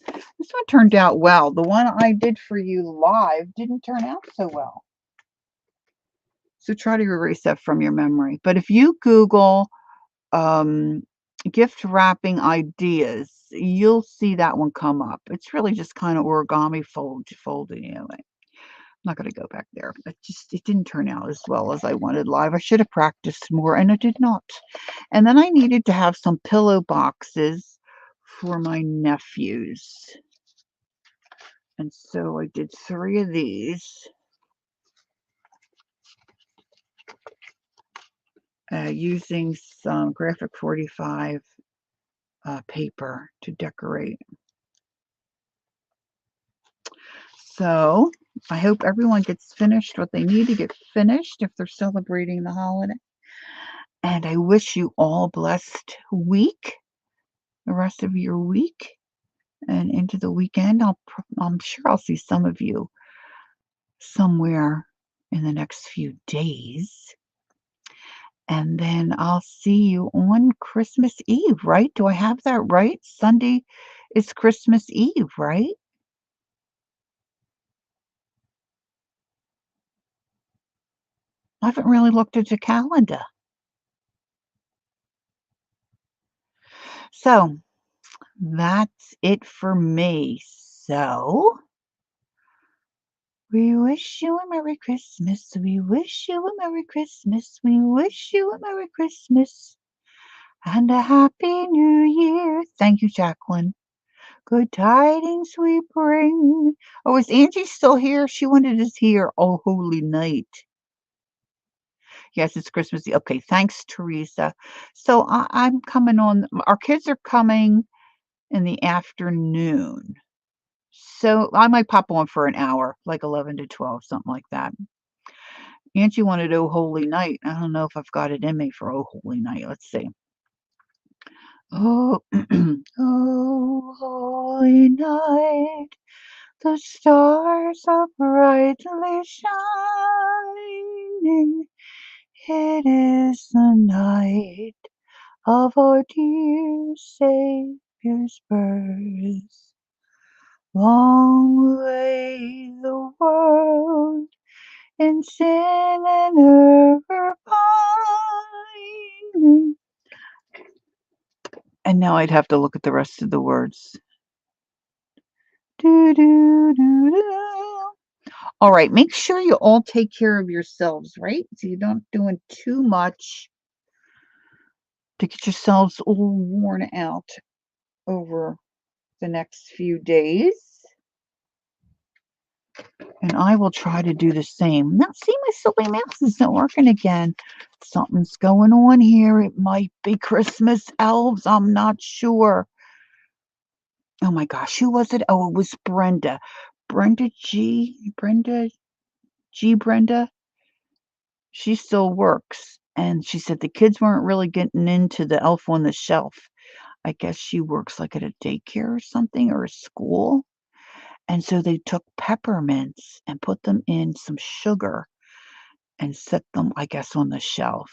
Speaker 1: turned out well. The one I did for you live didn't turn out so well. So try to erase that from your memory. But if you Google gift wrapping ideas, you'll see that one come up. It's really just kind of origami folding anyway. I'm not going to go back there. It didn't turn out as well as I wanted live. I should have practiced more, and I did not. And then I needed to have some pillow boxes for my nephews. And so I did 3 of these. Using some Graphic 45 paper to decorate. So I hope everyone gets finished what they need to get finished if they're celebrating the holiday. And I wish you all a blessed week, the rest of your week, and into the weekend. I'm sure I'll see some of you somewhere in the next few days. And then I'll see you on Christmas Eve, right? Do I have that right? Sunday is Christmas Eve, right? I haven't really looked at the calendar. So that's it for me. So we wish you a Merry Christmas. We wish you a Merry Christmas. We wish you a Merry Christmas and a Happy New Year. Thank you, Jacqueline. Good tidings we bring. Oh, is Angie still here? She wanted us here. Oh, holy night. Yes, it's Christmas Eve. Okay, thanks, Teresa. So I'm coming on. Our kids are coming in the afternoon. So I might pop on for an hour, like 11 to 12, something like that. Angie wanted Oh Holy Night. I don't know if I've got it in me for Oh Holy Night. Let's see. Oh, oh, holy night, the stars are brightly shining. It is the night of our dear Saviour's birth. Long lay the world in sin and error pining. And now I'd have to look at the rest of the words. Do, do, do, do. All right, make sure you all take care of yourselves, right? So you're not doing too much to get yourselves all worn out over the next few days. And I will try to do the same. Now, see, my silly mouse isn't working again. Something's going on here. It might be Christmas elves. I'm not sure. Oh my gosh, who was it? Oh, it was Brenda. Brenda G. Brenda G. Brenda. She still works. And she said the kids weren't really getting into the Elf on the Shelf. I guess she works like at a daycare or something or a school. And so they took peppermints and put them in some sugar and set them, I guess, on the shelf.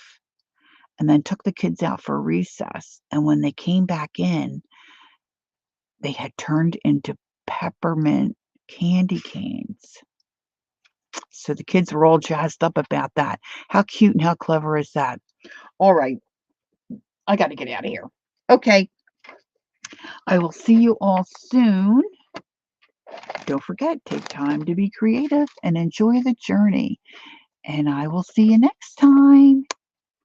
Speaker 1: And then took the kids out for recess. And when they came back in, they had turned into peppermint candy canes. So the kids were all jazzed up about that. How cute and how clever is that? All right, I got to get out of here. Okay, I will see you all soon. Don't forget, take time to be creative and enjoy the journey. And I will see you next time.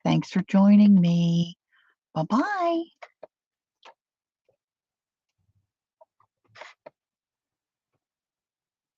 Speaker 1: Thanks for joining me. Bye-bye.